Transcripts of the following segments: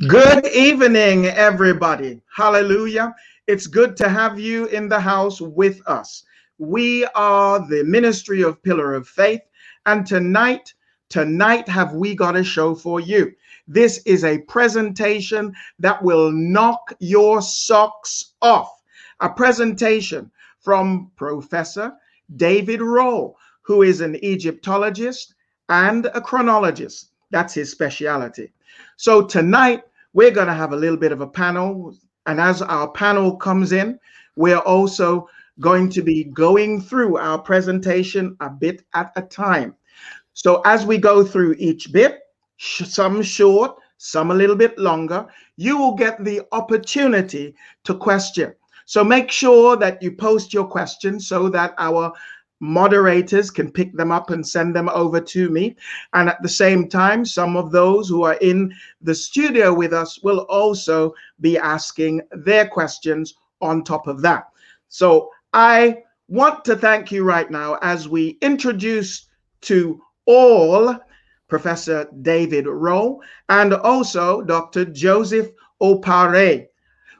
Good evening, everybody. Hallelujah. It's good to have you in the house with us. We are the Ministry of Pillar of Faith, and tonight have we got a show for you. This is a presentation that will knock your socks off. A presentation from Professor David Rohl, who is an Egyptologist and a chronologist. That's his specialty. So tonight, we're going to have a little bit of a panel. And as our panel comes in, we're also going to be going through our presentation a bit at a time. So as we go through each bit, some short, some a little bit longer, you will get the opportunity to question. So make sure that you post your questions so that our moderators can pick them up and send them over to me. And at the same time, some of those who are in the studio with us will also be asking their questions on top of that. So I want to thank you right now as we introduce to all Professor David Rohl and also Dr. Joseph Opare.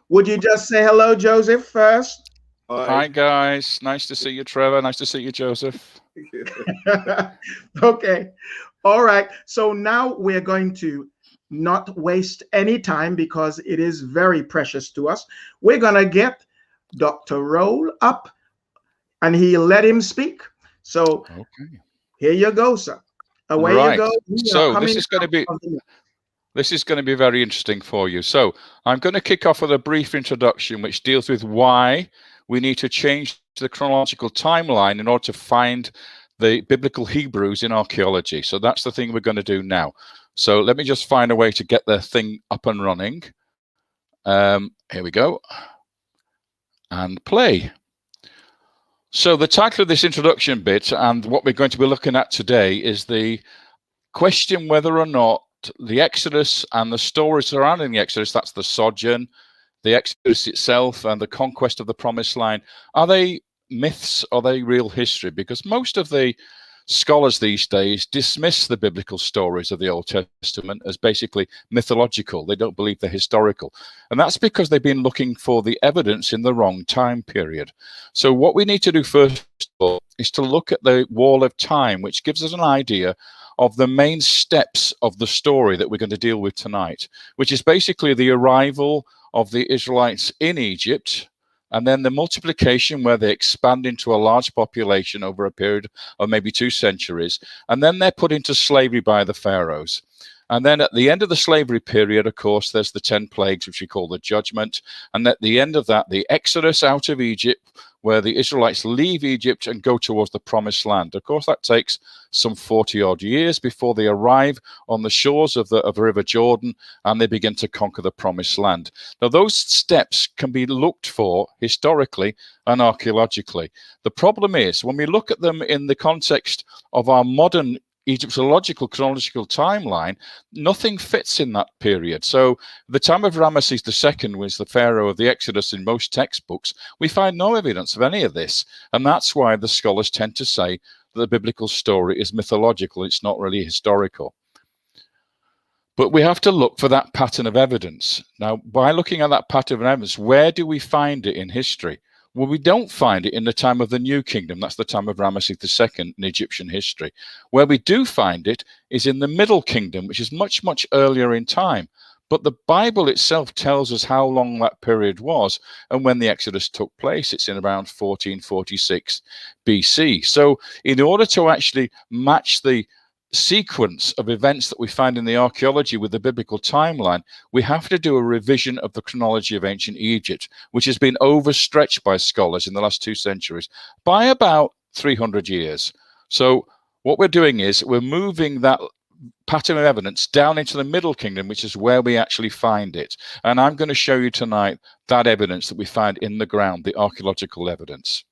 Would you just say hello, Joseph, first? Hi, guys. Nice to see you, Trevor. Nice to see you, Joseph. Okay. All right. So now we're going to not waste any time because it is very precious to us. We're going to get Dr. Rohl up and he'll let him speak. So Here you go, sir. Away you go. So this is going to be very interesting for you. So I'm going to kick off with a brief introduction which deals with why we need to change the chronological timeline in order to find the biblical Hebrews in archaeology. So that's the thing we're going to do now. So let me just find a way to get the thing up and running. Here we go. And play. So the title of this introduction bit and what we're going to be looking at today is the question whether or not the Exodus and the stories surrounding the Exodus, that's the sojourn, the Exodus itself and the conquest of the Promised Land, are they myths? Are they real history? Because most of the scholars these days dismiss the biblical stories of the Old Testament as basically mythological. They don't believe they're historical. And that's because they've been looking for the evidence in the wrong time period. So what we need to do first of all is to look at the wall of time, which gives us an idea of the main steps of the story that we're going to deal with tonight, which is basically the arrival of the Israelites in Egypt, and then the multiplication where they expand into a large population over a period of maybe 2 centuries, and then they're put into slavery by the pharaohs. And then at the end of the slavery period, of course, there's the 10 plagues, which we call the judgment. And at the end of that, the exodus out of Egypt, where the Israelites leave Egypt and go towards the Promised Land. Of course, that takes some 40-odd years before they arrive on the shores of the River Jordan and they begin to conquer the Promised Land. Now, those steps can be looked for historically and archaeologically. The problem is, when we look at them in the context of our modern Egyptological chronological timeline, nothing fits in that period. So the time of Ramesses II was the Pharaoh of the Exodus in most textbooks. We find no evidence of any of this. And that's why the scholars tend to say that the biblical story is mythological. It's not really historical. But we have to look for that pattern of evidence. Now, by looking at that pattern of evidence, where do we find it in history? Well, we don't find it in the time of the New Kingdom. That's the time of Ramesses II in Egyptian history. Where we do find it is in the Middle Kingdom, which is much, much earlier in time. But the Bible itself tells us how long that period was and when the Exodus took place. It's in around 1446 BC. So in order to actually match the sequence of events that we find in the archaeology with the biblical timeline, we have to do a revision of the chronology of ancient Egypt, which has been overstretched by scholars in the last 2 centuries by about 300 years. So what we're doing is we're moving that pattern of evidence down into the Middle Kingdom, which is where we actually find it. And I'm going to show you tonight that evidence that we find in the ground, the archaeological evidence.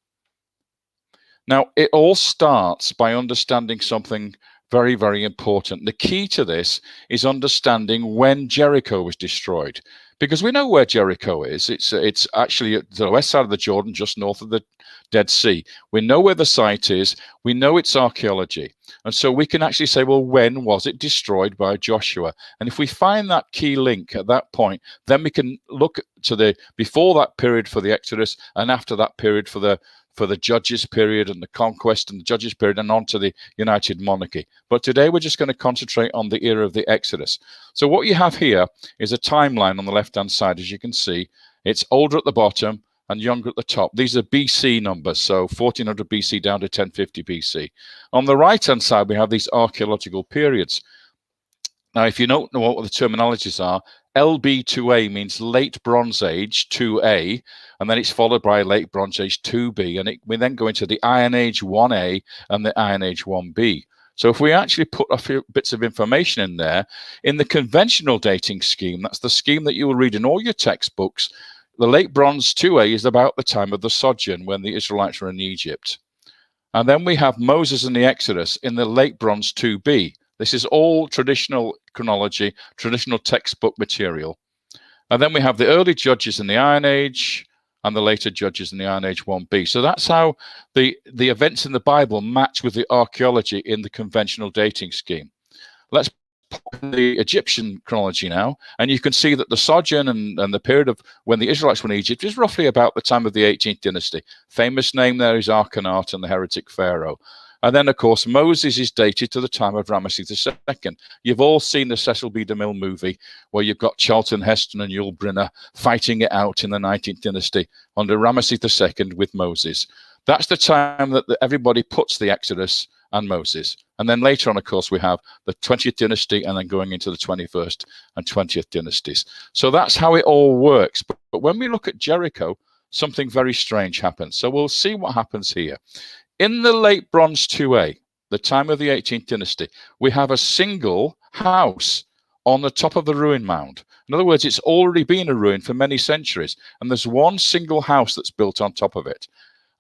Now, it all starts by understanding something very, very important. The key to this is understanding when Jericho was destroyed, because we know where Jericho is. It's actually at the west side of the Jordan, just north of the Dead Sea. We know where the site is. We know its archaeology. And so we can actually say, well, when was it destroyed by Joshua? And if we find that key link at that point, then we can look to the before that period for the Exodus and after that period for the Judges period and the conquest and the Judges period and on to the United Monarchy. But today we're just going to concentrate on the era of the Exodus. So what you have here is a timeline on the left-hand side, as you can see. It's older at the bottom and younger at the top. These are BC numbers, so 1400 BC down to 1050 BC. On the right-hand side, we have these archaeological periods. Now, if you don't know what the terminologies are, LB2A means Late Bronze Age 2A, and then it's followed by Late Bronze Age 2B, and we then go into the Iron Age 1A and the Iron Age 1B. So if we actually put a few bits of information in there, in the conventional dating scheme, that's the scheme that you will read in all your textbooks, the Late Bronze 2A is about the time of the sojourn when the Israelites were in Egypt. And then we have Moses and the Exodus in the Late Bronze 2B. This is all traditional chronology, traditional textbook material. And then we have the early Judges in the Iron Age and the later Judges in the Iron Age 1B. So that's how the events in the Bible match with the archaeology in the conventional dating scheme. Let's put the Egyptian chronology now, and you can see that the sojourn and the period of when the Israelites were in Egypt is roughly about the time of the 18th dynasty. Famous name there is Akhenaten and the heretic Pharaoh. And then, of course, Moses is dated to the time of Ramesses II. You've all seen the Cecil B. DeMille movie where you've got Charlton Heston and Yul Brynner fighting it out in the 19th dynasty under Ramesses II with Moses. That's the time that everybody puts the Exodus and Moses. And then later on, of course, we have the 20th dynasty and then going into the 21st and 20th dynasties. So that's how it all works. But when we look at Jericho, something very strange happens. So we'll see what happens here. In the Late Bronze 2A, the time of the 18th dynasty, we have a single house on the top of the ruin mound. In other words, it's already been a ruin for many centuries, and there's one single house that's built on top of it.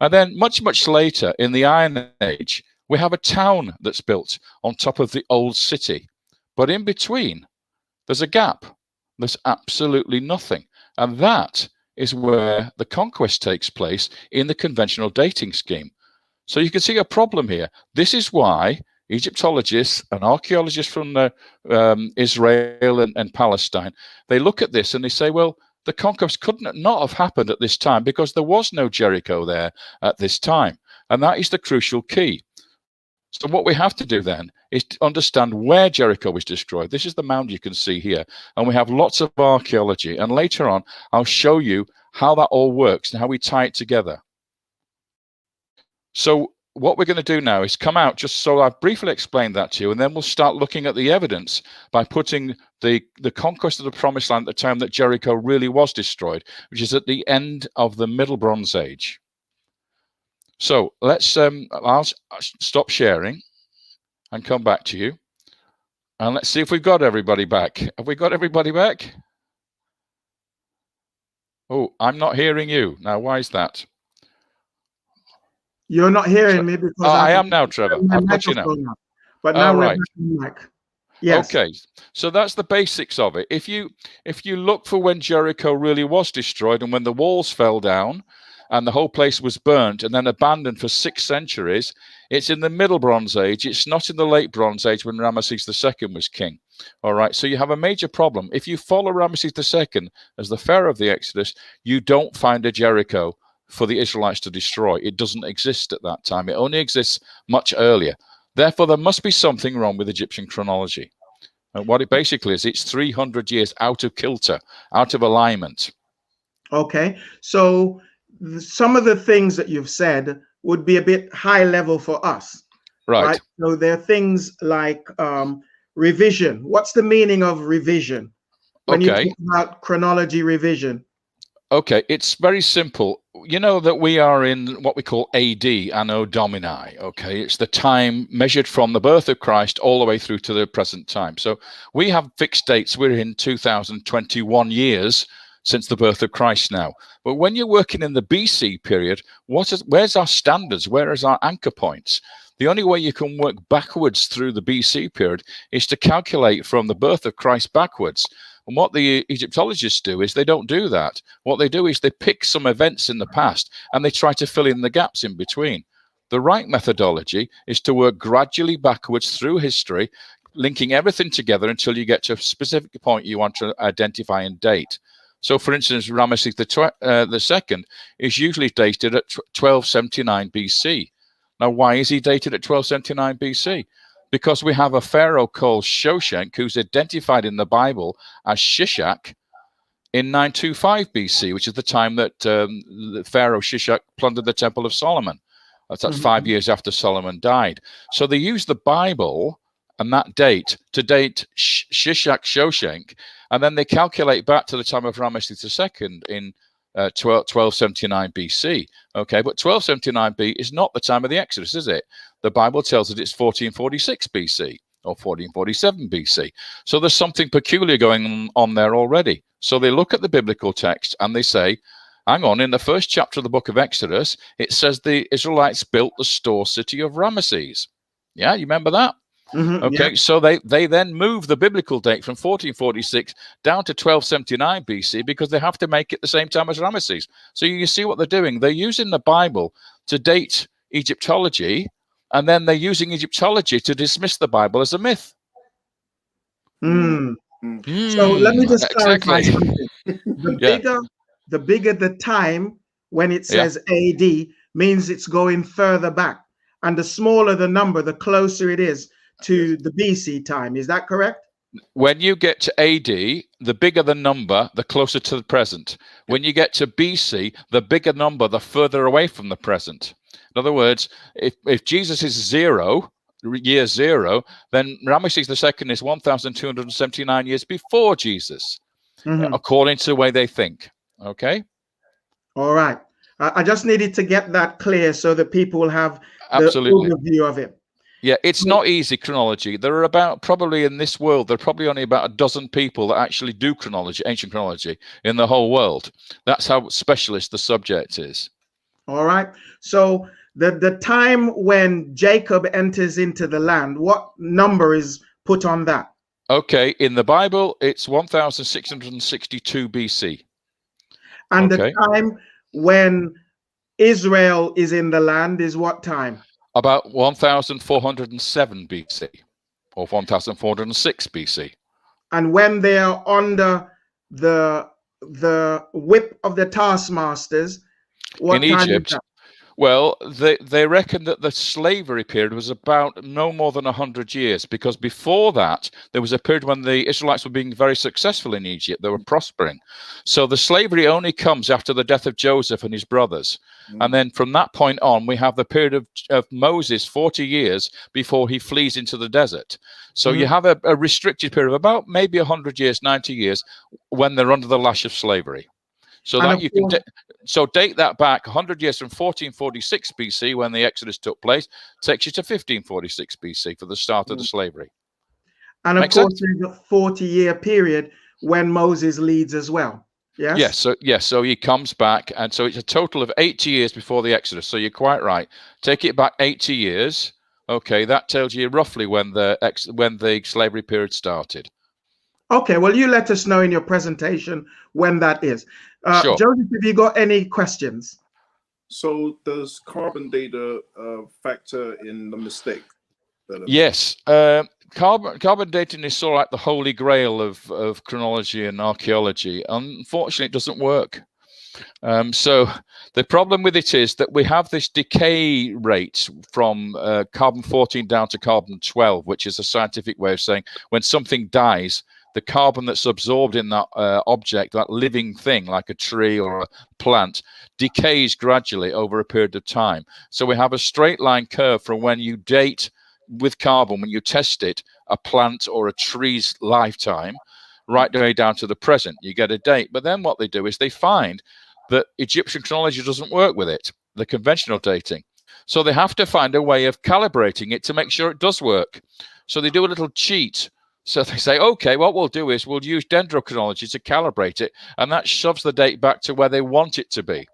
And then much, much later in the Iron Age, we have a town that's built on top of the old city. But in between, there's a gap. There's absolutely nothing. And that is where the conquest takes place in the conventional dating scheme. So you can see a problem here. This is why Egyptologists and archaeologists from Israel and Palestine, they look at this and they say, well, the conquest couldn't not have happened at this time because there was no Jericho there at this time. And that is the crucial key. So what we have to do then is to understand where Jericho was destroyed. This is the mound you can see here. And we have lots of archaeology. And later on, I'll show you how that all works and how we tie it together. So what we're going to do now is come out, just so I've briefly explained that to you, and then we'll start looking at the evidence by putting the conquest of the Promised Land at the time that Jericho really was destroyed, which is at the end of the Middle Bronze Age. So let's I'll stop sharing and come back to you. And let's see if we've got everybody back. Have we got everybody back? Oh, I'm not hearing you. Now, why is that? You're not hearing me because I am now, Trevor. I've got you now. But now we're back. Yes. Okay, so that's the basics of it. If you look for when Jericho really was destroyed and when the walls fell down and the whole place was burnt and then abandoned for 6 centuries, it's in the Middle Bronze Age. It's not in the Late Bronze Age when Ramesses II was king. All right, so you have a major problem. If you follow Ramesses II as the Pharaoh of the Exodus, you don't find a Jericho for the Israelites to destroy. It doesn't exist at that time. It only exists much earlier. Therefore, there must be something wrong with Egyptian chronology. And what it basically is, it's 300 years out of kilter, out of alignment. Okay, so some of the things that you've said would be a bit high level for us. Right? So there are things like revision. What's the meaning of revision? When you talk about chronology revision. Okay, it's very simple. You know that we are in what we call AD, Anno Domini, okay? It's the time measured from the birth of Christ all the way through to the present time. So we have fixed dates. We're in 2021 years since the birth of Christ now. But when you're working in the BC period, where's our standards? Where is our anchor points? The only way you can work backwards through the BC period is to calculate from the birth of Christ backwards. And what the Egyptologists do is they don't do that. What they do is they pick some events in the past and they try to fill in the gaps in between. The right methodology is to work gradually backwards through history, linking everything together until you get to a specific point you want to identify and date. So, for instance, Ramesses II is usually dated at 1279 BC. Now, why is he dated at 1279 BC? Because we have a pharaoh called Shoshenq who's identified in the Bible as Shishak in 925 BC, which is the time that the pharaoh Shishak plundered the Temple of Solomon. That's 5 years after Solomon died. So they use the Bible and that date to date Shishak Shoshenq, and then they calculate back to the time of Ramesses II in 1279 BC. Okay, but 1279 B is not the time of the Exodus, is it? The Bible tells us it's 1446 BC or 1447 BC. So there's something peculiar going on there already. So they look at the biblical text and they say, hang on, in the first chapter of the book of Exodus, it says the Israelites built the store city of Ramesses. Yeah, you remember that? Okay, yeah. So they then move the biblical date from 1446 down to 1279 BC because they have to make it the same time as Ramesses. So you see what they're doing. They're using the Bible to date Egyptology, and then they're using Egyptology to dismiss the Bible as a myth. So let me just clarify something. The bigger the time when it says AD means it's going further back. And the smaller the number, the closer it is to the BC time. Is that correct? When you get to AD, the bigger the number, the closer to the present. When you get to BC, the bigger number, the further away from the present. In other words, if Jesus is year zero, then Ramesses II is 1,279 years before Jesus, according to the way they think. Okay? All right. I just needed to get that clear so that people will have the overview of it. Yeah, it's not easy, chronology. There are probably in this world, there are probably only about a dozen people that actually do chronology, ancient chronology, in the whole world. That's how specialist the subject is. All right. So the time when Jacob enters into the land, what number is put on that? Okay, in the Bible, it's 1662 BC. And the time when Israel is in the land is what time? About 1407 BC or 1406 BC. And when they are under the whip of the taskmasters, what in time Egypt? is that? Well, they reckon that the slavery period was about no more than 100 years, because before that, there was a period when the Israelites were being very successful in Egypt. They were prospering. So the slavery only comes after the death of Joseph and his brothers. And then from that point on, we have the period of Moses, 40 years before he flees into the desert. So you have a restricted period of about maybe 100 years, 90 years, when they're under the lash of slavery. So that you can date that back 100 years from 1446 BC, when the Exodus took place, takes you to 1546 BC for the start of the slavery. And of course, there's a 40-year period when Moses leads as well. Yes. Yes. So he comes back, and so it's a total of 80 years before the Exodus. So you're quite right. Take it back 80 years. Okay, that tells you roughly when the slavery period started. Okay, well, you let us know in your presentation when that is. Sure. Joseph, have you got any questions? So does carbon data factor in the mistake? Yes. Carbon dating is sort of like the holy grail of chronology and archaeology. Unfortunately, it doesn't work. So the problem with it is that we have this decay rate from carbon 14 down to carbon 12, which is a scientific way of saying when something dies, the carbon that's absorbed in that object, that living thing, like a tree or a plant, decays gradually over a period of time. So we have a straight line curve from when you date with carbon, when you test it, a plant or a tree's lifetime, right the way down to the present. You get a date. But then what they do is they find that Egyptian chronology doesn't work with it, the conventional dating. So they have to find a way of calibrating it to make sure it does work. So they do a little cheat. So they say, okay, what we'll do is we'll use dendrochronology to calibrate it, and that shoves the date back to where they want it to be.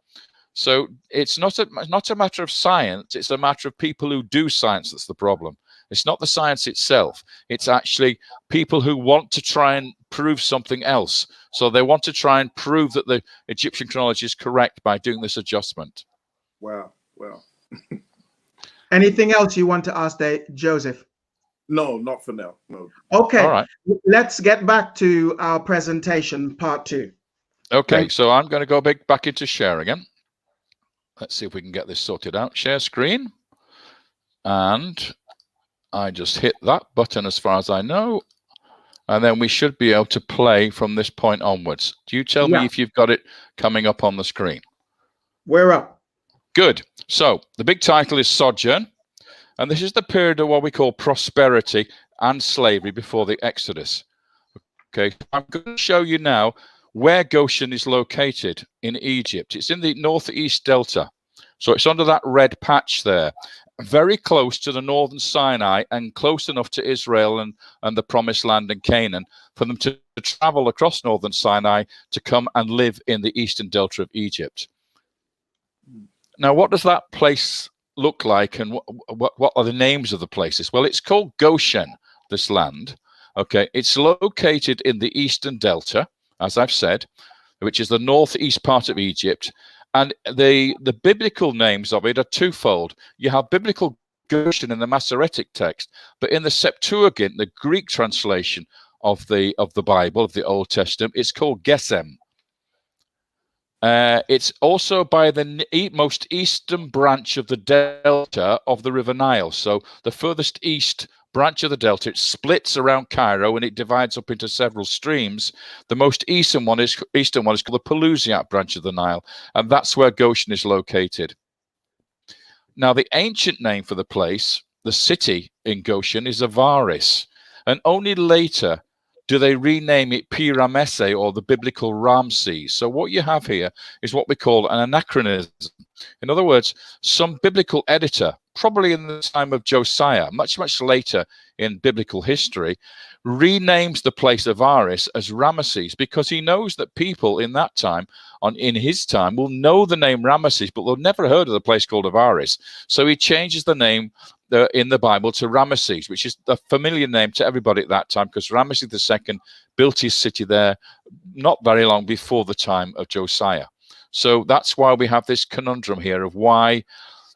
So it's not a matter of science, it's a matter of people who do science that's the problem. It's not the science itself. It's actually people who want to try and prove something else. So they want to try and prove that the Egyptian chronology is correct by doing this adjustment. Wow. Wow. Anything else you want to ask Joseph? No, not for now. No. Okay. All right. Let's get back to our presentation, part 2. Okay, so I'm going to go back into share again. Let's see if we can get this sorted out. Share screen. And I just hit that button as far as I know. And then we should be able to play from this point onwards. Do you tell me if you've got it coming up on the screen? We're up. Good. So the big title is Sojourn. And this is the period of what we call prosperity and slavery before the Exodus. Okay, I'm going to show you now where Goshen is located in Egypt. It's in the northeast delta. So it's under that red patch there, very close to the northern Sinai and close enough to Israel and the Promised Land and Canaan for them to travel across northern Sinai to come and live in the eastern delta of Egypt. Now, what does that place look like, and what are the names of the places? Well, it's called Goshen, this land. Okay, it's located in the eastern delta, as I've said, which is the northeast part of Egypt. And the biblical names of it are twofold. You have biblical Goshen in the Masoretic text, but in the Septuagint, the Greek translation of the Bible, of the Old Testament, it's called Gesem. It's also by the most eastern branch of the delta of the River Nile. So the furthest east branch of the delta, it splits around Cairo and it divides up into several streams. The most eastern one is called the Pelusiac branch of the Nile, and that's where Goshen is located. Now, the ancient name for the place, the city in Goshen, is Avris, and only later do they rename it Pi-Ramesse, or the biblical Ramses. So what you have here is what we call an anachronism. In other words, some biblical editor, probably in the time of Josiah, much, much later in biblical history, renames the place of Avris as Ramesses, because he knows that people in that time, in his time, will know the name Ramesses, but they'll never heard of the place called Avris. So he changes the name in the Bible to Ramesses, which is a familiar name to everybody at that time, because Ramesses II built his city there not very long before the time of Josiah. So that's why we have this conundrum here of why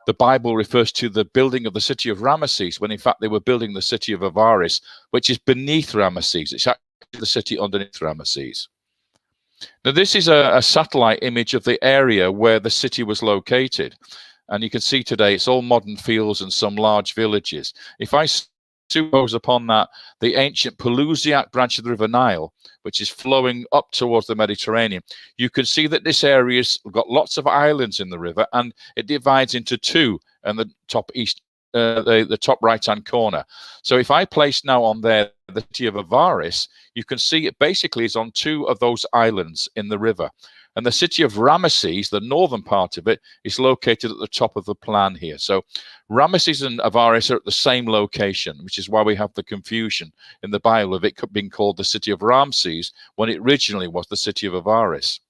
the Bible refers to the building of the city of Ramesses, when in fact they were building the city of Avris, which is beneath Ramesses. It's actually the city underneath Ramesses. Now, this is a satellite image of the area where the city was located. And you can see today it's all modern fields and some large villages. If I superimpose upon that the ancient Pelusiac branch of the River Nile, which is flowing up towards the Mediterranean, you can see that this area's got lots of islands in the river, and it divides into two in the top east, the top right-hand corner. So if I place now on there the city of Avris, you can see it basically is on two of those islands in the river. And the city of Ramesses, the northern part of it, is located at the top of the plan here. So Ramesses and Avris are at the same location, which is why we have the confusion in the Bible of it being called the city of Ramses when it originally was the city of Avris.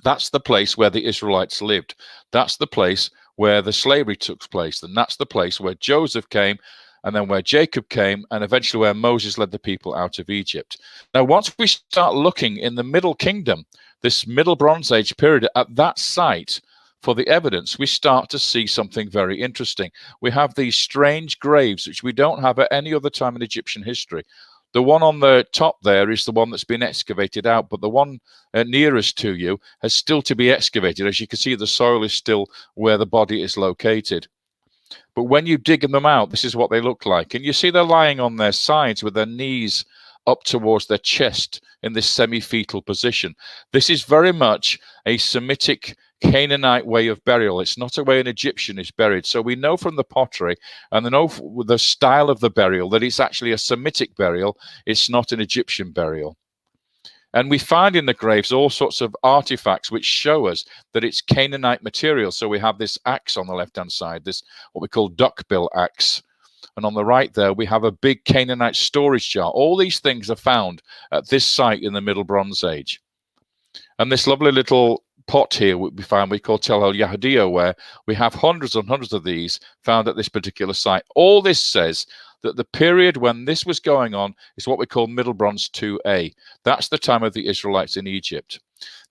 That's the place where the Israelites lived. That's the place where the slavery took place. And that's the place where Joseph came, and then where Jacob came, and eventually where Moses led the people out of Egypt. Now, once we start looking in the Middle Kingdom, this Middle Bronze Age period, at that site for the evidence, we start to see something very interesting. We have these strange graves, which we don't have at any other time in Egyptian history. The one on the top there is the one that's been excavated out, but the one nearest to you has still to be excavated. As you can see, the soil is still where the body is located. But when you dig them out, this is what they look like. And you see they're lying on their sides with their knees up towards their chest in this semi-fetal position. This is very much a Semitic Canaanite way of burial. It's not a way an Egyptian is buried. So we know from the pottery and the style of the burial that it's actually a Semitic burial. It's not an Egyptian burial. And we find in the graves all sorts of artifacts which show us that it's Canaanite material. So we have this axe on the left-hand side, this what we call duckbill axe. And on the right there, we have a big Canaanite storage jar. All these things are found at this site in the Middle Bronze Age. And this lovely little pot here we call Tel El Yahudiya, where we have hundreds and hundreds of these found at this particular site. All this says that the period when this was going on is what we call Middle Bronze 2A. That's the time of the Israelites in Egypt.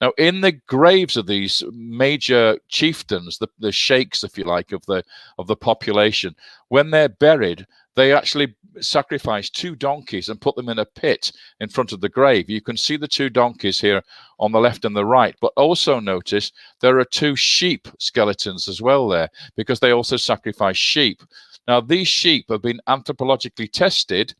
Now, in the graves of these major chieftains, the sheikhs, if you like, of the population, when they're buried, they actually sacrifice 2 donkeys and put them in a pit in front of the grave. You can see the 2 donkeys here on the left and the right, but also notice there are 2 sheep skeletons as well there, because they also sacrifice sheep. Now, these sheep have been anthropologically tested,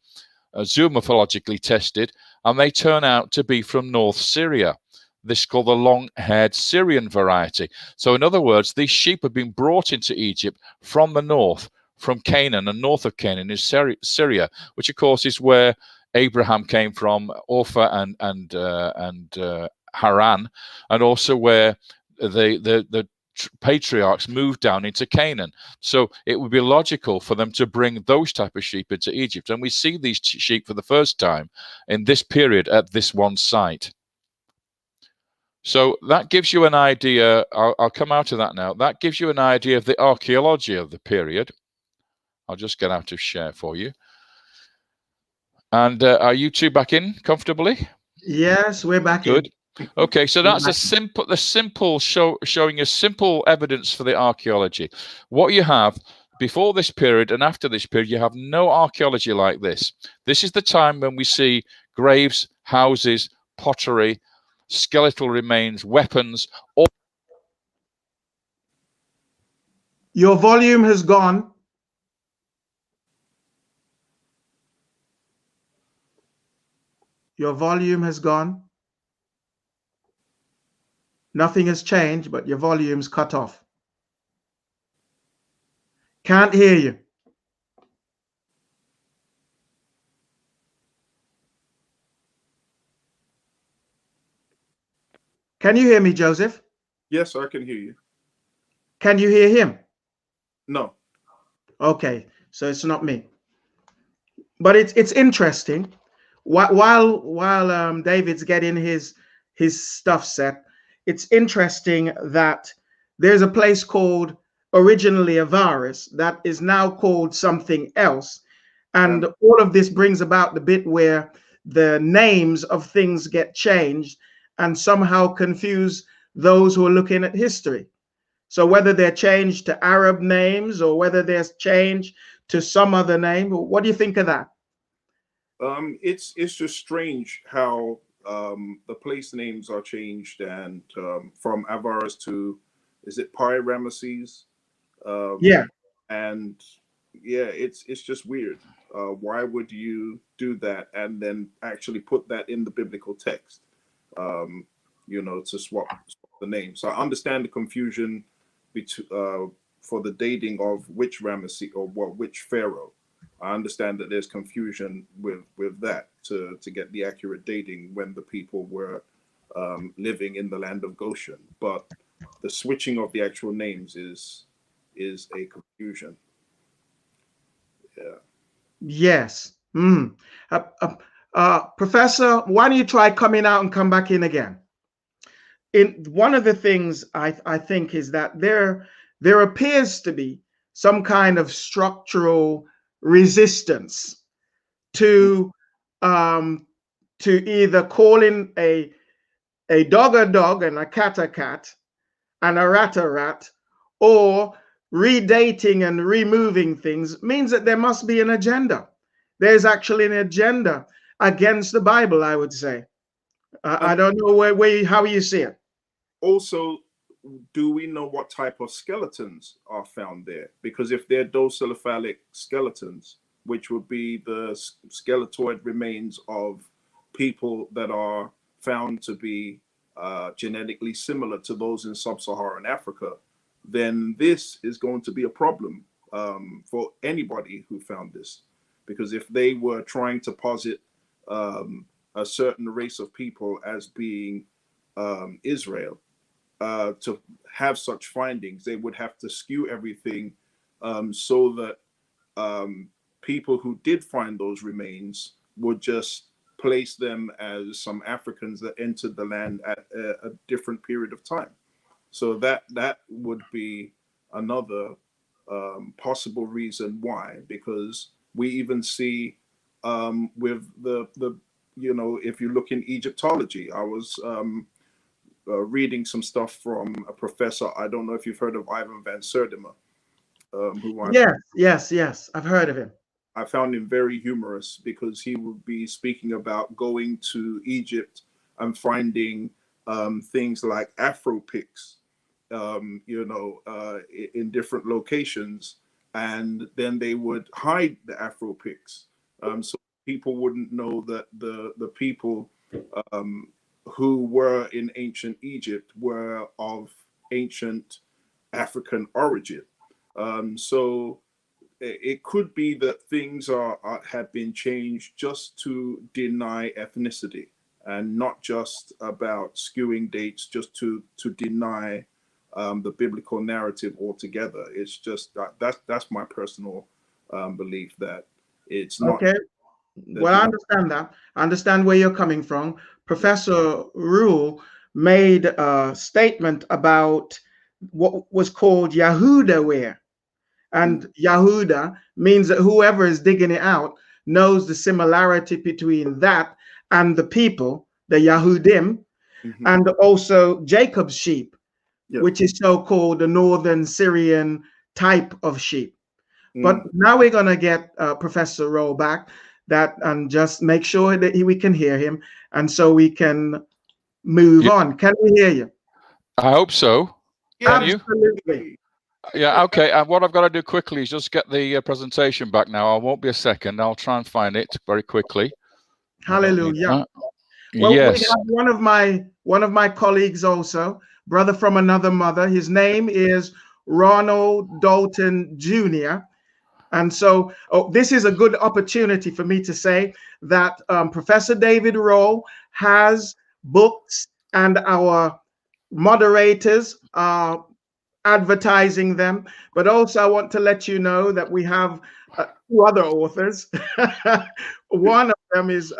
zoomorphologically tested, and they turn out to be from North Syria. This is called the long-haired Syrian variety. So in other words, these sheep have been brought into Egypt from the north, from Canaan, and north of Canaan is Syria, which of course is where Abraham came from, Orpha and Haran, and also where the patriarchs moved down into Canaan. So it would be logical for them to bring those type of sheep into Egypt. And we see these sheep for the first time in this period at this one site. So that gives you an idea. I'll come out of that now. That gives you an idea of the archaeology of the period. I'll just get out of share for you. And are you two back in comfortably? Yes, we're back Good. in. Okay, so that's showing you simple evidence for the archaeology. What you have before this period and after this period, you have no archaeology like this. This is the time when we see graves, houses, pottery, skeletal remains, weapons. Your volume has gone. Your volume has gone. Nothing has changed, but your volume's cut off. Can't hear you. Can you hear me, Joseph? Yes, I can hear you. Can you hear him? No. Okay, so it's not me. But it's interesting. While David's getting his stuff set, it's interesting that there's a place called originally Avris that is now called something else. And all of this brings about the bit where the names of things get changed and somehow confuse those who are looking at history. So whether they're changed to Arab names or whether they're changed to some other name, what do you think of that? It's just strange how the place names are changed, and from Avris to, is it Pi Ramesses? Yeah. And yeah, it's just weird. Why would you do that and then actually put that in the biblical text? To swap the name. So I understand the confusion for the dating of which Ramesses or which pharaoh. I understand that there's confusion with that to get the accurate dating when the people were living in the land of Goshen. But the switching of the actual names is a confusion. Yeah. Yes. Professor, why don't you try coming out and come back in again? One of the things I think is that there appears to be some kind of structural resistance to either calling a dog and a cat and a rat, or redating and removing things means that there must be an agenda. There's actually an agenda against the Bible, I would say. I don't know how you see it. Also, do we know what type of skeletons are found there? Because if they're docelephalic skeletons, which would be the skeletoid remains of people that are found to be genetically similar to those in sub-Saharan Africa, then this is going to be a problem for anybody who found this. Because if they were trying to posit a certain race of people as being Israel, to have such findings, they would have to skew everything so that people who did find those remains would just place them as some Africans that entered the land at a different period of time. So that would be another possible reason why, because We even see with the you know, if you look in Egyptology, I was reading some stuff from a professor. I don't know if you've heard of Ivan van Sertima. Yes, I've heard of him. I found him very humorous because he would be speaking about going to Egypt and finding things like Afro picks, you know, in different locations, and then they would hide the Afro picks, so people wouldn't know that the people who were in ancient Egypt were of ancient African origin. So it could be that things have been changed just to deny ethnicity, and not just about skewing dates, just to deny the biblical narrative altogether. It's just that's my personal belief, that it's not. Okay. Well, I understand that. I understand where you're coming from. Professor Rohl made a statement about what was called Yahudaware. And Yahuda means that whoever is digging it out knows the similarity between that and the people, the Yahudim, and also Jacob's sheep, which is so-called the northern Syrian type of sheep. But now we're going to get Professor Rohl back, and just make sure that we can hear him, and so we can move on. Can we hear you? I hope so. Can Absolutely. You? Yeah, okay. And what I've got to do quickly is just get the presentation back now. I won't be a second. I'll try and find it very quickly. Hallelujah. Well, yes. We have one of my colleagues also, brother from another mother. His name is Ronald Dalton Jr. And so this is a good opportunity for me to say that Professor David Rohl has books, and our moderators are advertising them. But also I want to let you know that we have two other authors. One of them is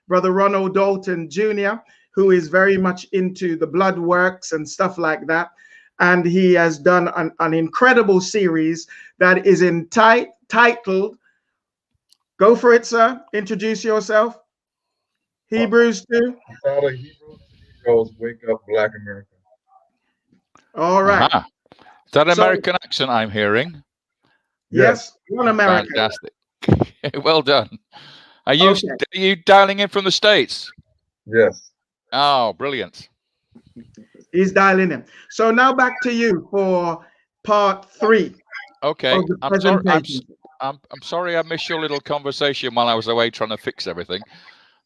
Brother Ronald Dalton Jr., who is very much into the blood works and stuff like that. And he has done an incredible series that is titled, go for it, sir. Introduce yourself. Hebrews 2. Hebrews Wake Up Black America. All right. Is that an American accent I'm hearing? Yes, one American. Fantastic. Well done. Are you dialing in from the States? Yes. Oh, brilliant. He's dialing in. So now back to you for part 3. Okay. I'm sorry I missed your little conversation while I was away trying to fix everything,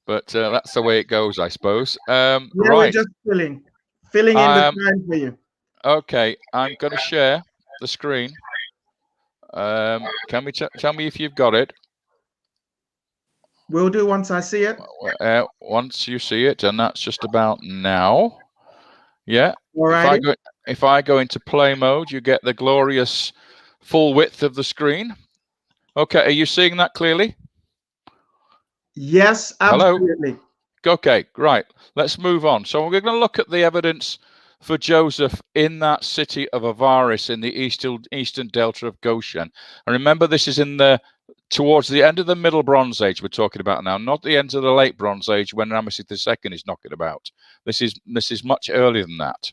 but that's the way it goes, I suppose. Right. We're just filling in the time for you. Okay, I'm going to share the screen. Can we tell me if you've got it? Will do once I see it. Once you see it, and that's just about now. Yeah. All right. If I go into play mode, you get the glorious full width of the screen. Okay, are you seeing that clearly? Yes, absolutely. Hello? Okay, right. Let's move on. So we're going to look at the evidence for Joseph in that city of Avris in the eastern delta of Goshen. And remember, this is towards the end of the Middle Bronze Age we're talking about now, not the end of the Late Bronze Age when Ramesses II is knocking about. This is much earlier than that.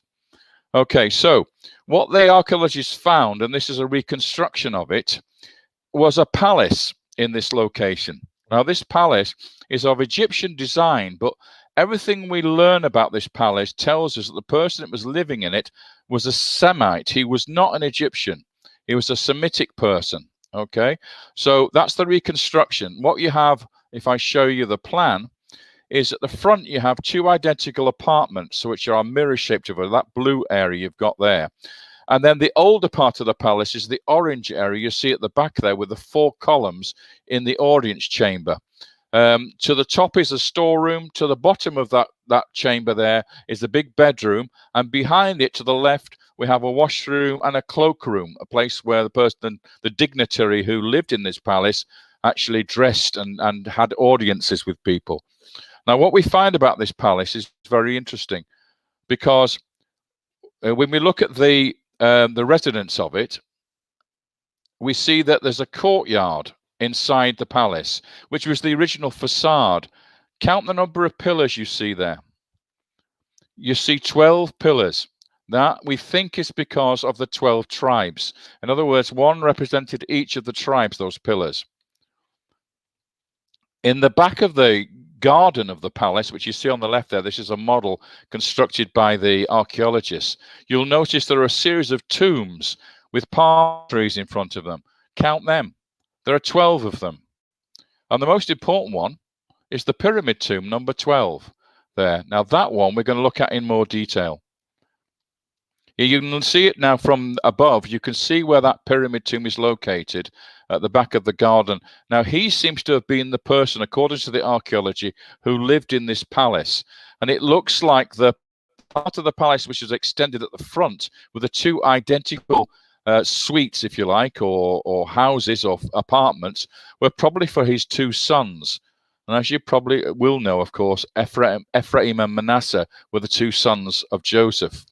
Okay, so what the archaeologists found, and this is a reconstruction of it, was a palace in this location. Now, this palace is of Egyptian design, but everything we learn about this palace tells us that the person that was living in it was a Semite. He was not an Egyptian. He was a Semitic person. Okay, so that's the reconstruction. What you have, if I show you the plan, is at the front you have 2 identical apartments, which are mirror-shaped over that blue area you've got there. And then the older part of the palace is the orange area you see at the back there with the 4 columns in the audience chamber. To the top is a storeroom. To the bottom of that chamber there is the big bedroom. And behind it to the left, we have a washroom and a cloakroom, a place where the dignitary who lived in this palace actually dressed and had audiences with people. Now, what we find about this palace is very interesting, because when we look at the residents of it, we see that there's a courtyard inside the palace, which was the original facade. Count the number of pillars you see there. You see 12 pillars. That we think is because of the 12 tribes. In other words, one represented each of the tribes, those pillars. In the back of the garden of the palace, which you see on the left there, this is a model constructed by the archaeologists. You'll notice there are a series of tombs with palm trees in front of them. Count them. There are 12 of them. And the most important one is the pyramid tomb, number 12 there. Now that one we're going to look at in more detail. You can see it now from above. You can see where that pyramid tomb is located at the back of the garden. Now, he seems to have been the person, according to the archaeology, who lived in this palace. And it looks like the part of the palace which is extended at the front with the two identical suites, if you like, or houses or apartments, were probably for his two sons. And as you probably will know, of course, Ephraim and Manasseh were the two sons of Joseph.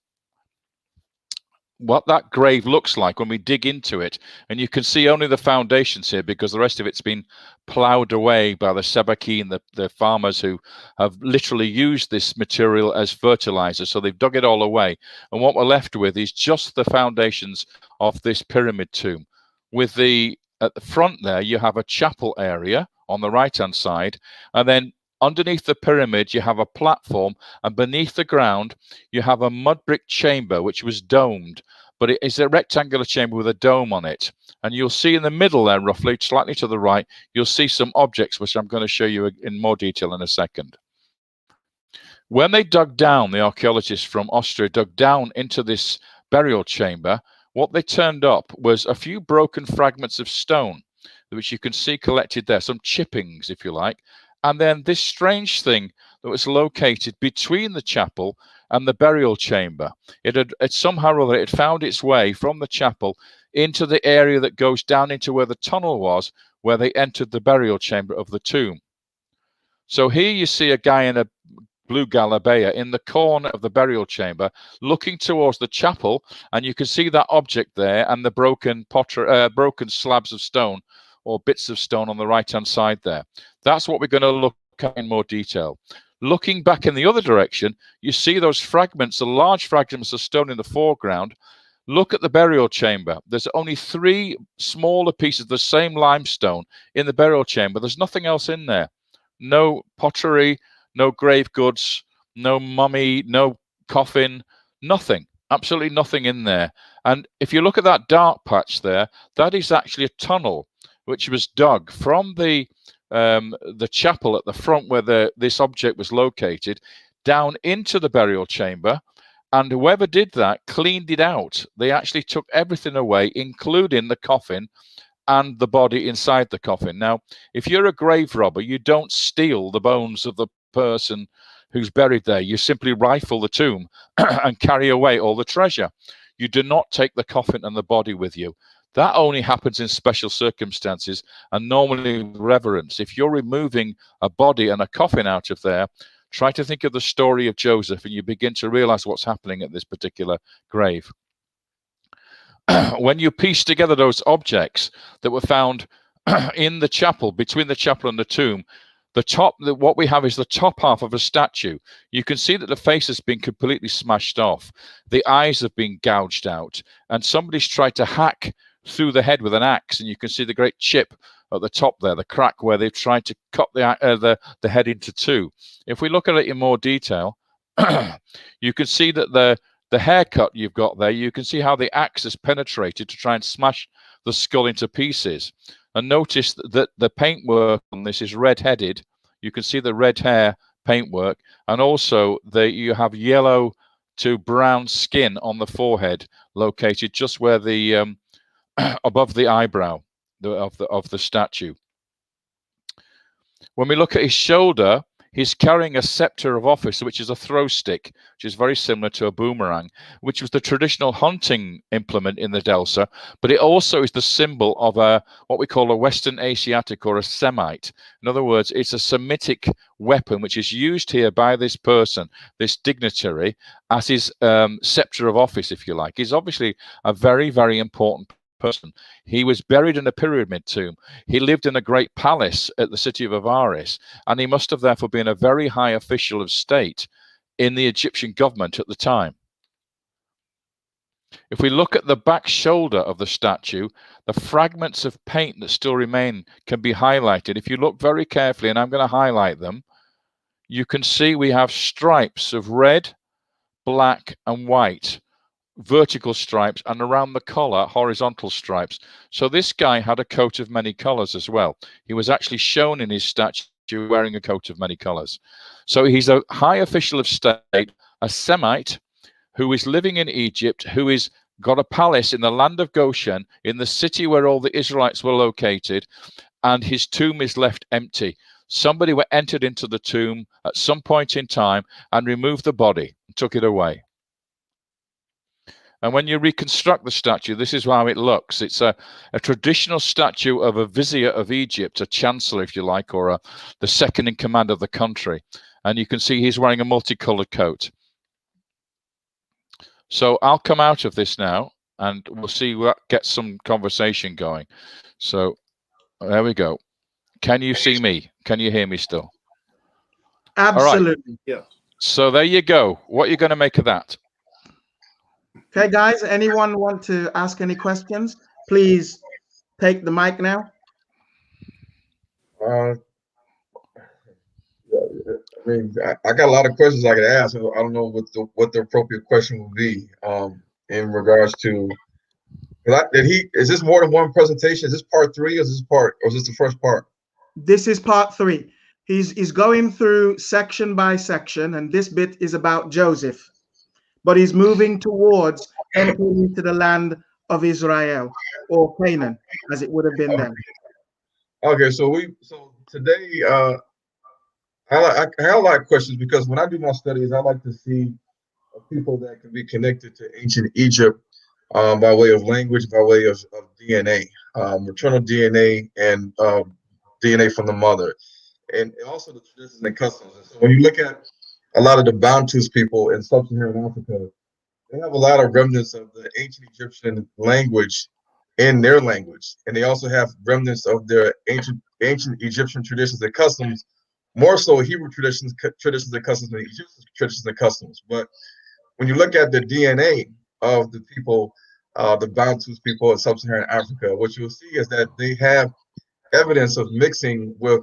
What that grave looks like when we dig into it, and you can see only the foundations here because the rest of it's been ploughed away by the Sabbakean, the farmers who have literally used this material as fertilizer. So they've dug it all away. And what we're left with is just the foundations of this pyramid tomb. With at the front there, you have a chapel area on the right-hand side, and then underneath the pyramid, you have a platform, and beneath the ground, you have a mud brick chamber, which was domed, but it is a rectangular chamber with a dome on it. And you'll see in the middle there, roughly, slightly to the right, you'll see some objects, which I'm going to show you in more detail in a second. When they dug down, the archaeologists from Austria dug down into this burial chamber, what they turned up was a few broken fragments of stone, which you can see collected there, some chippings, if you like. And then this strange thing that was located between the chapel and the burial chamber. It somehow or other, it found its way from the chapel into the area that goes down into where the tunnel was, where they entered the burial chamber of the tomb. So here you see a guy in a blue galabea in the corner of the burial chamber, looking towards the chapel, and you can see that object there and the broken slabs of stone, or bits of stone on the right-hand side there. That's what we're going to look at in more detail. Looking back in the other direction, you see those fragments, the large fragments of stone in the foreground. Look at the burial chamber. There's only 3 smaller pieces of the same limestone in the burial chamber. There's nothing else in there. No pottery, no grave goods, no mummy, no coffin, nothing. Absolutely nothing in there. And if you look at that dark patch there, that is actually a tunnel which was dug from the chapel at the front where this object was located down into the burial chamber, and whoever did that cleaned it out. They actually took everything away, including the coffin and the body inside the coffin. Now, if you're a grave robber, you don't steal the bones of the person who's buried there. You simply rifle the tomb and carry away all the treasure. You do not take the coffin and the body with you. That only happens in special circumstances and normally with reverence. If you're removing a body and a coffin out of there, try to think of the story of Joseph and you begin to realize what's happening at this particular grave. When you piece together those objects that were found in the chapel, between the chapel and the tomb, what we have is the top half of a statue. You can see that the face has been completely smashed off. The eyes have been gouged out, and somebody's tried to hack through the head with an axe, and you can see the great chip at the top there, the crack where they've tried to cut the head into 2. If we look at it in more detail, you can see that the haircut you've got there, you can see how the axe has penetrated to try and smash the skull into pieces. And notice that the paintwork on this is red-headed. You can see the red hair paintwork, and also you have yellow to brown skin on the forehead, located just where the above the eyebrow of the statue. When we look at his shoulder, he's carrying a scepter of office, which is a throw stick, which is very similar to a boomerang, which was the traditional hunting implement in the Delta, but it also is the symbol of what we call a Western Asiatic or a Semite. In other words, it's a Semitic weapon which is used here by this person, this dignitary, as his scepter of office, if you like. He's obviously a very, very important person. He was buried in a pyramid tomb. He lived in a great palace at the city of Avris, and he must have therefore been a very high official of state in the Egyptian government at the time. If we look at the back shoulder of the statue, the fragments of paint that still remain can be highlighted. If you look very carefully, and I'm going to highlight them, you can see we have stripes of red, black, and white, vertical stripes, and around the collar, horizontal stripes. So this guy had a coat of many colors as well. He was actually shown in his statue wearing a coat of many colors. So he's a high official of state, a Semite, who is living in Egypt, who is got a palace in the land of Goshen, in the city where all the Israelites were located, and his tomb is left empty. Somebody entered into the tomb at some point in time and removed the body and took it away. And when you reconstruct the statue, this is how it looks. It's a traditional statue of a vizier of Egypt, a chancellor, if you like, or the second in command of the country. And you can see he's wearing a multicolored coat. So I'll come out of this now, and we'll see what gets some conversation going. So there we go. Can you see me? Can you hear me still? Absolutely. Right. Yeah. So there you go. What are you going to make of that? Okay, guys, anyone want to ask any questions? Please take the mic now. I mean, I got a lot of questions I could ask. I don't know what the appropriate question would be in regards to. Is this more than one presentation? Is this part 3, or is this the first part? This is part 3. He's going through section by section, and this bit is about Joseph. But he's moving towards entering into the land of Israel, or Canaan, as it would have been then. Okay, so today I have a lot of questions, because when I do my studies, I like to see people that can be connected to ancient Egypt by way of language, by way of DNA, maternal DNA, and DNA from the mother, and also the traditions and customs. And so when you look at a lot of the Bantus people in sub-Saharan Africa, they have a lot of remnants of the ancient Egyptian language in their language, and they also have remnants of their ancient Egyptian traditions and customs, more so Hebrew traditions and customs than Egyptian traditions and customs. But when you look at the DNA of the people, the Bantus people in sub-Saharan Africa, what you'll see is that they have evidence of mixing with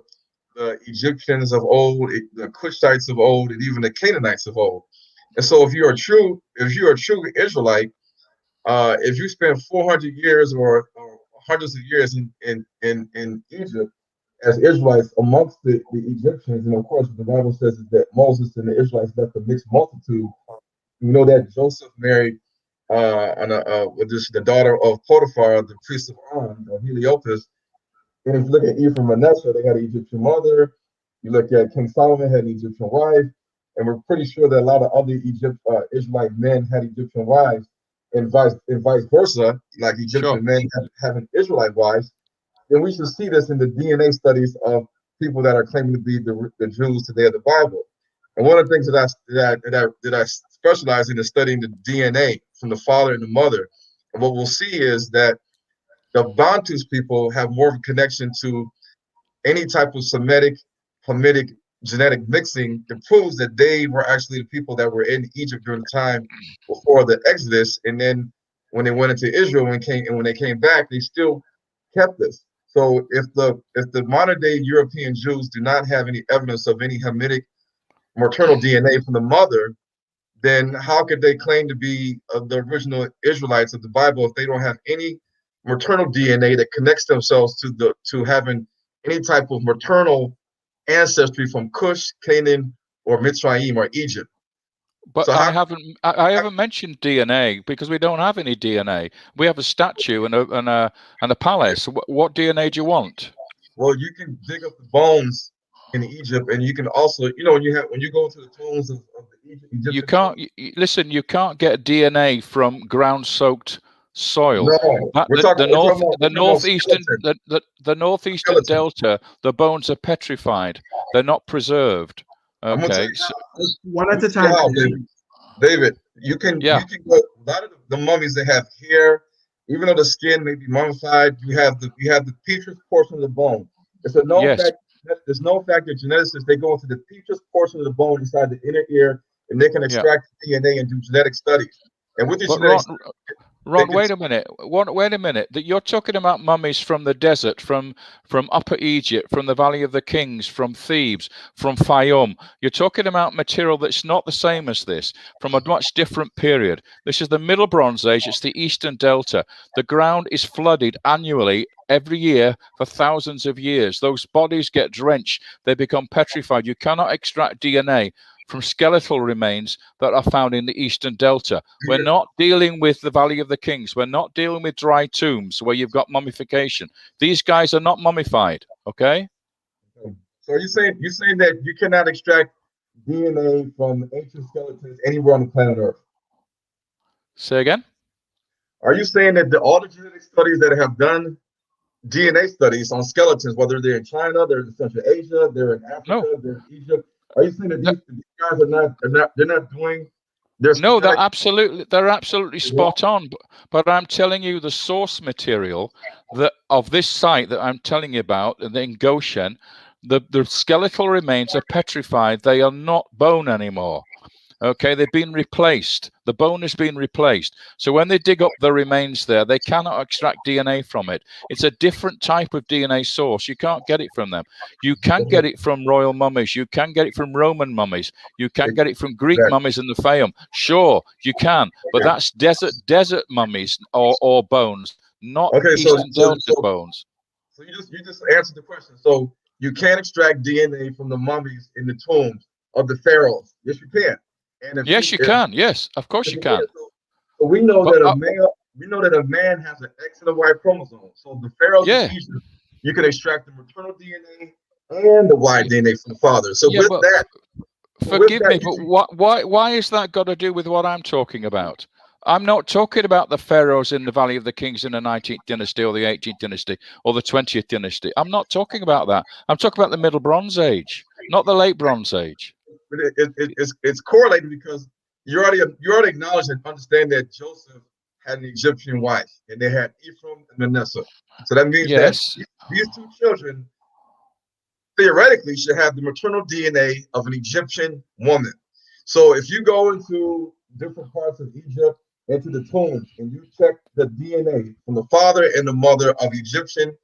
the Egyptians of old, the Cushites of old, and even the Canaanites of old. And so if you're a true Israelite, if you spend 400 years or hundreds of years in Egypt as Israelites amongst the Egyptians, and of course the Bible says that Moses and the Israelites left a mixed multitude. You know that Joseph married the daughter of Potiphar, the priest of On, Heliopas. And if you look at Ephraim and Manasseh, they had an Egyptian mother. You look at King Solomon, had an Egyptian wife. And we're pretty sure that a lot of other Israelite men had Egyptian wives, and vice versa, like Egyptian men having Israelite wives. And we should see this in the DNA studies of people that are claiming to be the Jews today of the Bible. And one of the things that I specialize in is studying the DNA from the father and the mother. And what we'll see is that the Bantus people have more of a connection to any type of Semitic, Hamitic genetic mixing that proves that they were actually the people that were in Egypt during the time before the Exodus. And then when they went into Israel and when they came back, they still kept this. So if the modern day European Jews do not have any evidence of any Hamitic maternal DNA from the mother, then how could they claim to be the original Israelites of the Bible if they don't have any maternal DNA that connects themselves to having any type of maternal ancestry from Cush, Canaan, or Mitzrayim, or Egypt? But so I haven't mentioned DNA, because we don't have any DNA. We have a statue and a palace. What DNA do you want? Well, you can dig up the bones in Egypt, and you can also, when you go into the tombs of the Egyptian, you can't listen. You can't get DNA from ground-soaked soil. No, the northeastern delta, the bones are petrified. They're not preserved. Okay, so, one at a time. David, you can go, a lot of the mummies that have hair even though the skin may be mummified, you have the petrous portion of the bone. It's a known fact. There's no fact that geneticists, they go into the petrous portion of the bone inside the inner ear, and they can extract DNA and do genetic studies. And with the genetics, Ron, wait a minute. Wait a minute. That you're talking about mummies from the desert, from Upper Egypt, from the Valley of the Kings, from Thebes, from Fayum. You're talking about material that's not the same as this, from a much different period. This is the Middle Bronze Age. It's the Eastern Delta. The ground is flooded annually every year for thousands of years. Those bodies get drenched. They become petrified. You cannot extract DNA from skeletal remains that are found in the Eastern Delta. We're not dealing with the Valley of the Kings. We're not dealing with dry tombs where you've got mummification. These guys are not mummified, okay? So you're saying that you cannot extract DNA from ancient skeletons anywhere on the planet Earth? Say again? Are you saying that all the genetic studies that have done DNA studies on skeletons, whether they're in China, they're in Central Asia, they're in Africa, they're in Egypt, are you saying that these guys they're not doing their No, they're absolutely spot on. But I'm telling you, the source material of this site that I'm telling you about in Goshen, the skeletal remains are petrified. They are not bone anymore. Okay, they've been replaced. The bone has been replaced. So when they dig up the remains there, they cannot extract DNA from it. It's a different type of DNA source. You can't get it from them. You can get it from royal mummies. You can get it from Roman mummies. You can get it from Greek mummies in the Fayum. Sure, you can. But that's desert mummies or bones, not Eastern Delta bones. So you just answered the question. So you can extract DNA from the mummies in the tombs of the pharaohs. Yes, you can. And yes, you can. Yes, of course you can. So we know that a man has an X and a Y chromosome. So the pharaohs of Egypt, you can extract the maternal DNA and the Y DNA from the father. So with that, forgive me, but why is that got to do with what I'm talking about? I'm not talking about the pharaohs in the Valley of the Kings in the 19th dynasty or the 18th dynasty or the 20th dynasty. I'm not talking about that. I'm talking about the Middle Bronze Age, not the Late Bronze Age. But it's correlated because you already acknowledge and understand that Joseph had an Egyptian wife, and they had Ephraim and Manasseh. So that means that these two children theoretically should have the maternal DNA of an Egyptian woman. So if you go into different parts of Egypt, into the tombs, and you check the DNA from the father and the mother of Egyptian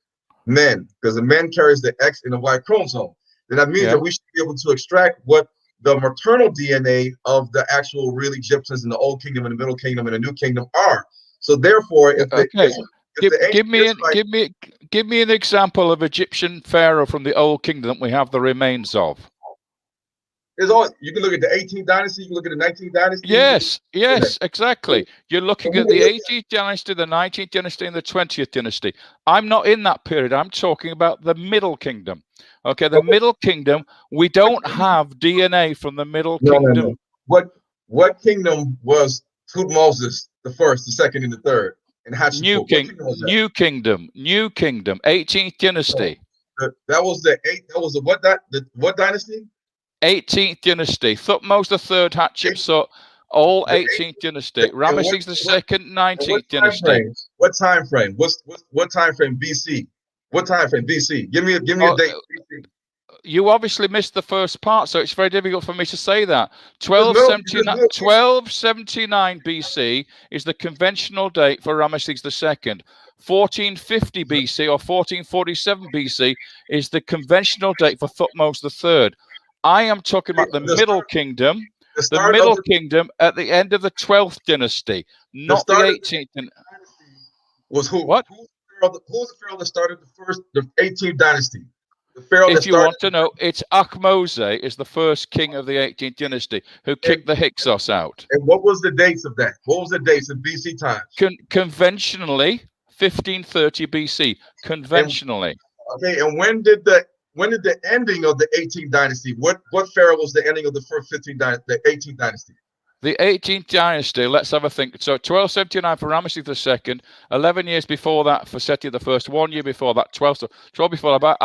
men, because the man carries the X and the Y chromosome, then that means that we should be able to extract what the maternal DNA of the actual real Egyptians in the Old Kingdom and the Middle Kingdom and the New Kingdom are. So therefore, give me an example of Egyptian pharaoh from the Old Kingdom that we have the remains of. You can look at the 18th dynasty, you can look at the 19th dynasty. Yes, exactly. You're looking at the 18th dynasty, the 19th dynasty, and the 20th dynasty. I'm not in that period. I'm talking about the Middle Kingdom. Okay, the Middle Kingdom, we don't have DNA from the Middle Kingdom. No. What kingdom was Tutmosis the first, the second, and the third? And New Kingdom, 18th dynasty. That was the what dynasty? 18th dynasty. Thutmose III, Hatshepsut, all 18th dynasty. Ramesses II, 19th dynasty. What time frame? What time frame BC? What time frame BC? Give me a date. BC. You obviously missed the first part, so it's very difficult for me to say that. 1279 BC is the conventional date for Ramesses II. 1450 BC or 1447 BC is the conventional date for Thutmose III. I am talking about the Middle Kingdom. The Middle Kingdom at the end of the 12th dynasty, not the 18th. Was who? What? Who's the pharaoh that started the 18th dynasty? The pharaoh if you want to know, it's Ahmose is the first king of the 18th dynasty who kicked the Hyksos out. And what was the dates of that? What was the dates of BC times? Conventionally, 1530 BC. Conventionally. And when did the ending of the 18th dynasty? What pharaoh was the ending of the first 18th dynasty? The 18th dynasty, let's have a think. So 1279 for Ramesses II, 11 years before that for Seti I, 1 year before that, 12 before about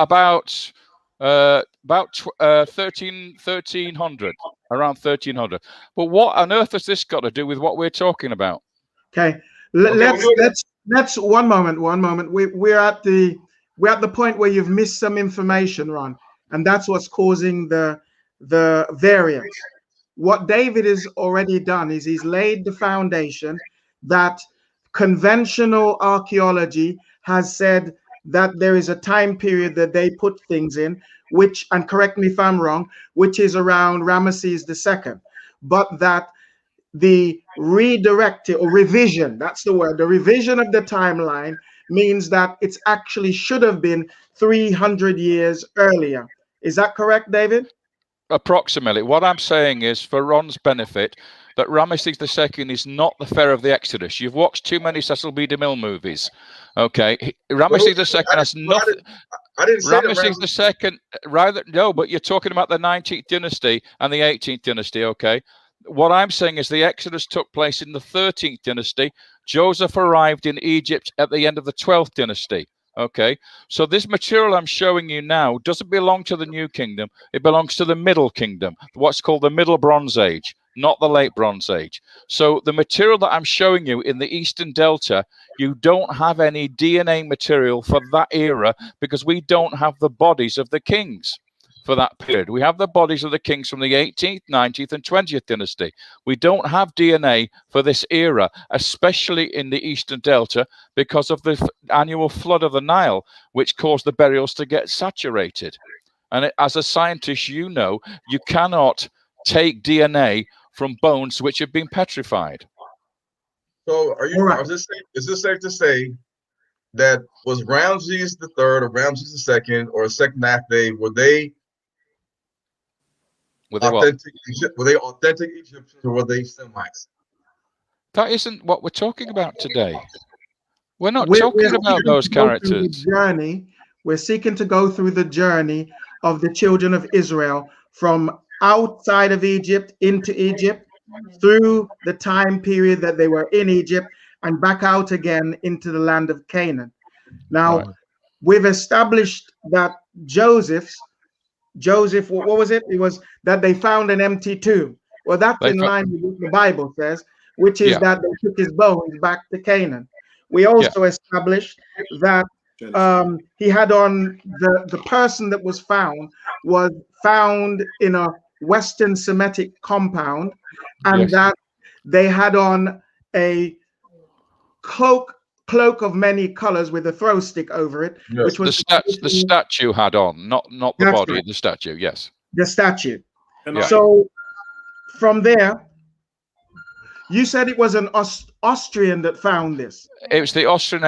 1300, around 1300. But what on earth has this got to do with what we're talking about? Okay, let's let's one moment. We're at the point where you've missed some information, Ron, and that's what's causing the variance. What David has already done is he's laid the foundation that conventional archaeology has said that there is a time period that they put things in, which, and correct me if I'm wrong, which is around Ramesses II, but that the redirected or revision, that's the word, the revision of the timeline means that it's actually should have been 300 years earlier. Is that correct, David? Approximately. What I'm saying is, for Ron's benefit, that Ramesses II is not the Pharaoh of the Exodus. You've watched too many Cecil B. DeMille movies. Okay, Ramesses II has nothing. I didn't say Ramesses II, rather, no, but you're talking about the 19th dynasty and the 18th dynasty. Okay, what I'm saying is the Exodus took place in the 13th dynasty. Joseph arrived in Egypt at the end of the 12th dynasty. Okay, so this material I'm showing you now doesn't belong to the New Kingdom. It belongs to the Middle Kingdom, what's called the Middle Bronze Age, not the Late Bronze Age. So the material that I'm showing you in the Eastern Delta, you don't have any DNA material for that era because we don't have the bodies of the kings for that period. We have the bodies of the kings from the 18th, 19th, and 20th dynasty. We don't have DNA for this era, especially in the Eastern Delta, because of the annual flood of the Nile, which caused the burials to get saturated. And as a scientist, you know, you cannot take DNA from bones which have been petrified. So is this safe to say that was Ramses III or Ramses II or Seknakhteh, were they authentic Egyptians or were they Semites? That isn't what we're talking about today. We're not talking about those characters. We're seeking to go through the journey of the children of Israel from outside of Egypt into Egypt, through the time period that they were in Egypt, and back out again into the land of Canaan. Now, we've established that Joseph, what was it? It was that they found an empty tomb. Well, that's in line with what the Bible says, which is that they took his bones back to Canaan. We also established that he had on the person that was found in a Western Semitic compound, and that they had on a cloak of many colors with a throw stick over it, which was the statue had on, not the body, right. The statue, yes. The statue. So from there, you said it was an Austrian that found this. It was the Austrian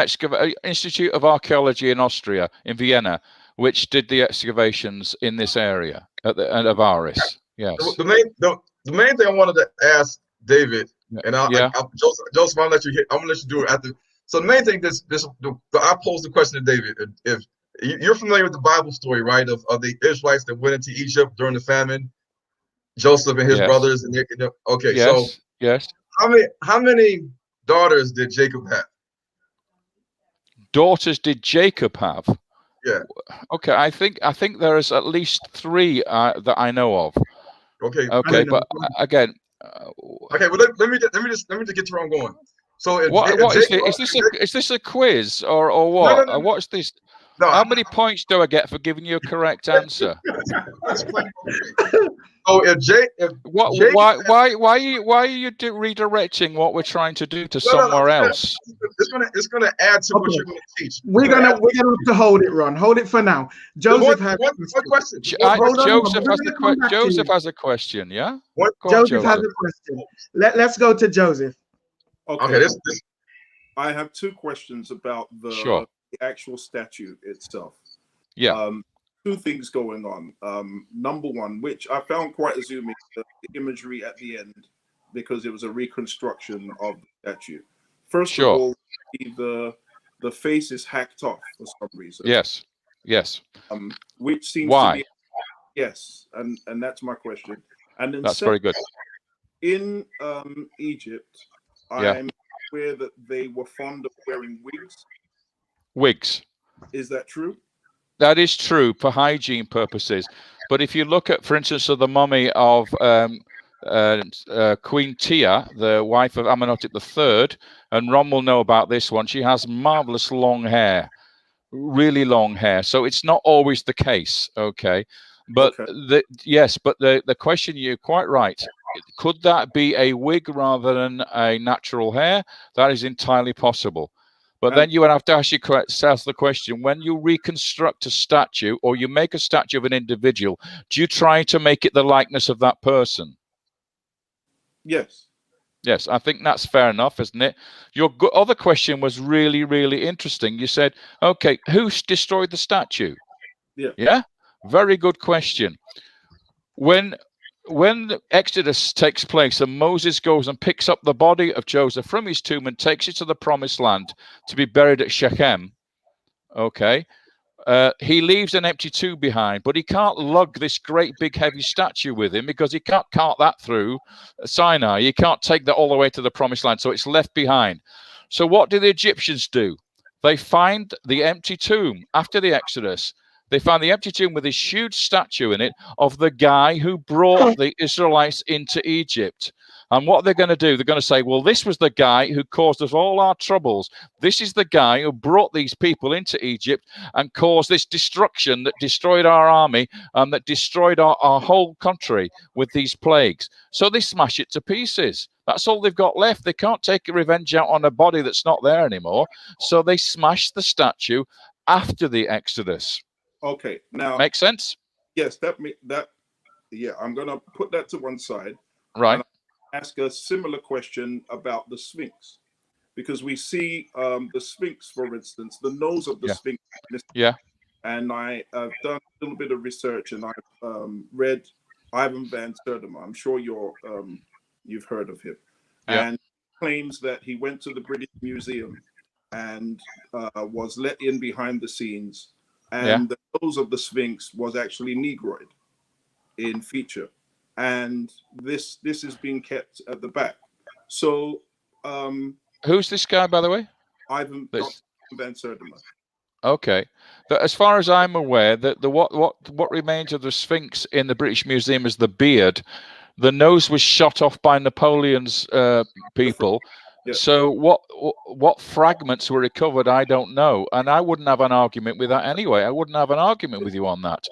Institute of Archaeology in Austria, in Vienna, which did the excavations in this area at Avris. Yes. The main thing I wanted to ask David, and Joseph, I'm gonna let you do it after. So the main thing, I posed the question to David. If you're familiar with the Bible story, right, of the Israelites that went into Egypt during the famine, Joseph and his brothers, and how many daughters did Jacob have? Daughters did Jacob have? Yeah. Okay, I think there is at least 3 that I know of. Okay. Okay, but again. Okay, well let me just get to where I'm going. So is this a quiz or what? No. What's this? No, how many points do I get for giving you a correct answer? So why are you redirecting what we're trying to do to somewhere else? It's gonna add to what you're gonna teach. We're gonna have to hold it, Ron. Hold it for now. Joseph has one question. Joseph has a question. Yeah. Joseph has a question. Let's go to Joseph. Okay. I have 2 questions about the actual statue itself. Yeah. 2 things going on. Number one, which I found quite assuming, the imagery at the end, because it was a reconstruction of the statue. First of all, the face is hacked off for some reason. Yes. Which seems to be and that's my question. And then that's very good. In Egypt, I'm aware that they were fond of wearing wigs. Wigs. Is that true? That is true for hygiene purposes. But if you look at, for instance, the mummy of Queen Tia, the wife of Amenhotep III, and Ron will know about this one. She has marvelous long hair, really long hair. So it's not always the case, okay? But okay. the question, you're quite right. Could that be a wig rather than a natural hair? That is entirely possible. But then you would have to ask yourself the question, when you reconstruct a statue or you make a statue of an individual, do you try to make it the likeness of that person? Yes. Yes, I think that's fair enough, isn't it? Your other question was really, really interesting. You said, okay, who destroyed the statue? Yeah. Yeah, very good question. When the Exodus takes place and Moses goes and picks up the body of Joseph from his tomb and takes it to the promised land to be buried at Shechem, okay, he leaves an empty tomb behind, but he can't lug this great big heavy statue with him because he can't cart that through Sinai. He can't take that all the way to the promised land, so it's left behind. So what do the Egyptians do? They find the empty tomb after the Exodus. They find the empty tomb with this huge statue in it of the guy who brought the Israelites into Egypt. And what they're going to do, they're going to say, well, this was the guy who caused us all our troubles. This is the guy who brought these people into Egypt and caused this destruction that destroyed our army and that destroyed our whole country with these plagues. So they smash it to pieces. That's all they've got left. They can't take a revenge out on a body that's not there anymore. So they smash the statue after the Exodus. Okay, now make sense? Yes, yeah, I'm gonna put that to one side. Right. And ask a similar question about the Sphinx, because we see the Sphinx, for instance, the nose of the Sphinx. Yeah. And I have done a little bit of research, and I've read Ivan van Sertima. I'm sure you've heard of him. Yeah. And claims that he went to the British Museum and was let in behind the scenes. And the nose of the Sphinx was actually Negroid in feature. And this is being kept at the back. So who's this guy, by the way? Ivan van Sertima. Okay. As far as I'm aware, that what remains of the Sphinx in the British Museum is the beard. The nose was shot off by Napoleon's people. Yeah. So what fragments were recovered, I don't know. And I wouldn't have an argument with that anyway. I wouldn't have an argument with you on that.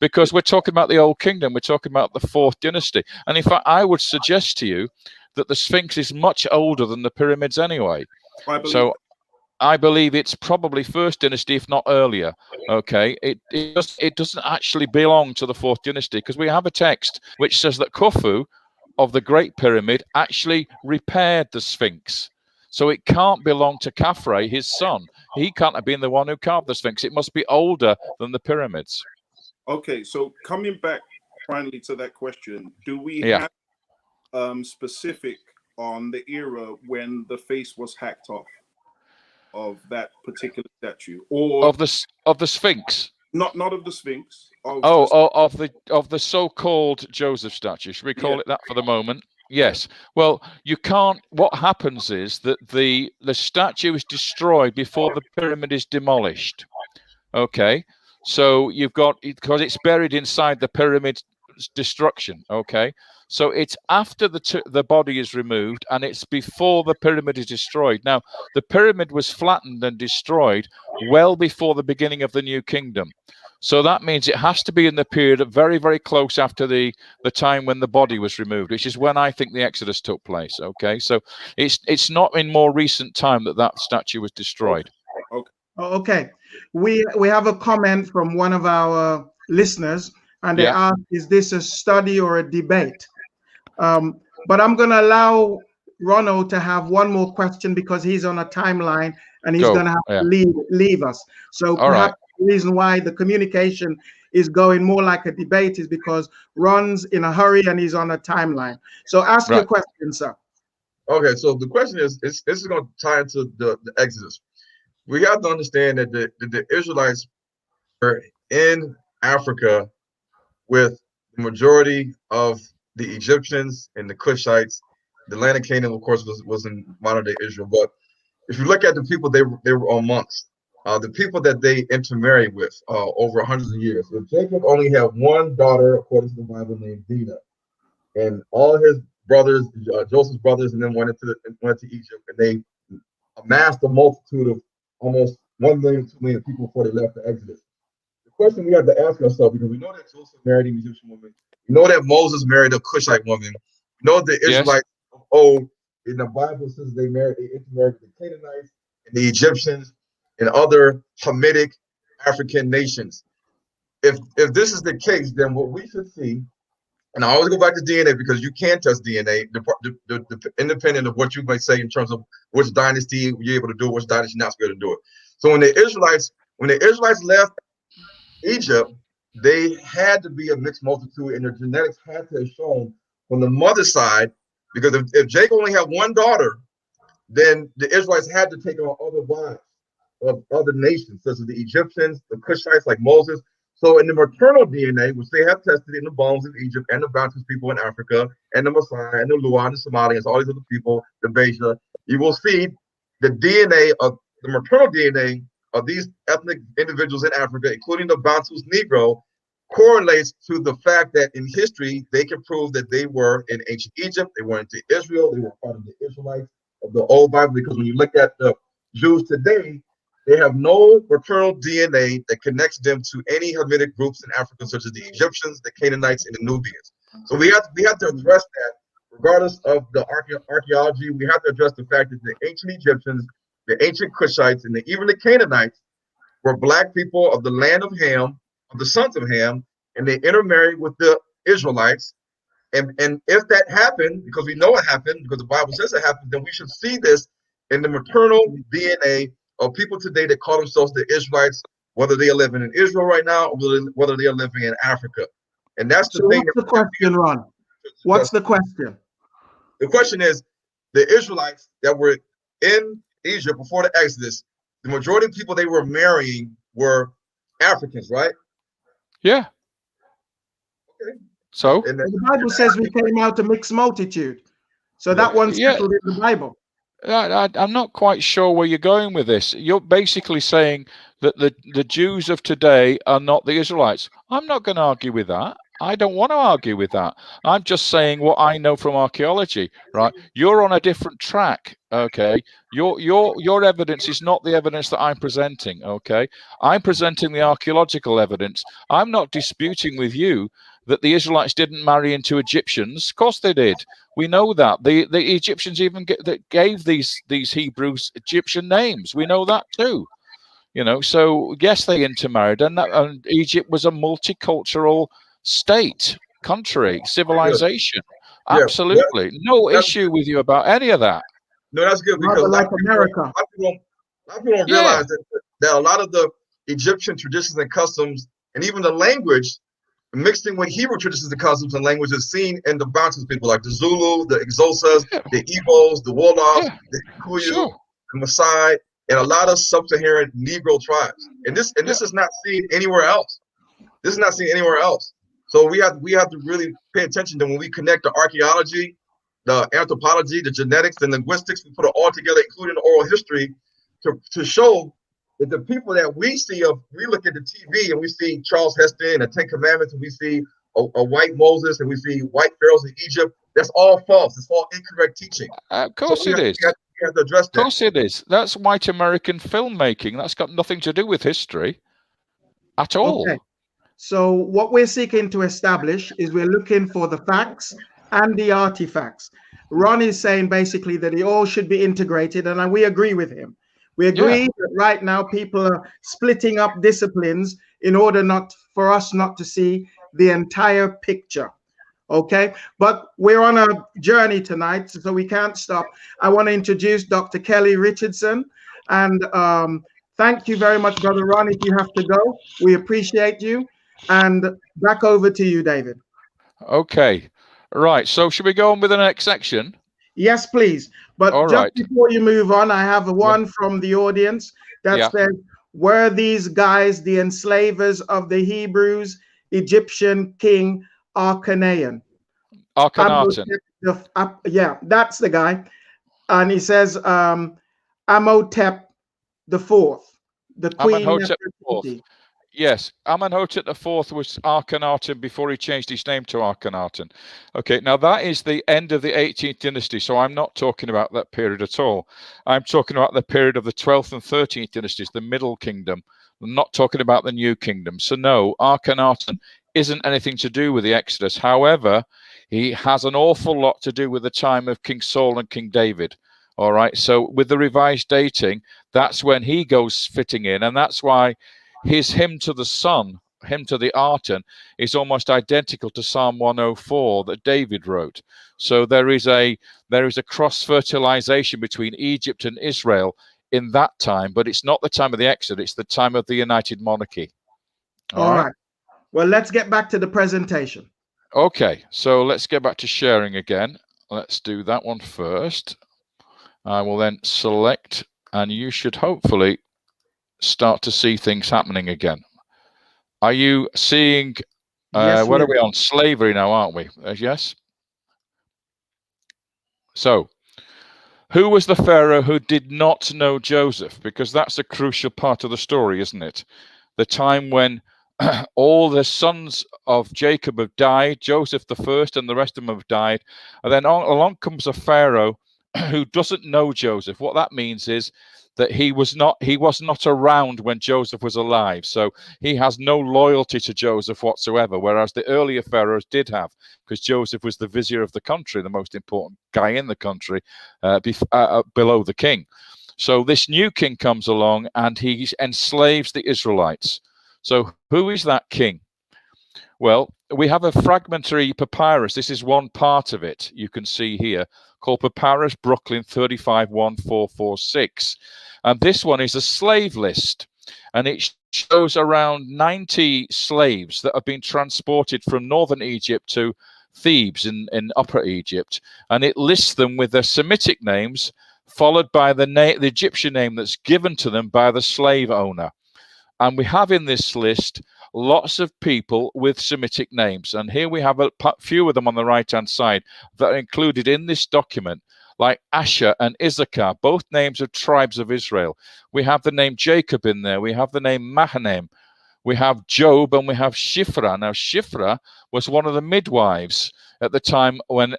Because we're talking about the Old Kingdom. We're talking about the 4th dynasty. And in fact, I would suggest to you that the Sphinx is much older than the pyramids anyway. I believe it's probably 1st dynasty, if not earlier. Okay, it doesn't actually belong to the 4th dynasty, because we have a text which says that Khufu of the Great Pyramid actually repaired the Sphinx. So it can't belong to Khafre, his son. He can't have been the one who carved the Sphinx. It must be older than the pyramids. Okay, so coming back finally to that question, do we have specific on the era when the face was hacked off of that particular statue, or of the Sphinx? Not of the Sphinx. Of the so-called Joseph statue. Should we call it that for the moment? Yes. Well, you can't. What happens is that the statue is destroyed before the pyramid is demolished. Okay. So you've got, because it's buried inside the pyramid destruction. Okay. So it's after the body is removed, and it's before the pyramid is destroyed. Now, the pyramid was flattened and destroyed well before the beginning of the New Kingdom. So that means it has to be in the period very, very close after the time when the body was removed, which is when I think the Exodus took place. Okay, so it's not in more recent time that statue was destroyed. Okay, we have a comment from one of our listeners, and they ask, is this a study or a debate? But I'm going to allow Ronald to have one more question because he's on a timeline and he's going to have to leave us. So perhaps the reason why the communication is going more like a debate is because Ron's in a hurry and he's on a timeline. So ask your question, sir. Okay, so the question is, this is going to tie into the Exodus. We have to understand that the Israelites were in Africa with the majority of the Egyptians and the Cushites. The land of Canaan, of course, was in modern-day Israel. But if you look at the people they were amongst, the people that they intermarried with over hundreds of years. So Jacob only had one daughter, according to the Bible, named Dinah. and all his brothers, Joseph's brothers, and then went to Egypt, and they amassed a multitude of almost 1 million, 2 million people before they left the Exodus. The question we have to ask ourselves, because we know that Joseph married an Egyptian woman, we know that Moses married a Cushite woman, we know the Israelites of old, in the Bible says they intermarried with the Canaanites and the Egyptians and other Hamitic African nations. If this is the case, then what we should see, and I always go back to DNA because you can test DNA, independent of what you might say in terms of which dynasty you're able to do it, which dynasty not able to do it. So when the Israelites left Egypt, they had to be a mixed multitude, and their genetics had to have shown from the mother's side, because if Jacob only had one daughter, then the Israelites had to take on other wives of other nations, such as the Egyptians, the Cushites like Moses. So in the maternal DNA, which they have tested in the bones in Egypt and the Bantu people in Africa, and the Maasai and the Luo and the Somalians, all these other people, the Beja, you will see the DNA of the maternal DNA of these ethnic individuals in Africa, including the Bantu's Negro, correlates to the fact that in history, they can prove that they were in ancient Egypt, they were into Israel, they were part of the Israelites of the old Bible, because when you look at the Jews today, they have no maternal DNA that connects them to any Hamitic groups in Africa, such as the Egyptians, the Canaanites, and the Nubians. So we have to address that, regardless of the archaeology. We have to address the fact that the ancient Egyptians, the ancient Cushites, and even the Canaanites were black people of the land of Ham, of the sons of Ham, and they intermarried with the Israelites. And if that happened, because we know it happened, because the Bible says it happened, then we should see this in the maternal DNA of people today that call themselves the Israelites, whether they are living in Israel right now or whether they are living in Africa. And that's the thing. What's the question, Ron? What's the question? The question is, the Israelites that were in Egypt before the Exodus, the majority of people they were marrying were Africans, right? Yeah. Okay. So the Bible says we came out a mixed multitude. So that one's settled in the Bible. I'm not quite sure where you're going with this. You're basically saying that the Jews of today are not the Israelites. I'm not going to argue with that. I don't want to argue with that. I'm just saying what I know from archaeology, right? You're on a different track, okay? Your evidence is not the evidence that I'm presenting, okay? I'm presenting the archaeological evidence. I'm not disputing with you that the Israelites didn't marry into Egyptians. Of course they did. We know that. The Egyptians even gave these Hebrews Egyptian names. We know that too. You know, so yes, they intermarried, and Egypt was a multicultural state, country, civilization. Yeah. Absolutely. No issue with you about any of that. No, that's good, because like America. A lot of people don't realize that a lot of the Egyptian traditions and customs, and even the language, mixed in with Hebrew traditions and customs and language, is seen in the Bantu people, like the Zulu, the Xhosas, the Igbos, the Wolof, the Kikuyu, the Maasai, and a lot of sub-Saharan Negro tribes. And this is not seen anywhere else. This is not seen anywhere else. So we have to really pay attention to when we connect the archaeology, the anthropology, the genetics, the linguistics, we put it all together, including the oral history, to show that the people that we see we look at the TV and we see Charles Heston and the Ten Commandments, and we see a white Moses, and we see white pharaohs in Egypt. That's all false. It's all incorrect teaching. Of course it is. We have to address that. Of course it is. That's white American filmmaking. That's got nothing to do with history at all. Okay. So what we're seeking to establish is we're looking for the facts and the artifacts. Ron is saying basically that it all should be integrated, and we agree with him. We agree that right now people are splitting up disciplines in order for us not to see the entire picture. Okay, but we're on a journey tonight, so we can't stop. I want to introduce Dr. Kelly Richardson, and thank you very much, Brother Ron. If you have to go, we appreciate you. And back over to you, David. Okay, right. So should we go on with the next section? Yes, please. But before you move on, I have one from the audience that says, were these guys the enslavers of the Hebrews, Egyptian king Akhenaten? Yeah, that's the guy. And he says Amotep the Fourth, the queen. Yes, Amenhotep IV was Akhenaten before he changed his name to Akhenaten. Okay, now that is the end of the 18th dynasty, so I'm not talking about that period at all. I'm talking about the period of the 12th and 13th dynasties, the Middle Kingdom. I'm not talking about the New Kingdom. So no, Akhenaten isn't anything to do with the Exodus. However, he has an awful lot to do with the time of King Saul and King David. All right, so with the revised dating, that's when he goes fitting in, and that's why his hymn to the sun, hymn to the Arton, is almost identical to Psalm 104 that David wrote. So there is a cross-fertilization between Egypt and Israel in that time, but it's not the time of the Exodus, it's the time of the United Monarchy. All right. Well, let's get back to the presentation. Okay, so let's get back to sharing again. Let's do that one first. I will then select, and you should hopefully start to see things happening again. Are you seeing, yes, what are we on? Slavery now, aren't we? Yes. So, who was the Pharaoh who did not know Joseph? Because that's a crucial part of the story, isn't it? The time when all the sons of Jacob have died, Joseph the first and the rest of them have died. And then along comes a Pharaoh who doesn't know Joseph. What that means is that he was not around when Joseph was alive. So he has no loyalty to Joseph whatsoever, whereas the earlier pharaohs did have, because Joseph was the vizier of the country, the most important guy in the country, below the king. So this new king comes along and he enslaves the Israelites. So who is that king? Well, we have a fragmentary papyrus. This is one part of it you can see here, called Papyrus Brooklyn 351446. And this one is a slave list. And it shows around 90 slaves that have been transported from northern Egypt to Thebes in Upper Egypt. And it lists them with their Semitic names, followed by the Egyptian name that's given to them by the slave owner. And we have in this list lots of people with Semitic names. And here we have a few of them on the right-hand side that are included in this document, like Asher and Issachar, both names of tribes of Israel. We have the name Jacob in there. We have the name Mahanaim. We have Job and we have Shiphrah. Now, Shiphrah was one of the midwives at the time when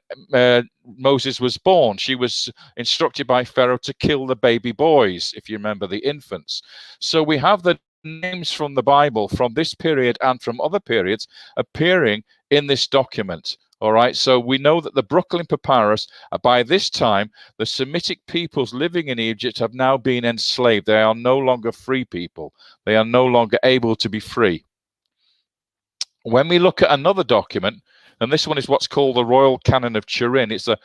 Moses was born. She was instructed by Pharaoh to kill the baby boys, if you remember, the infants. So we have the names from the Bible from this period and from other periods appearing in this document. All right, so we know that the Brooklyn Papyrus, by this time, the Semitic peoples living in Egypt have now been enslaved. They are no longer free people. They are no longer able to be free. When we look at another document, and this one is what's called the Royal Canon of Turin. It's a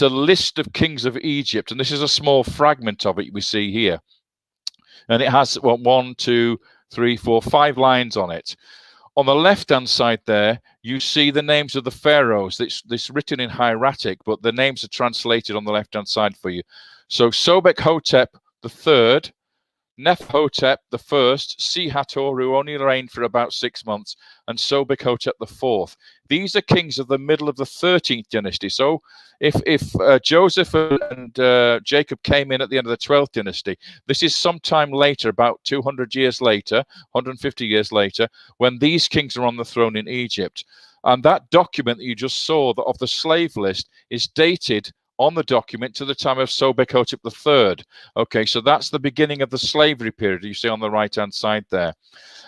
list of kings of Egypt, and this is a small fragment of it we see here. And it has 1, 2, 3, 4, 5 lines on it. On the left-hand side there, you see the names of the pharaohs. This written in hieratic, but the names are translated on the left-hand side for you. So Sobek-hotep III, Nephhotep I, Si-Hattor, who only reigned for about 6 months, and Sobek-hotep IV. These are kings of the middle of the 13th dynasty. So if Joseph and Jacob came in at the end of the 12th dynasty, this is sometime later, about 200 years later, 150 years later, when these kings are on the throne in Egypt. And that document that you just saw of the slave list is dated on the document to the time of Sobek-hotep III. Okay, so that's the beginning of the slavery period you see on the right-hand side there.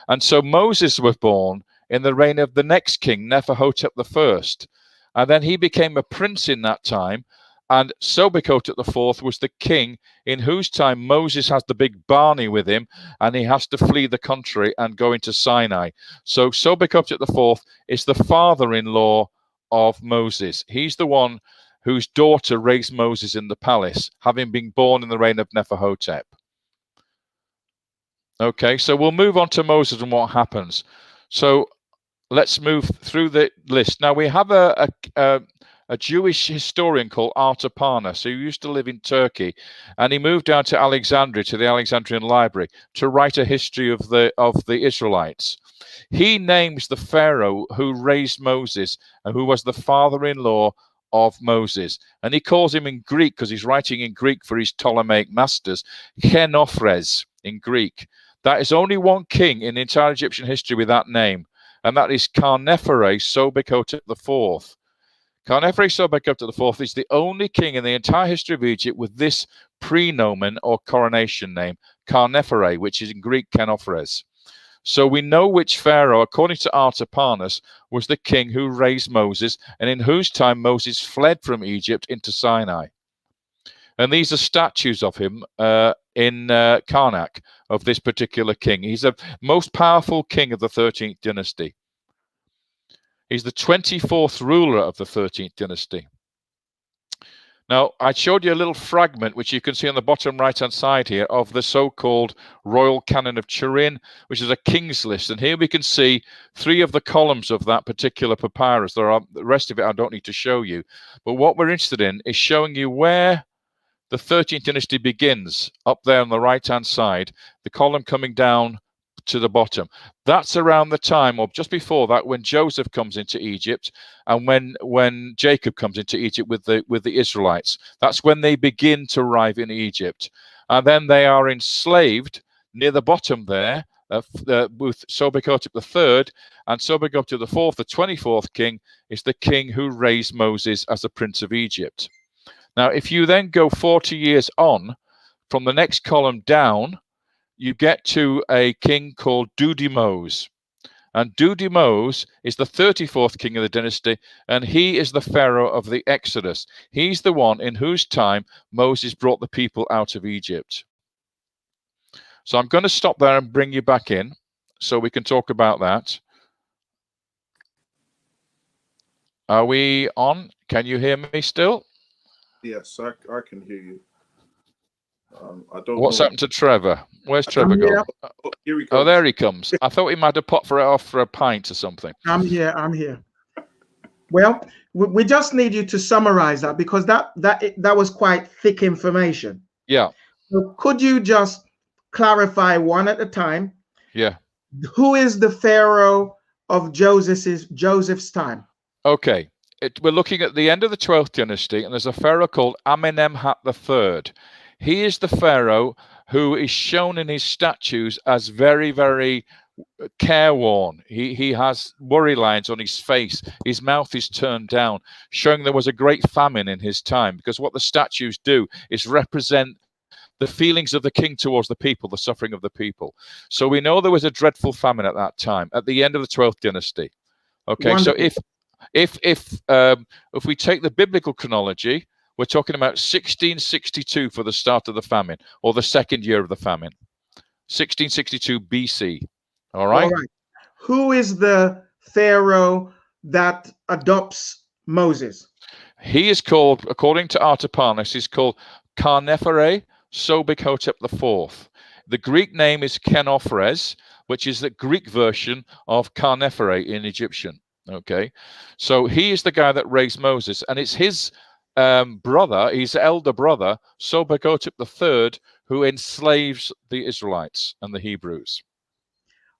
And so Moses was born in the reign of the next king, Nephhotep I. And then he became a prince in that time. And Sobek-hotep IV was the king in whose time Moses has the big Barney with him, and he has to flee the country and go into Sinai. So Sobek-hotep IV is the father-in-law of Moses. He's the one whose daughter raised Moses in the palace, having been born in the reign of Nephhotep. Okay, so we'll move on to Moses and what happens. So let's move through the list. Now we have a Jewish historian called Artaparnas, who used to live in Turkey, and he moved down to Alexandria, to the Alexandrian Library, to write a history of the Israelites. He names the Pharaoh who raised Moses and who was the father-in-law of Moses, and he calls him in Greek, because he's writing in Greek for his Ptolemaic masters, Chenofres in Greek. That is only one king in the entire Egyptian history with that name, and that is Kharneferre-Sobekotep IV. Kharneferre-Sobekotep IV is the only king in the entire history of Egypt with this prenomen or coronation name, Kharneferre, which is in Greek Kenofres. So we know which pharaoh, according to Artaparnas, was the king who raised Moses and in whose time Moses fled from Egypt into Sinai. And these are statues of him in Karnak, of this particular king. He's the most powerful king of the 13th dynasty. He's the 24th ruler of the 13th dynasty. Now, I showed you a little fragment, which you can see on the bottom right-hand side here, of the so-called Royal Canon of Turin, which is a king's list. And here we can see 3 of the columns of that particular papyrus. The rest of it I don't need to show you. But what we're interested in is showing you where the 13th dynasty begins, up there on the right-hand side, the column coming down to the bottom. That's around the time, or just before that, when Joseph comes into Egypt, and when Jacob comes into Egypt with the Israelites. That's when they begin to arrive in Egypt, and then they are enslaved near the bottom there with Sobekotep III, and Sobekotep IV, the 24th king, is the king who raised Moses as a prince of Egypt. Now, if you then go 40 years on, from the next column down, you get to a king called Dudimose. And Dudimose is the 34th king of the dynasty, and he is the Pharaoh of the Exodus. He's the one in whose time Moses brought the people out of Egypt. So I'm going to stop there and bring you back in so we can talk about that. Are we on? Can you hear me still? Yes, I can hear you. I don't What's know. happened to Trevor? Where's Trevor gone? Oh, here he comes. Oh, there he comes. I thought he might have popped off for a pint or something. I'm here. Well, we just need you to summarize that, because that was quite thick information. Yeah. So could you just clarify one at a time? Yeah. Who is the Pharaoh of Joseph's time? Okay. We're looking at the end of the 12th dynasty, and there's a pharaoh called Amenemhat III. He is the pharaoh who is shown in his statues as very, very careworn. He has worry lines on his face. His mouth is turned down, showing there was a great famine in his time, because what the statues do is represent the feelings of the king towards the people, the suffering of the people. So we know there was a dreadful famine at that time, at the end of the 12th dynasty. Okay, wonderful. So if we take the biblical chronology, we're talking about 1662 for the start of the famine, or the second year of the famine, 1662 BC. All right. Who is the Pharaoh that adopts Moses? He is called, according to Artaparnas, he's called Kharneferre-Sobekotep IV. The Greek name is Kenofres, which is the Greek version of Kharneferre in Egyptian. Okay, so he is the guy that raised Moses, and it's his brother, his elder brother, Sobekotep III, who enslaves the Israelites and the Hebrews.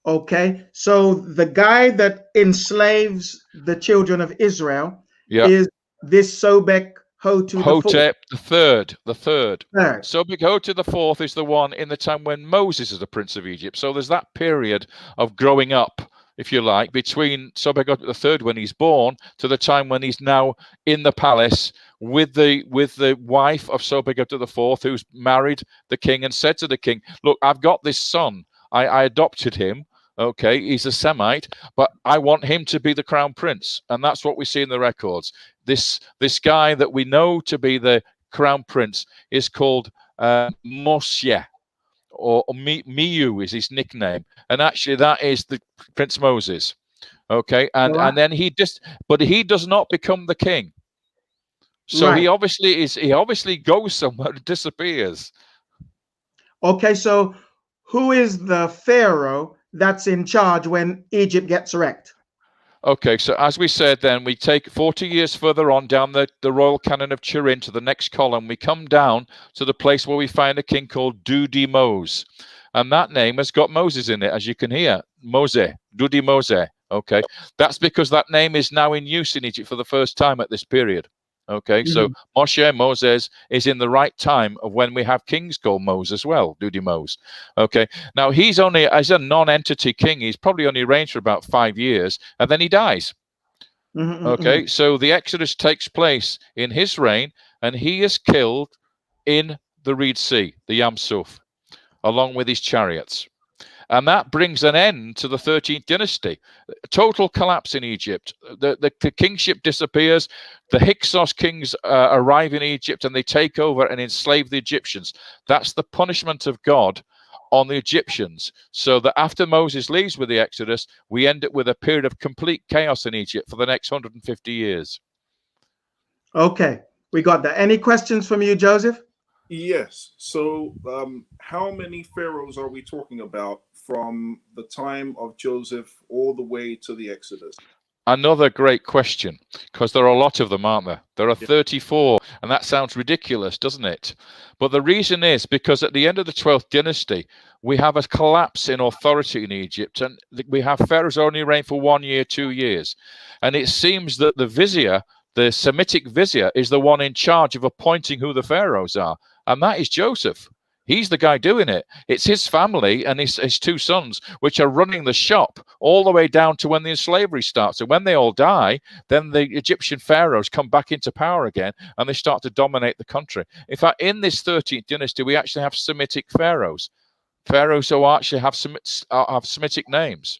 Okay, so the guy that enslaves the children of Israel is this Sobekotep the third. Sobekotep IV is the one in the time when Moses is the prince of Egypt. So there's that period of growing up, if you like, between Sobekotep III when he's born to the time when he's now in the palace with the wife of Sobekotep IV, who's married the king and said to the king, "Look, I've got this son. I adopted him. Okay, he's a Semite, but I want him to be the crown prince." And that's what we see in the records. This guy that we know to be the crown prince is called Moshe, or Miu is his nickname, and actually that is the Prince Moses. Okay, and then he does not become the king. So he obviously goes somewhere and disappears. Okay, so who is the Pharaoh that's in charge when Egypt gets wrecked? Okay, so as we said, then we take 40 years further on down the Royal Canon of Turin to the next column. We come down to the place where we find a king called Dudimose, and that name has got Moses in it, as you can hear. Dudimose. Okay, that's because that name is now in use in Egypt for the first time at this period. Okay, so Moshe, Moses, is in the right time of when we have kings called Moses as well, Dudi Mose. Okay, now he's only, as a non-entity king, he's probably only reigned for about 5 years, and then he dies. Okay, so the Exodus takes place in his reign, and he is killed in the Red Sea, the Yam Suf, along with his chariots. And that brings an end to the 13th dynasty. Total collapse in Egypt. The kingship disappears. The Hyksos kings arrive in Egypt and they take over and enslave the Egyptians. That's the punishment of God on the Egyptians. So that after Moses leaves with the Exodus, we end up with a period of complete chaos in Egypt for the next 150 years. Okay, we got that. Any questions from you, Joseph? Yes. So how many pharaohs are we talking about from the time of Joseph all the way to the Exodus? Another great question, because there are a lot of them, aren't there? There are 34, and that sounds ridiculous, doesn't it? But the reason is because at the end of the 12th dynasty, we have a collapse in authority in Egypt, and we have pharaohs only reign for 1 year, 2 years. And it seems that the vizier, the Semitic vizier, is the one in charge of appointing who the pharaohs are, and that is Joseph. He's the guy doing it. It's his family and his 2 sons which are running the shop all the way down to when the slavery starts. And when they all die, then the Egyptian pharaohs come back into power again and they start to dominate the country. In fact, in this 13th dynasty, we actually have Semitic pharaohs. Pharaohs who actually have Semitic names.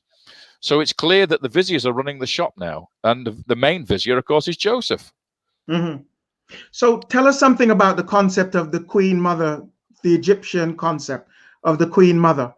So it's clear that the viziers are running the shop now. And the main vizier, of course, is Joseph. So tell us something about the concept of the Queen Mother, the Egyptian concept of the Queen Mother.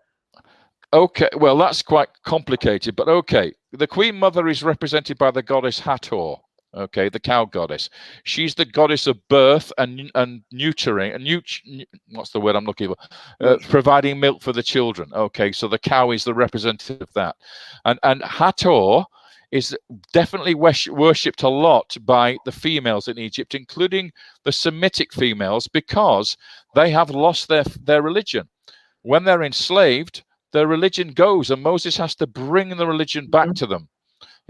Okay, well, that's quite complicated, but okay. The Queen Mother is represented by the goddess Hattor, okay, the cow goddess. She's the goddess of birth and neutering, and what's the word I'm looking for? Providing milk for the children. Okay, so the cow is the representative of that. And Hattor is definitely worshipped a lot by the females in Egypt, including the Semitic females, because they have lost their religion. When they're enslaved, their religion goes, and Moses has to bring the religion back to them.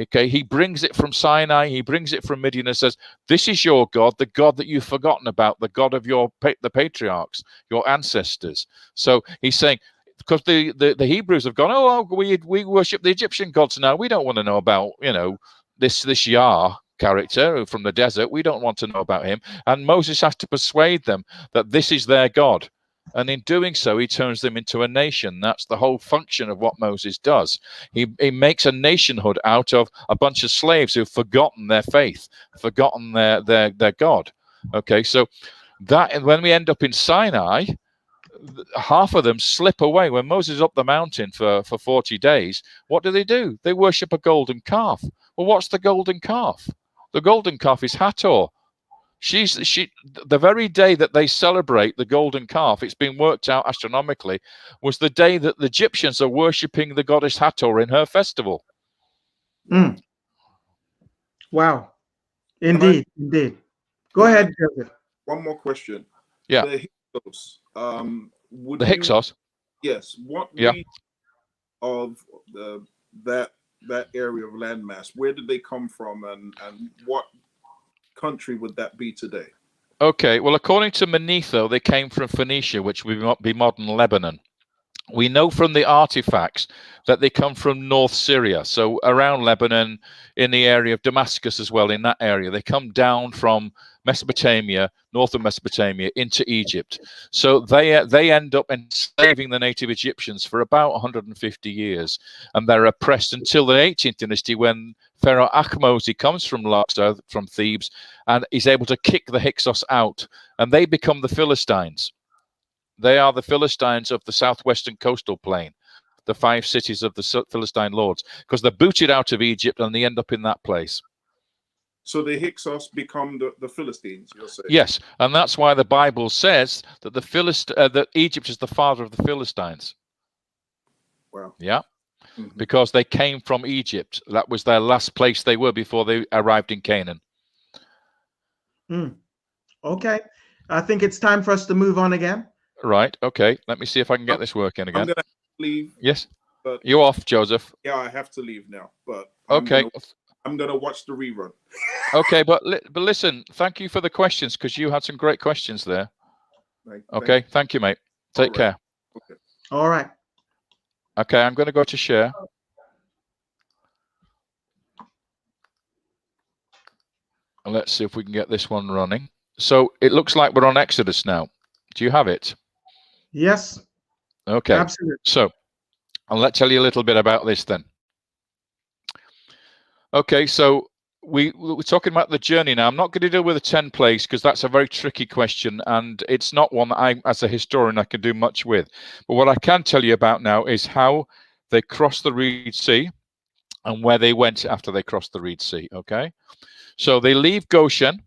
Okay, he brings it from Sinai, he brings it from Midian and says, this is your God, the God that you've forgotten about, the God of the patriarchs, your ancestors. So he's saying, because the Hebrews have gone, oh, we worship the Egyptian gods now. We don't want to know about, this Yah character from the desert. We don't want to know about him. And Moses has to persuade them that this is their God. And in doing so, he turns them into a nation. That's the whole function of what Moses does. He makes a nationhood out of a bunch of slaves who've forgotten their faith, forgotten their God. Okay, so that when we end up in Sinai, half of them slip away. When Moses is up the mountain for 40 days, what do? They worship a golden calf. Well, what's the golden calf? The golden calf is Hattor. The very day that they celebrate the golden calf, it's been worked out astronomically, was the day that the Egyptians are worshipping the goddess Hattor in her festival. Wow. Indeed. Go ahead, Joseph. One more question. Yeah. The Hyksos. The Hyksos? Yes. What region of that area of landmass, where did they come from, and what country would that be today? Okay, well, according to Manetho, they came from Phoenicia, which would be modern Lebanon. We know from the artifacts that they come from North Syria, so around Lebanon, in the area of Damascus as well, in that area. They come down from Mesopotamia, north of Mesopotamia, into Egypt. So they end up enslaving the native Egyptians for about 150 years, and they're oppressed until the 18th dynasty, when Pharaoh Ahmose comes from Luxor, from Thebes, and is able to kick the Hyksos out, and they become the Philistines. They are the Philistines of the southwestern coastal plain, the 5 cities of the Philistine lords, because they're booted out of Egypt and they end up in that place. So the Hyksos become the Philistines, you're saying? Yes, and that's why the Bible says that that Egypt is the father of the Philistines. Wow. Yeah, because they came from Egypt. That was their last place they were before they arrived in Canaan. Okay, I think it's time for us to move on again. Right, okay. Let me see if I can get this working again. I'm going to leave. Yes? But You're off, Joseph. yeah, I have to leave now. But I'm I'm going to watch the rerun. Okay, but listen, thank you for the questions, because you had some great questions there. Okay, thank you, mate. Take care. Okay. All right. Okay, I'm going to go to share. And let's see if we can get this one running. So it looks like we're on Exodus now. Do you have it? Yes. Okay. Absolutely. So let's tell you a little bit about this then. Okay, so we're talking about the journey now. I'm not going to deal with the 10 plagues because that's a very tricky question, and it's not one that I, as a historian, I can do much with. But what I can tell you about now is how they crossed the Red Sea and where they went after they crossed the Red Sea. Okay, so they leave Goshen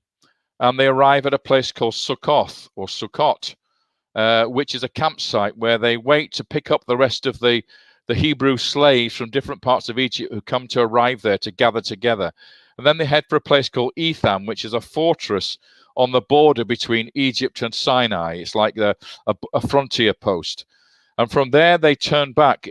and they arrive at a place called Sukkot, or Sukkot, which is a campsite where they wait to pick up the rest of the Hebrew slaves from different parts of Egypt who come to arrive there to gather together. And then they head for a place called Etham, which is a fortress on the border between Egypt and Sinai. It's like a frontier post. And from there, they turn back.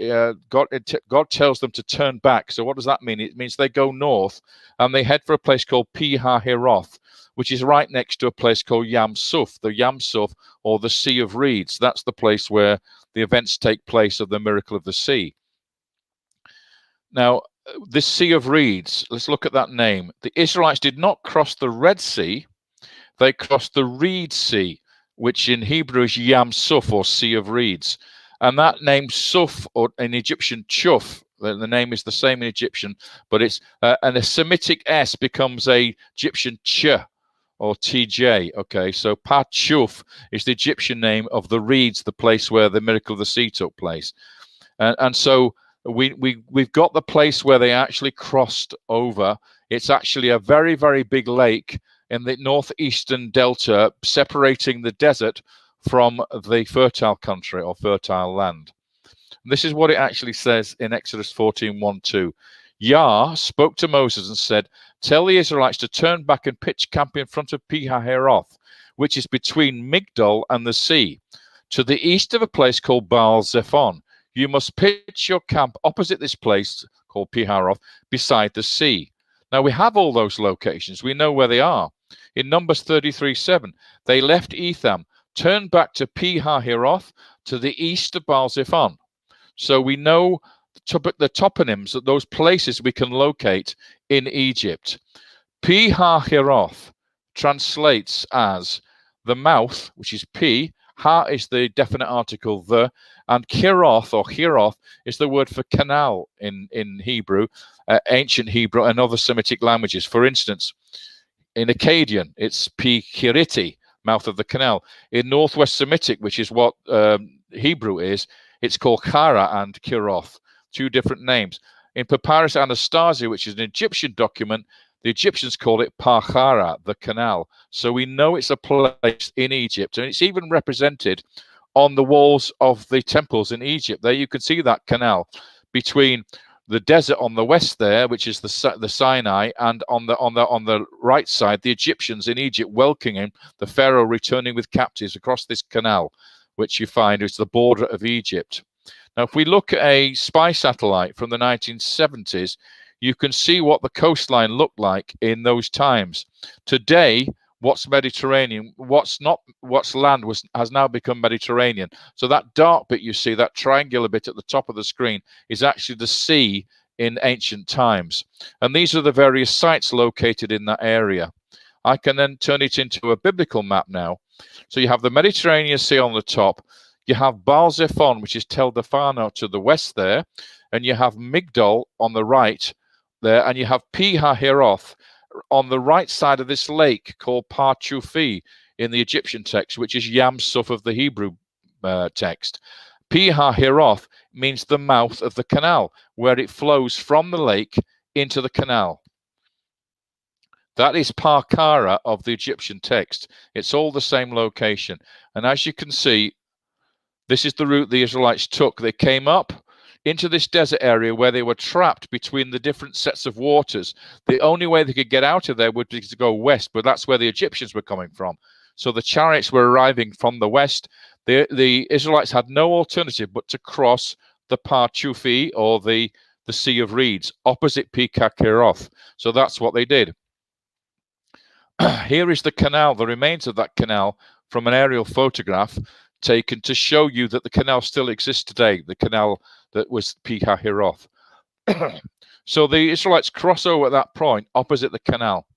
God tells them to turn back. So what does that mean? It means they go north and they head for a place called Pi-Hahiroth, which is right next to a place called Yam Suf, the Yam Suf, or the Sea of Reeds. That's the place where the events take place of the miracle of the sea. Now, this Sea of Reeds, let's look at that name. The Israelites did not cross the Red Sea. They crossed the Reed Sea, which in Hebrew is Yam Suf, or Sea of Reeds. And that name Suf, or in Egyptian Chuf, the name is the same in Egyptian, but it's and a Semitic S becomes a Egyptian Ch, or TJ. Okay, so Pachuf is the Egyptian name of the reeds, the place where the miracle of the sea took place. And so we've got the place where they actually crossed over. It's actually a very, very big lake in the northeastern delta, separating the desert from the fertile country or fertile land. And this is what it actually says in Exodus 14:1-2. Yah spoke to Moses and said, "Tell the Israelites to turn back and pitch camp in front of Pi-Hahiroth, which is between Migdol and the sea, to the east of a place called Baal-Zephon. You must pitch your camp opposite this place called Pi-Hahiroth, beside the sea." Now we have all those locations. We know where they are. In Numbers 33:7, they left Etham, turned back to Pi-Hahiroth, to the east of Baal-Zephon. So we know the toponyms, that those places we can locate in Egypt. Pi-Hahiroth translates as the mouth, which is Pi. Ha is the definite article the, and Kiroth or Hiroth is the word for canal in Hebrew, ancient Hebrew and other Semitic languages. For instance, in Akkadian, it's Pi-Kiriti, mouth of the canal. In Northwest Semitic, which is what Hebrew is, it's called Kara and Kiroth, two different names. In Papyrus Anastasia, which is an Egyptian document, the Egyptians call it Pachara, the canal. So we know it's a place in Egypt, and it's even represented on the walls of the temples in Egypt. There you can see that canal between the desert on the west there, which is the Sinai, and on the right side, the Egyptians in Egypt welcoming the Pharaoh returning with captives across this canal, which you find is the border of Egypt. Now, if we look at a spy satellite from the 1970s, you can see what the coastline looked like in those times. Today, what's Mediterranean, what's land has now become Mediterranean. So that dark bit you see, that triangular bit at the top of the screen, is actually the sea in ancient times. And these are the various sites located in that area. I can then turn it into a biblical map now. So you have the Mediterranean Sea on the top. You have Baal-Zephon, which is Tel Dafano to the west there. And you have Migdol on the right there. And you have Pi-Hahiroth on the right side of this lake called Par-Chufi in the Egyptian text, which is Yam Suf of the Hebrew text. Pi-Hahiroth means the mouth of the canal, where it flows from the lake into the canal. That is Parkara of the Egyptian text. It's all the same location. And as you can see, this is the route the Israelites took. They came up into this desert area where they were trapped between the different sets of waters. The only way they could get out of there would be to go west, but that's where the Egyptians were coming from. So the chariots were arriving from the west. The Israelites had no alternative but to cross the Par-Chufi, or the the Sea of Reeds, opposite Pi-Hahiroth. So that's what they did. Here is the canal, the remains of that canal, from an aerial photograph taken to show you that the canal still exists today, the canal that was Pi-Hahiroth. So the Israelites cross over at that point opposite the canal.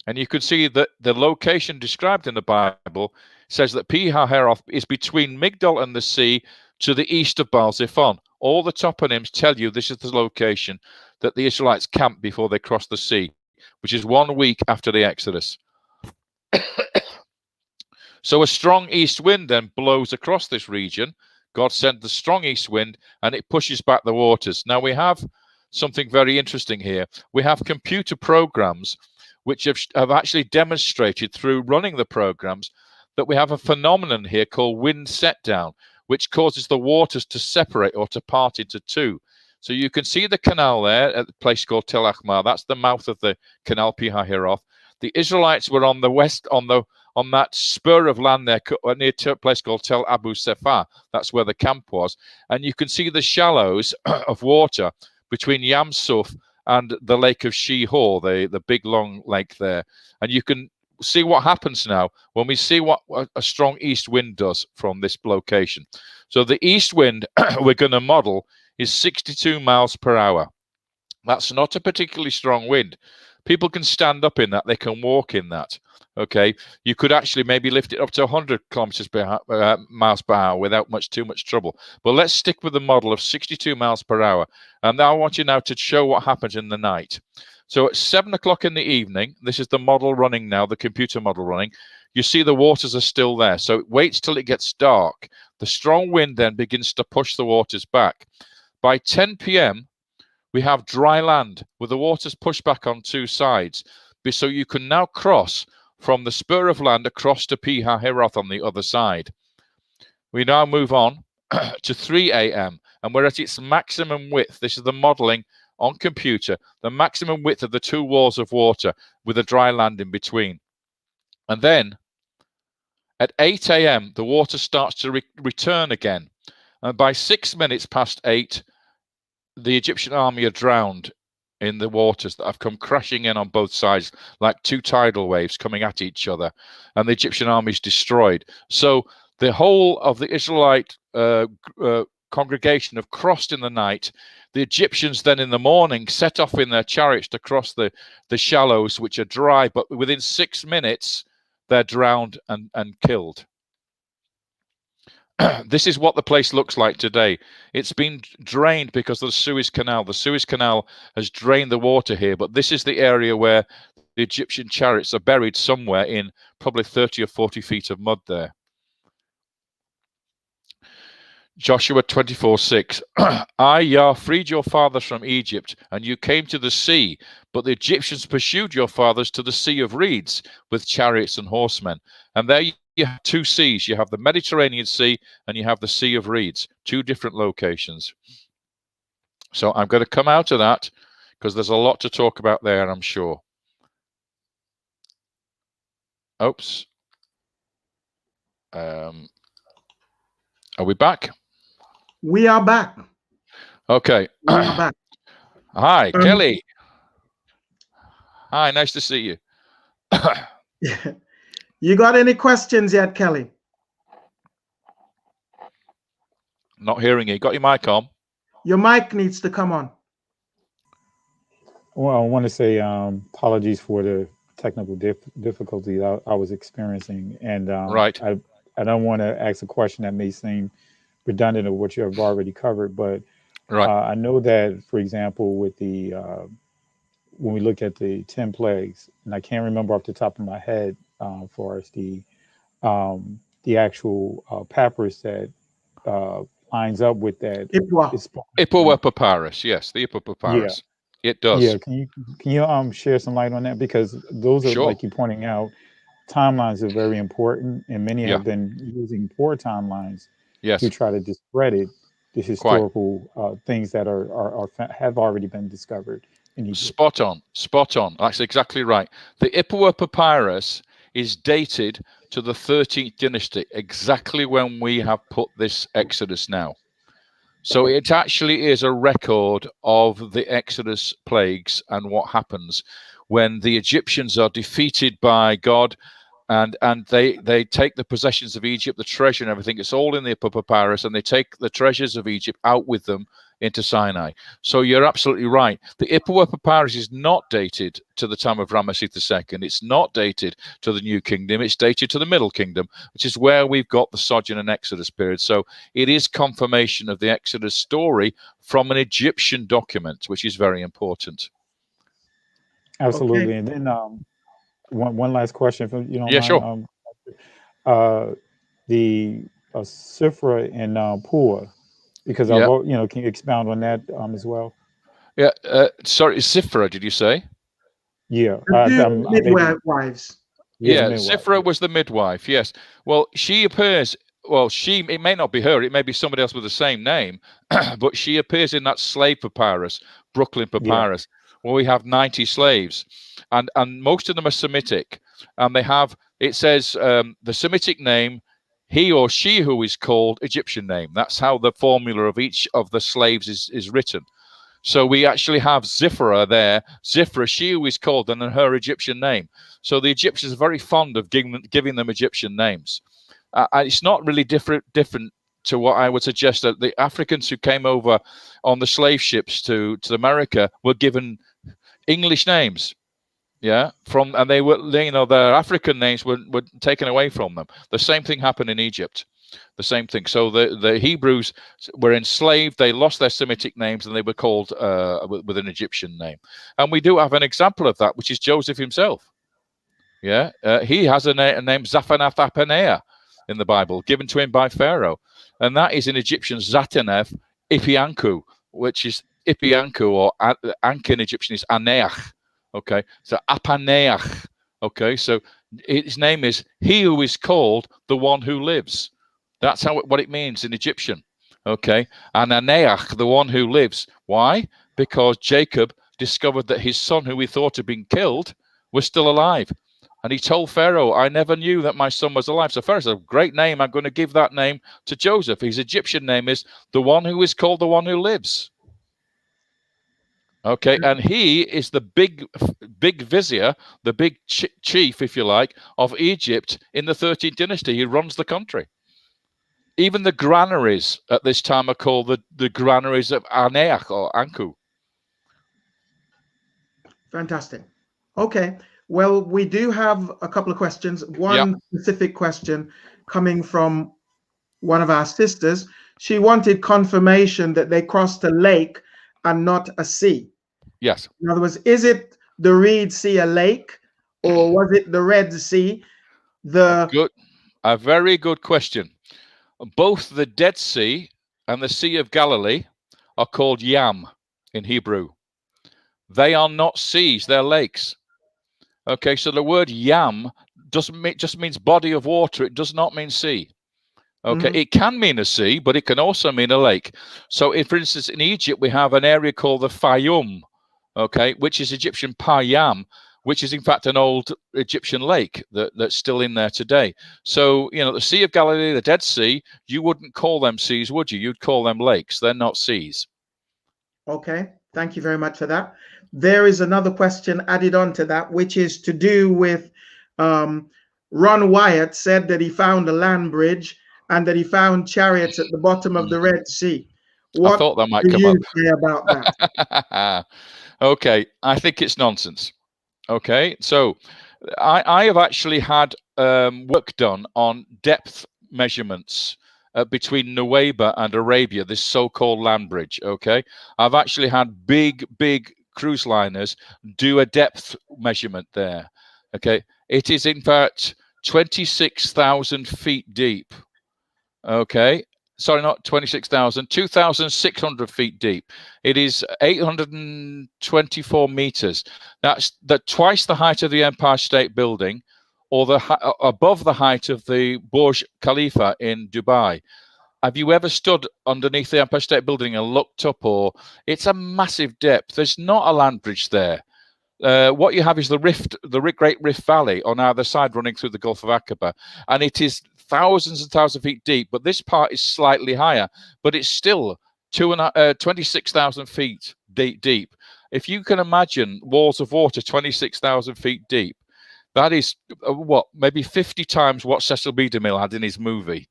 And you can see that the location described in the Bible says that Pi-Hahiroth is between Migdol and the sea to the east of Baal-Zephon. All the toponyms tell you this is the location that the Israelites camped before they crossed the sea, which is 1 week after the Exodus. So a strong east wind then blows across this region. God sent the strong east wind and it pushes back the waters. Now we have something very interesting here. We have computer programs which have actually demonstrated through running the programs that we have a phenomenon here called wind set down, which causes the waters to separate or to part into two. So you can see the canal there at the place called Tel Achmar. That's the mouth of the canal Pi-Hahiroth. The Israelites were on the west, on that spur of land there near a place called Tel Abu Sephar. That's where the camp was. And you can see the shallows of water between Yam Suf and the lake of Shihor, the big long lake there. And you can see what happens now when we see what a strong east wind does from this location. So the east wind we're going to model is 62 miles per hour. That's not a particularly strong wind. People can stand up in that. They can walk in that. Okay, you could actually maybe lift it up to 100 miles per hour without too much trouble. But let's stick with the model of 62 miles per hour. And now I want you now to show what happens in the night. So at 7 o'clock in the evening, this is the model running now, the computer model running. You see the waters are still there. So it waits till it gets dark. The strong wind then begins to push the waters back. By 10 p.m., we have dry land with the waters pushed back on two sides. So you can now cross from the spur of land across to Pi-Hahiroth on the other side. We now move on to 3 a.m. and we're at its maximum width. This is the modeling on computer, the maximum width of the two walls of water with a dry land in between. And then at 8 a.m., the water starts to return again. And by 6 minutes past 8, the Egyptian army are drowned in the waters that have come crashing in on both sides like two tidal waves coming at each other, and the Egyptian army is destroyed. So the whole of the Israelite congregation have crossed in the night. The Egyptians then in the morning set off in their chariots to cross the shallows, which are dry, but within 6 minutes they're drowned and killed. This is what the place looks like today. It's been drained because of the Suez Canal. The Suez Canal has drained the water here, but this is the area where the Egyptian chariots are buried somewhere in probably 30 or 40 feet of mud there. Joshua 24:6. I, Yah, freed your fathers from Egypt, and you came to the sea, but the Egyptians pursued your fathers to the Sea of Reeds with chariots and horsemen. And there you have two seas. You have the Mediterranean Sea and you have the Sea of Reeds, two different locations. So I'm going to come out of that because there's a lot to talk about there, I'm sure. Oops. Are we back? We are back. Okay. We are back. Hi, Kelly. Hi, nice to see you. You got any questions yet, Kelly? Not hearing you. Got your mic on? Your mic needs to come on. Well, I want to say apologies for the technical difficulties I was experiencing. And right. I don't want to ask a question that may seem redundant of what you have already covered, but right. I know that, for example, with the when we look at the 10 plagues, and I can't remember off the top of my head for us the actual papyrus that lines up with that. Ipuwer papyrus, yes, the Ipuwer papyrus. Yeah. It does. Yeah, can you share some light on that, because those are, like you're pointing out, timelines are very important, and many have been using poor timelines to try to discredit the historical things that have already been discovered in Egypt. Spot on. That's exactly right. The Ipuwer papyrus is dated to the 13th dynasty, exactly when we have put this Exodus now. So it actually is a record of the Exodus plagues and what happens when the Egyptians are defeated by God, and they take the possessions of Egypt, the treasure and everything. It's all in the Upper Papyrus, and they take the treasures of Egypt out with them into Sinai. So you're absolutely right. The Upper Papyrus is not dated to the time of Ramesses II. It's not dated to the New Kingdom. It's dated to the Middle Kingdom, which is where we've got the Sojourn and Exodus period. So it is confirmation of the Exodus story from an Egyptian document, which is very important. Absolutely. Okay. And then one last question, if you don't mind. Sure. The Sifra and Pua, because I've, can you expound on that as well? Yeah. Sorry, Sifra, did you say? Yeah. Midwives. Yeah, Sifra was the midwife. Yes. Well, she appears. Well, it may not be her. It may be somebody else with the same name, but she appears in that slave papyrus, Brooklyn Papyrus, where we have 90 slaves, and most of them are Semitic, and they have. It says the Semitic name, he or she who is called, Egyptian name. That's how the formula of each of the slaves is written. So we actually have Zifra there, Zifra, she who is called, and then her Egyptian name. So the Egyptians are very fond of giving them Egyptian names. It's not really different to what I would suggest, that the Africans who came over on the slave ships to America were given English names. Yeah, and they were, their African names were taken away from them. The same thing happened in Egypt. The same thing. So the Hebrews were enslaved. They lost their Semitic names, and they were called with an Egyptian name. And we do have an example of that, which is Joseph himself. Yeah, he has a name Zaphanath-Apaneah in the Bible, given to him by Pharaoh, and that is in Egyptian Zataneth Ipianku, which is Ipianku, or Anka in Egyptian is Aneach. Okay, so Apaneach. Okay, so his name is he who is called the one who lives. That's what it means in Egyptian. Okay, and Aneach, the one who lives. Why? Because Jacob discovered that his son, who he thought had been killed, was still alive. And he told Pharaoh, I never knew that my son was alive. So Pharaoh said, great name. I'm going to give that name to Joseph. His Egyptian name is the one who is called the one who lives. Okay, and he is the big vizier, the big chief, if you like, of Egypt in the 13th dynasty. He runs the country. Even the granaries at this time are called the granaries of Aneach or Anku. Fantastic. Okay. Well, we do have a couple of questions. One specific question coming from one of our sisters. She wanted confirmation that they crossed a lake and not a sea. Yes. In other words, is it the Red Sea a lake, or was it the Red Sea? A very good question. Both the Dead Sea and the Sea of Galilee are called Yam in Hebrew. They are not seas, they're lakes. Okay, so the word Yam just means body of water. It does not mean sea. Okay, It can mean a sea, but it can also mean a lake. So, for instance, in Egypt, we have an area called the Fayum, okay, which is Egyptian Payam, which is in fact an old Egyptian lake that's still in there today. So, the Sea of Galilee, the Dead Sea, you wouldn't call them seas, would you? You'd call them lakes. They're not seas. Okay, thank you very much for that. There is another question added on to that, which is to do with Ron Wyatt said that he found a land bridge and that he found chariots at the bottom of the Red Sea. I thought that might come up. Say about that? Okay, I think it's nonsense. Okay, so I have actually had work done on depth measurements between Nuweiba and Arabia, this so-called land bridge. Okay, I've actually had big cruise liners do a depth measurement there. Okay, it is in fact 26,000 feet deep. Okay, sorry, not 26,000, 2,600 feet deep. It is 824 meters. That's twice the height of the Empire State Building, or above the height of the Burj Khalifa in Dubai. Have you ever stood underneath the Empire State Building and looked up? Or it's a massive depth. There's not a land bridge there. What you have is the Great Rift Valley on either side running through the Gulf of Aqaba, and it is thousands and thousands of feet deep. But this part is slightly higher, but it's still 26,000 feet deep. If you can imagine walls of water 26,000 feet deep, that is what, maybe 50 times what Cecil B. DeMille had in his movie.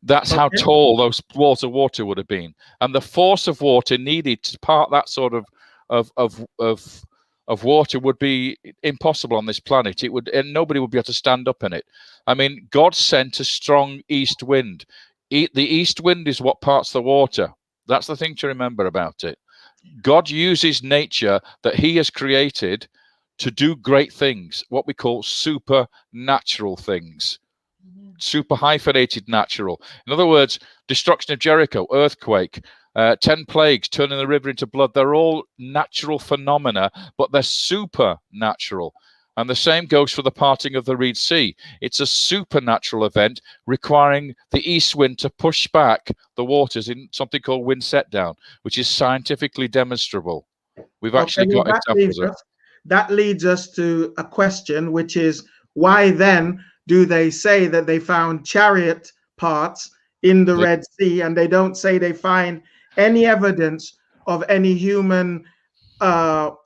That's how tall those walls of water would have been, and the force of water needed to part that sort of water would be impossible on this planet. It would, and nobody would be able to stand up in it. I mean, God sent a strong east wind. The east wind is what parts the water. That's the thing to remember about it. God uses nature that he has created to do great things, what we call supernatural things. Super hyphenated natural. In other words, destruction of Jericho, earthquake, 10 plagues, turning the river into blood. They're all natural phenomena, but they're supernatural. And the same goes for the parting of the Red Sea. It's a supernatural event requiring the east wind to push back the waters in something called wind set down, which is scientifically demonstrable. We've actually got examples of it. That leads us to a question, which is, why then do they say that they found chariot parts in the Red Sea, and they don't say they find any evidence of any human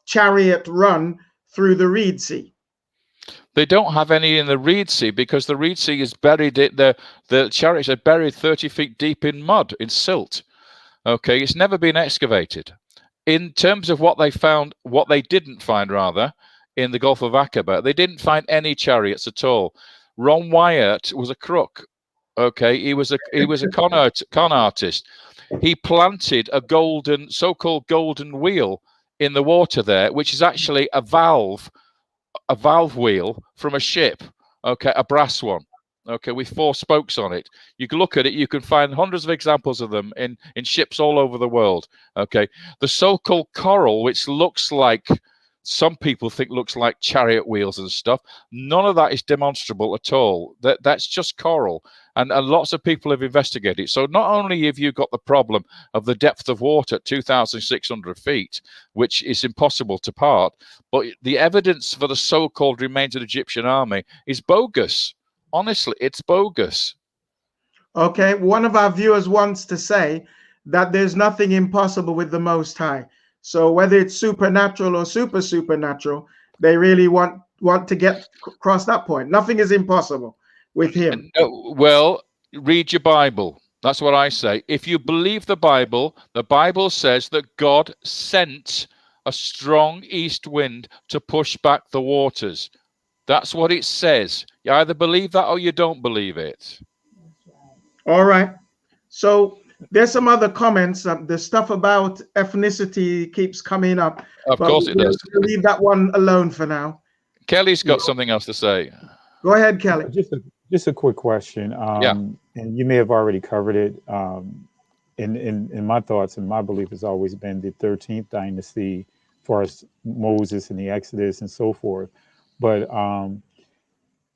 chariot run through the Red Sea? They don't have any in the Red Sea because the Red Sea is buried. The chariots are buried 30 feet deep in mud, in silt. Okay, it's never been excavated. In terms of what they found, what they didn't find rather, in the Gulf of Aqaba, they didn't find any chariots at all. Ron Wyatt was a crook. Okay, he was a con artist. He planted a so-called golden wheel in the water there, which is actually a valve wheel from a ship. Okay, a brass one. Okay, with 4 spokes on it. You can look at it, you can find hundreds of examples of them in ships all over the world. Okay, the so-called coral, which looks like, some people think looks like chariot wheels and stuff. None of that is demonstrable at all. That's just coral. And lots of people have investigated it. So not only have you got the problem of the depth of water at 2,600 feet, which is impossible to part, but the evidence for the so-called remains of the Egyptian army is bogus. Honestly, it's bogus. Okay, one of our viewers wants to say that there's nothing impossible with the Most High. So whether it's supernatural or supernatural, they really want to get across that point. Nothing is impossible with him. Well, read your Bible. That's what I say. If you believe the Bible says that God sent a strong east wind to push back the waters. That's what it says. You either believe that or you don't believe it. All right. So there's some other comments. The stuff about ethnicity keeps coming up. Of course it does. We'll leave that one alone for now. Kelly's got something else to say. Go ahead, Kelly. Just a quick question. And you may have already covered it. In my thoughts and my belief has always been the 13th dynasty, as far as Moses and the Exodus and so forth. But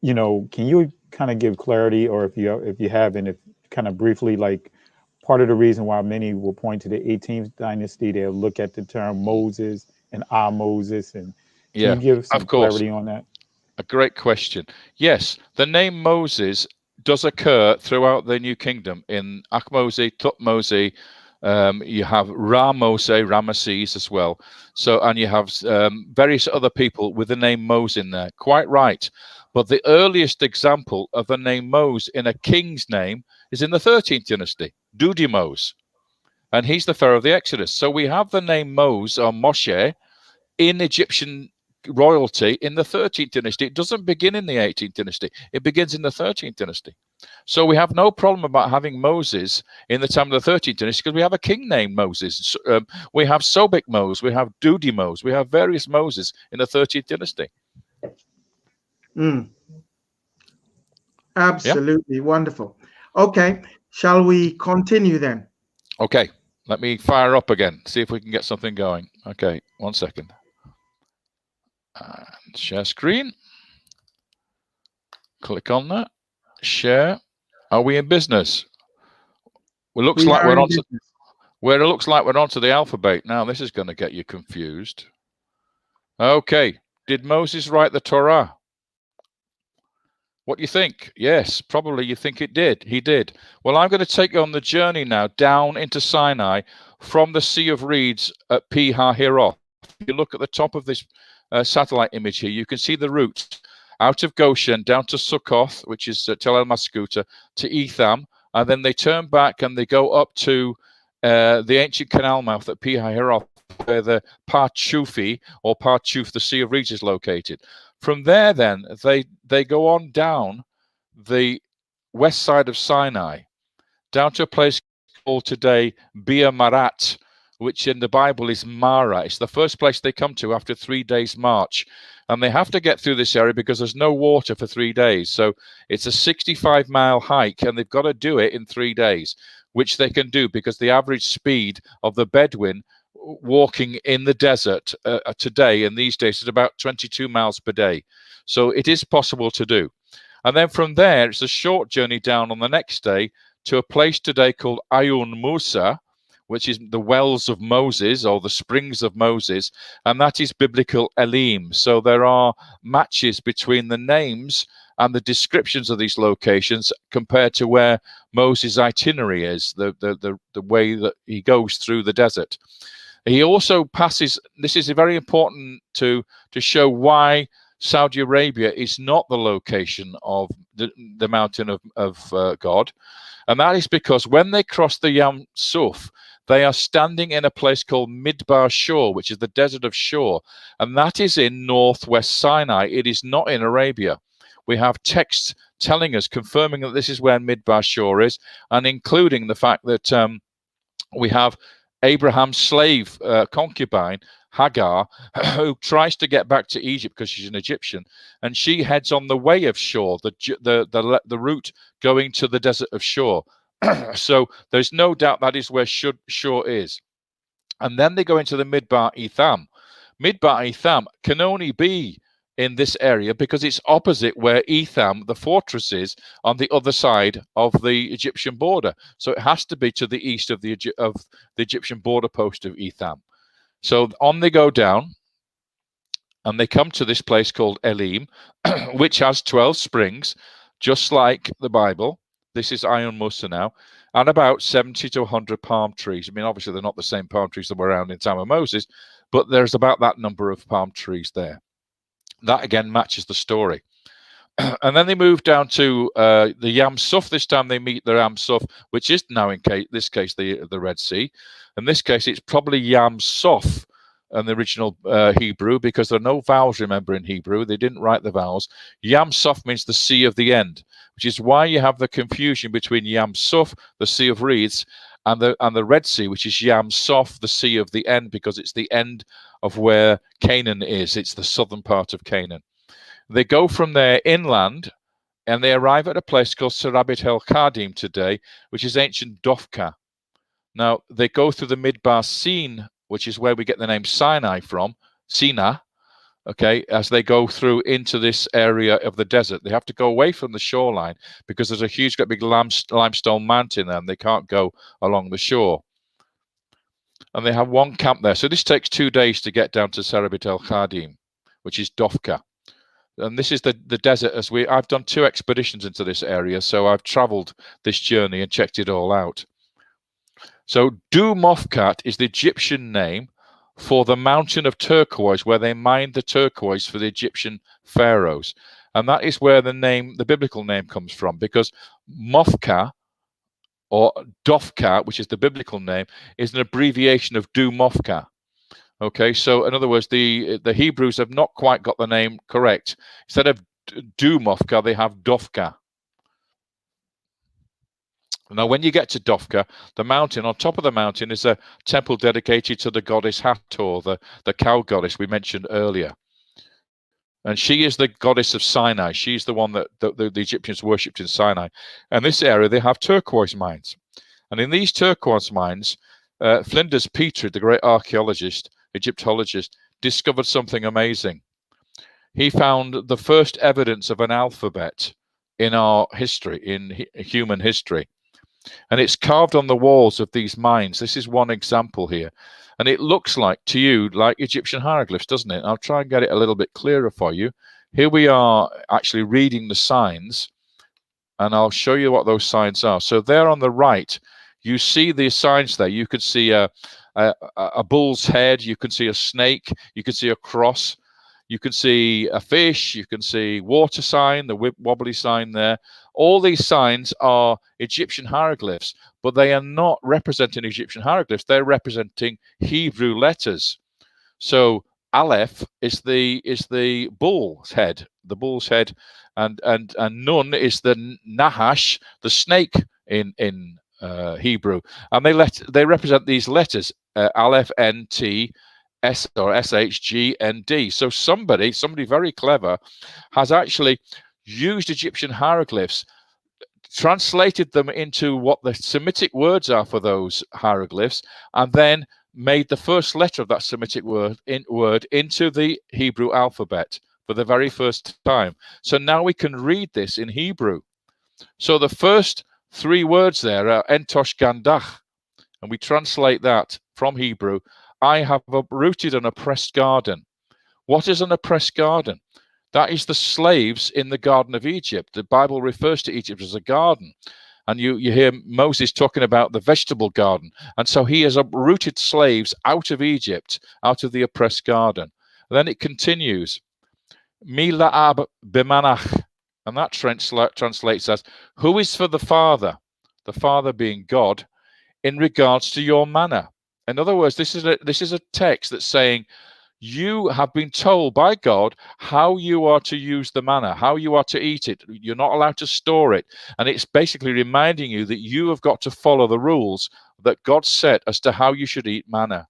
you know, can you kind of give clarity, or if you haven't, if kind of briefly, like part of the reason why many will point to the 18th dynasty, they'll look at the term Moses and Moses, and can you give some clarity on that? A great question. Yes, the name Moses does occur throughout the New Kingdom in Achmosi, Tutmosi. You have Ramesses as well. So, and you have various other people with the name Moses in there. Quite right. But the earliest example of the name Moses in a king's name is in the 13th dynasty, Dudimose. And he's the Pharaoh of the Exodus. So we have the name Moses or Moshe in Egyptian royalty in the 13th dynasty. It doesn't begin in the 18th dynasty. It begins in the 13th dynasty. So we have no problem about having Moses in the time of the 13th dynasty because we have a king named Moses. We have Sobek Moses. We have Dudi Moses. We have various Moses in the 13th dynasty. Absolutely wonderful. Okay, shall we continue then? Okay, let me fire up again. See if we can get something going. Okay, 1 second. And share screen. Click on that. Share. Are we in business? It looks like we're on to where it looks like we're onto the alphabet. Now this is going to get you confused. Okay. Did Moses write the Torah? What do you think? Yes, probably you think it did. He did. Well, I'm going to take you on the journey now down into Sinai from the Sea of Reeds at Pi HaHiroth. If you look at the top of this satellite image here, you can see the route out of Goshen down to Sukkot, which is Tel El Maskuta, to Etham, and then they turn back and they go up to the ancient canal mouth at Pi HaHiroth, where the Parchufi or Parchuf, the Sea of Reeds, is located. From there, then, they go on down the west side of Sinai, down to a place called today Bir Marat, which in the Bible is Mara. It's the first place they come to after 3 days' march. And they have to get through this area because there's no water for 3 days. So it's a 65-mile hike, and they've got to do it in 3 days, which they can do because the average speed of the Bedouin walking in the desert today in these days is about 22 miles per day. So it is possible to do. And then from there, it's a short journey down on the next day to a place today called Ayun Musa, which is the wells of Moses or the springs of Moses, and that is biblical Elim. So there are matches between the names and the descriptions of these locations compared to where Moses' itinerary is, the way that he goes through the desert. He also passes, this is very important to show why Saudi Arabia is not the location of the mountain of God. And that is because when they cross the Yam Suf, they are standing in a place called Midbar Shur, which is the desert of Shur. And that is in northwest Sinai. It is not in Arabia. We have texts telling us, confirming that this is where Midbar Shur is, and including the fact that we have Abraham's slave concubine, Hagar, who tries to get back to Egypt because she's an Egyptian, and she heads on the way of Shur, the route going to the desert of Shur. So there's no doubt that is where Shur is. And then they go into the Midbar Etham. Midbar Etham can only be in this area because it's opposite where Etham, the fortress, is on the other side of the Egyptian border. So it has to be to the east of the Egyptian border post of Etham. So on they go down, and they come to this place called Elim, which has 12 springs, just like the Bible. This is Ayun Musa now, and about 70 to 100 palm trees. I mean, obviously, they're not the same palm trees that were around in time of Moses, but there's about that number of palm trees there. That, again, matches the story. And then they move down to the Yam Suf. This time they meet the Yam Suf, which is now, in this case, the Red Sea. In this case, it's probably Yam Suf in the original Hebrew, because there are no vowels, remember, in Hebrew. They didn't write the vowels. Yam Suf means the Sea of the End, which is why you have the confusion between Yam Suf, the Sea of Reeds, and the Red Sea, which is Yam Suf, the Sea of the End, because it's the end of where Canaan is. It's the southern part of Canaan. They go from there inland, and they arrive at a place called Serabit El Kadim today, which is ancient Dofka. Now, they go through the Midbar Sin, which is where we get the name Sinai from, Sina, okay, as they go through into this area of the desert. They have to go away from the shoreline because there's a huge, big limestone mountain there, and they can't go along the shore. And they have one camp there. So this takes 2 days to get down to Serabit El Kadim, which is Dofka. And this is the desert. I've done 2 expeditions into this area, so I've traveled this journey and checked it all out. So Du-Mofkat is the Egyptian name for the mountain of turquoise, where they mined the turquoise for the Egyptian pharaohs. And that is where the biblical name comes from, because Mofka, or Dofka, which is the biblical name, is an abbreviation of Du-Mofka. Okay, so in other words, the Hebrews have not quite got the name correct. Instead of Du-Mofka, they have Dofka. Now, when you get to Dofka, the mountain, on top of the mountain is a temple dedicated to the goddess Hattor, the cow goddess we mentioned earlier. And she is the goddess of Sinai. She's the one that the Egyptians worshipped in Sinai. And this area, they have turquoise mines. And in these turquoise mines, Flinders Petrie, the great archaeologist, Egyptologist, discovered something amazing. He found the first evidence of an alphabet in our history, in human history. And it's carved on the walls of these mines. This is one example here. And it looks like, to you, like Egyptian hieroglyphs, doesn't it? I'll try and get it a little bit clearer for you. here we are actually reading the signs, and I'll show you what those signs are. So there on the right, you see the signs there. You can see a bull's head, you can see a snake, you can see a cross, you can see a fish, you can see water sign, the wobbly sign there. All these signs are Egyptian hieroglyphs, but they are not representing Egyptian hieroglyphs. They're representing Hebrew letters. So Aleph is the bull's head, and Nun is the Nahash, the snake in Hebrew, and they represent these letters Aleph, N, T, S or SH, G, N, D. So somebody very clever has actually used Egyptian hieroglyphs, translated them into what the Semitic words are for those hieroglyphs, and then made the first letter of that Semitic word into the Hebrew alphabet for the very first time. So now we can read this in Hebrew. So the first three words there are Entosh Gandach, and we translate that from Hebrew. I have uprooted an oppressed garden. What is an oppressed garden? That is the slaves in the Garden of Egypt. The Bible refers to Egypt as a garden. And you hear Moses talking about the vegetable garden. And so he has uprooted slaves out of Egypt, out of the oppressed garden. And then it continues, Mila'ab b'manach. And that translates as, who is for the Father being God, in regards to your manna. In other words, this is a text that's saying, you have been told by God how you are to use the manna, how you are to eat it. You're not allowed to store it. And it's basically reminding you that you have got to follow the rules that God set as to how you should eat manna.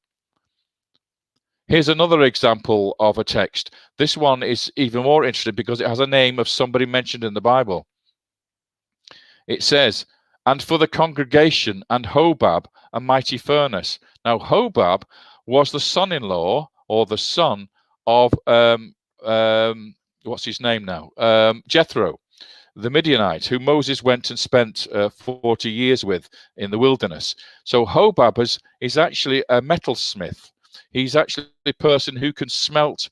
Here's another example of a text. This one is even more interesting because it has a name of somebody mentioned in the Bible. It says, and for the congregation and Hobab, a mighty furnace. Now, Hobab was the son-in-law or the son of, what's his name now? Jethro, the Midianite, who Moses went and spent 40 years with in the wilderness. So Hobab is actually a metalsmith. He's actually a person who can smelt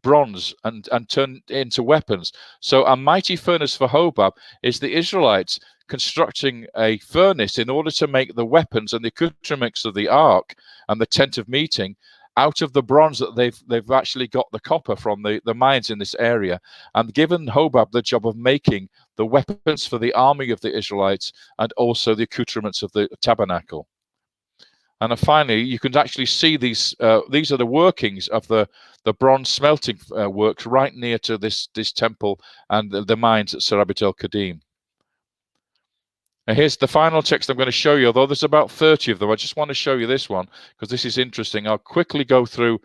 bronze and turn it into weapons. So a mighty furnace for Hobab is the Israelites constructing a furnace in order to make the weapons and the accoutrements of the ark and the tent of meeting out of the bronze that they've actually got the copper from the mines in this area, and given Hobab the job of making the weapons for the army of the Israelites and also the accoutrements of the tabernacle. And then finally, you can actually see these are the workings of the bronze smelting works right near to this temple and the mines at Serabit el-Kadim. And here's the final text I'm going to show you, although there's about 30 of them. I just want to show you this one because this is interesting. I'll quickly go through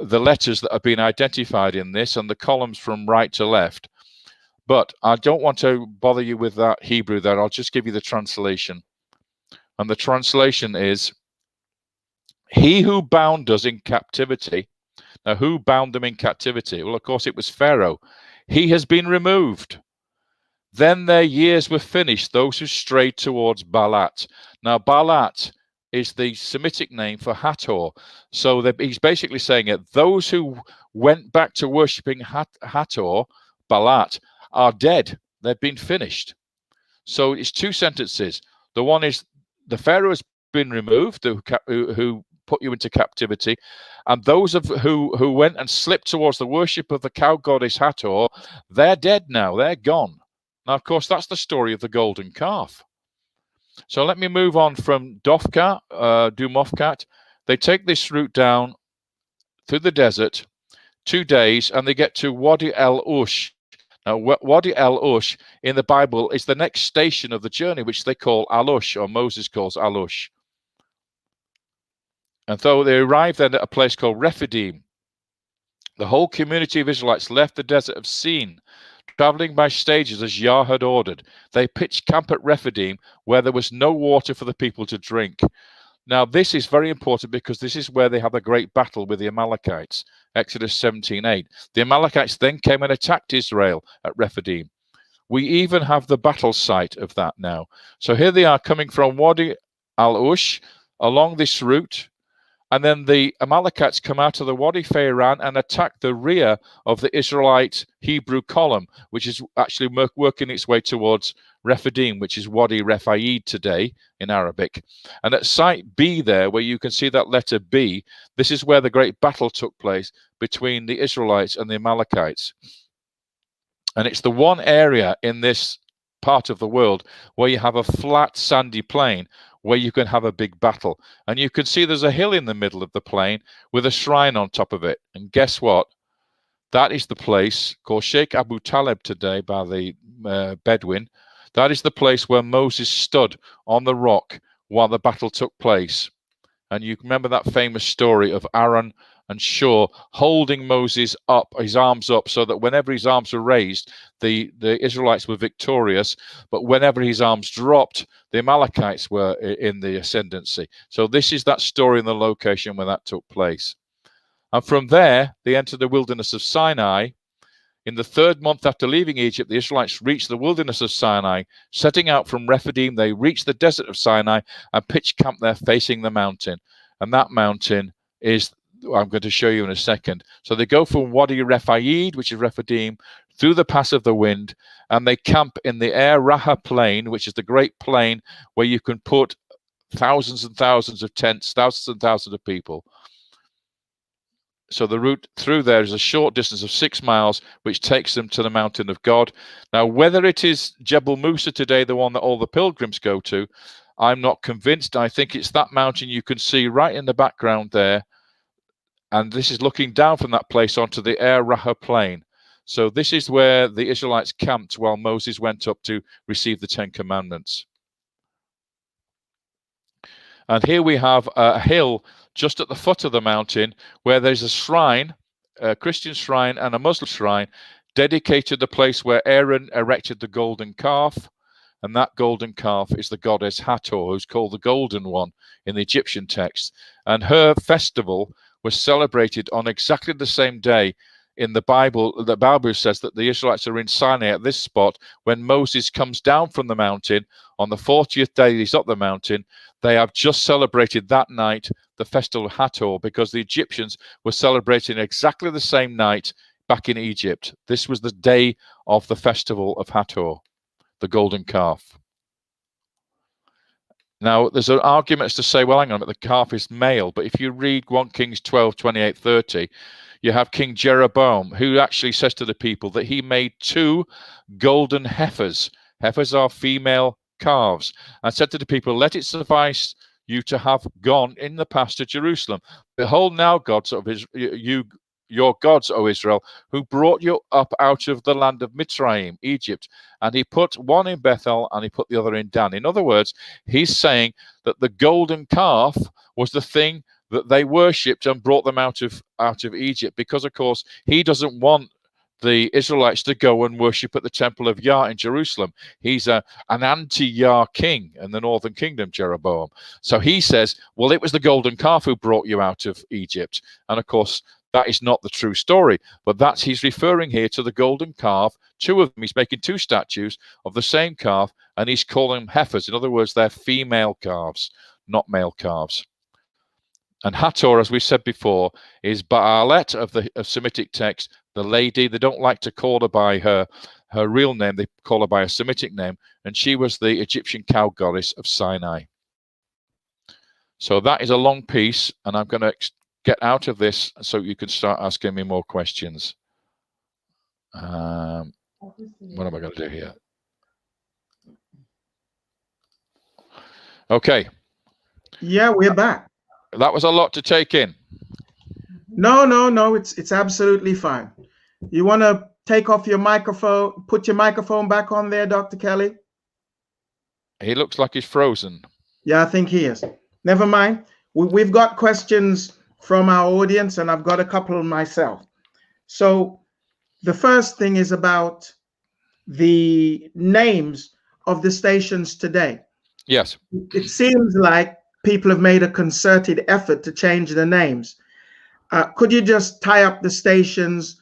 the letters that have been identified in this and the columns from right to left. But I don't want to bother you with that Hebrew there. I'll just give you the translation. And the translation is, he who bound us in captivity. Now, who bound them in captivity? Well, of course, it was Pharaoh. He has been removed. Then their years were finished, those who strayed towards Baalat. Now, Baalat is the Semitic name for Hattor. So he's basically saying it. Those who went back to worshipping Hattor, Baalat, are dead. They've been finished. So it's two sentences. The one is, the Pharaoh has been removed, who put you into captivity, and those who went and slipped towards the worship of the cow goddess Hattor, they're dead now. They're gone. Now, of course, that's the story of the golden calf. So let me move on from Dumofkat. They take this route down through the desert, 2 days, and they get to Wadi Al-Ush. Now, Wadi Al-Ush in the Bible is the next station of the journey, which they call Al-Ush, or Moses calls Al-Ush. And so they arrived then at a place called Rephidim. The whole community of Israelites left the desert of Sin, traveling by stages as Yah had ordered. They pitched camp at Rephidim, where there was no water for the people to drink. Now, this is very important because this is where they have a great battle with the Amalekites, Exodus 17:8. The Amalekites then came and attacked Israel at Rephidim. We even have the battle site of that now. So here they are coming from Wadi Al-Ush along this route, And then the Amalekites come out of the Wadi Feiran and attack the rear of the Israelite Hebrew column, which is actually working its way towards Rephidim, which is Wadi Rephaid today in Arabic. And at site B there, where you can see that letter B, this is where the great battle took place between the Israelites and the Amalekites. And it's the one area in this part of the world where you have a flat sandy plain where you can have a big battle. And you can see there's a hill in the middle of the plain with a shrine on top of it. And guess what? That is the place called Sheikh Abu Talib today by the Bedouin. That is the place where Moses stood on the rock while the battle took place. And you remember that famous story of Aaron and Shur holding Moses up, his arms up, so that whenever his arms were raised, the Israelites were victorious. But whenever his arms dropped, the Amalekites were in the ascendancy. So this is that story in the location where that took place. And from there, they entered the wilderness of Sinai. In the third month after leaving Egypt, the Israelites reached the wilderness of Sinai. Setting out from Rephidim, they reached the desert of Sinai and pitched camp there facing the mountain. And that mountain is, I'm going to show you in a second. So they go from Wadi Rephaid, which is Rephidim, through the Pass of the Wind, and they camp in the Er Raha plain, which is the great plain where you can put thousands and thousands of tents, thousands and thousands of people. So the route through there is a short distance of 6 miles, which takes them to the mountain of God. Now, whether it is Jebel Musa today, the one that all the pilgrims go to, I'm not convinced. I think it's that mountain you can see right in the background there. And this is looking down from that place onto the Er Raha plain. So this is where the Israelites camped while Moses went up to receive the 10 Commandments. And here we have a hill just at the foot of the mountain where there's a shrine, a Christian shrine and a Muslim shrine, dedicated the place where Aaron erected the golden calf. And that golden calf is the goddess Hattor, who's called the Golden One in the Egyptian text. And her festival was celebrated on exactly the same day in the Bible. The Bible says that the Israelites are in Sinai at this spot when Moses comes down from the mountain. On the 40th day he's up the mountain. They have just celebrated that night the Festival of Hattor, because the Egyptians were celebrating exactly the same night back in Egypt. This was the day of the Festival of Hattor, the golden calf. Now, there's an argument as to say, well, hang on, but the calf is male. But if you read 1 Kings 12, 28, 30, you have King Jeroboam, who actually says to the people that he made 2 golden heifers. Heifers are female calves, and said to the people, let it suffice you to have gone in the past to Jerusalem. Behold now, gods of Israel, your gods, O Israel, who brought you up out of the land of Mitzrayim, Egypt. And he put one in Bethel and he put the other in Dan. In other words, he's saying that the golden calf was the thing that they worshipped and brought them out of Egypt, because, of course, he doesn't want the Israelites to go and worship at the temple of Yah in Jerusalem. He's an anti-Yah king in the northern kingdom, Jeroboam. So he says, well, it was the golden calf who brought you out of Egypt. And of course, that is not the true story, but he's referring here to the golden calf. 2 of them, he's making 2 statues of the same calf, and he's calling them heifers. In other words, they're female calves, not male calves. And Hattor, as we said before, is Baalet of Semitic text, the lady. They don't like to call her by her real name. They call her by a Semitic name. And she was the Egyptian cow goddess of Sinai. So that is a long piece, and I'm going to get out of this so you can start asking me more questions. What am I going to do here? Okay. Yeah, we're back. That was a lot to take in. No, it's absolutely fine. You want to take off your microphone, put your microphone back on there, Dr. Kelly? He looks like he's frozen. Yeah, I think he is. Never mind. We've got questions from our audience, and I've got a couple myself. So the first thing is about the names of the stations today. Yes. It seems like people have made a concerted effort to change the names. Could you just tie up the stations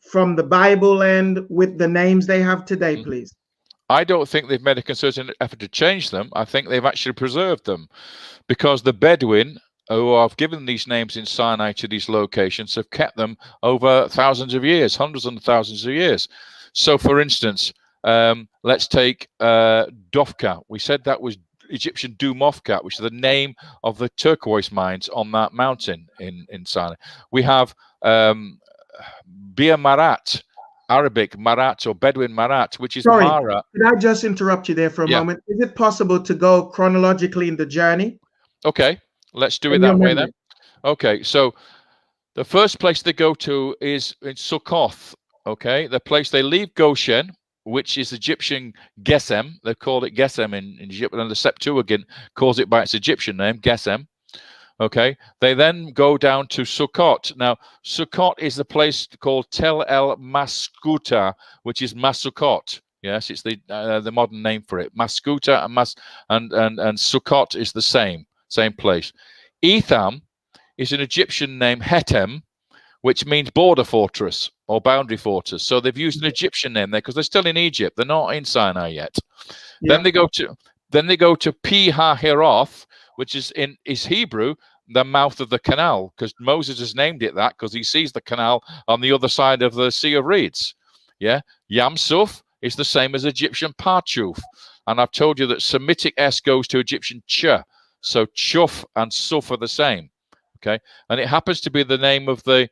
from the Bible end with the names they have today, please? I don't think they've made a concerted effort to change them. I think they've actually preserved them, because the Bedouin who have given these names in Sinai to these locations have kept them over thousands of years, hundreds and thousands of years. So, for instance, let's take Dofka. We said that was Egyptian Dumofkat, which is the name of the turquoise mines on that mountain in Sinai. We have Bir Marat, Arabic Marat or Bedouin Marat, which is Mara. Could I just interrupt you there for a moment? Is it possible to go chronologically in the journey? Okay, let's do it that way then. Okay, so the first place they go to is in Sukkot. Okay, the place they leave Goshen, which is Egyptian Gesem. They called it Gesem in Egypt, and the Septuagint calls it by its Egyptian name, Gesem. Okay, they then go down to Sukkot. Now, Sukkot is the place called Tel El Maskuta, which is Masukot. Yes, it's the modern name for it. Maskuta and Sukkot is the same place. Etham is an Egyptian name, Hetem, which means border fortress or boundary fortress. So they've used an Egyptian name there because they're still in Egypt. They're not in Sinai yet. Yeah. Then they go to Pi HaHeroth, which is Hebrew, the mouth of the canal, because Moses has named it that because he sees the canal on the other side of the Sea of Reeds. Yeah, Yam Suf is the same as Egyptian Parchuf, and I've told you that Semitic S goes to Egyptian Ch, so Chuf and Suf are the same. Okay, and it happens to be the name of the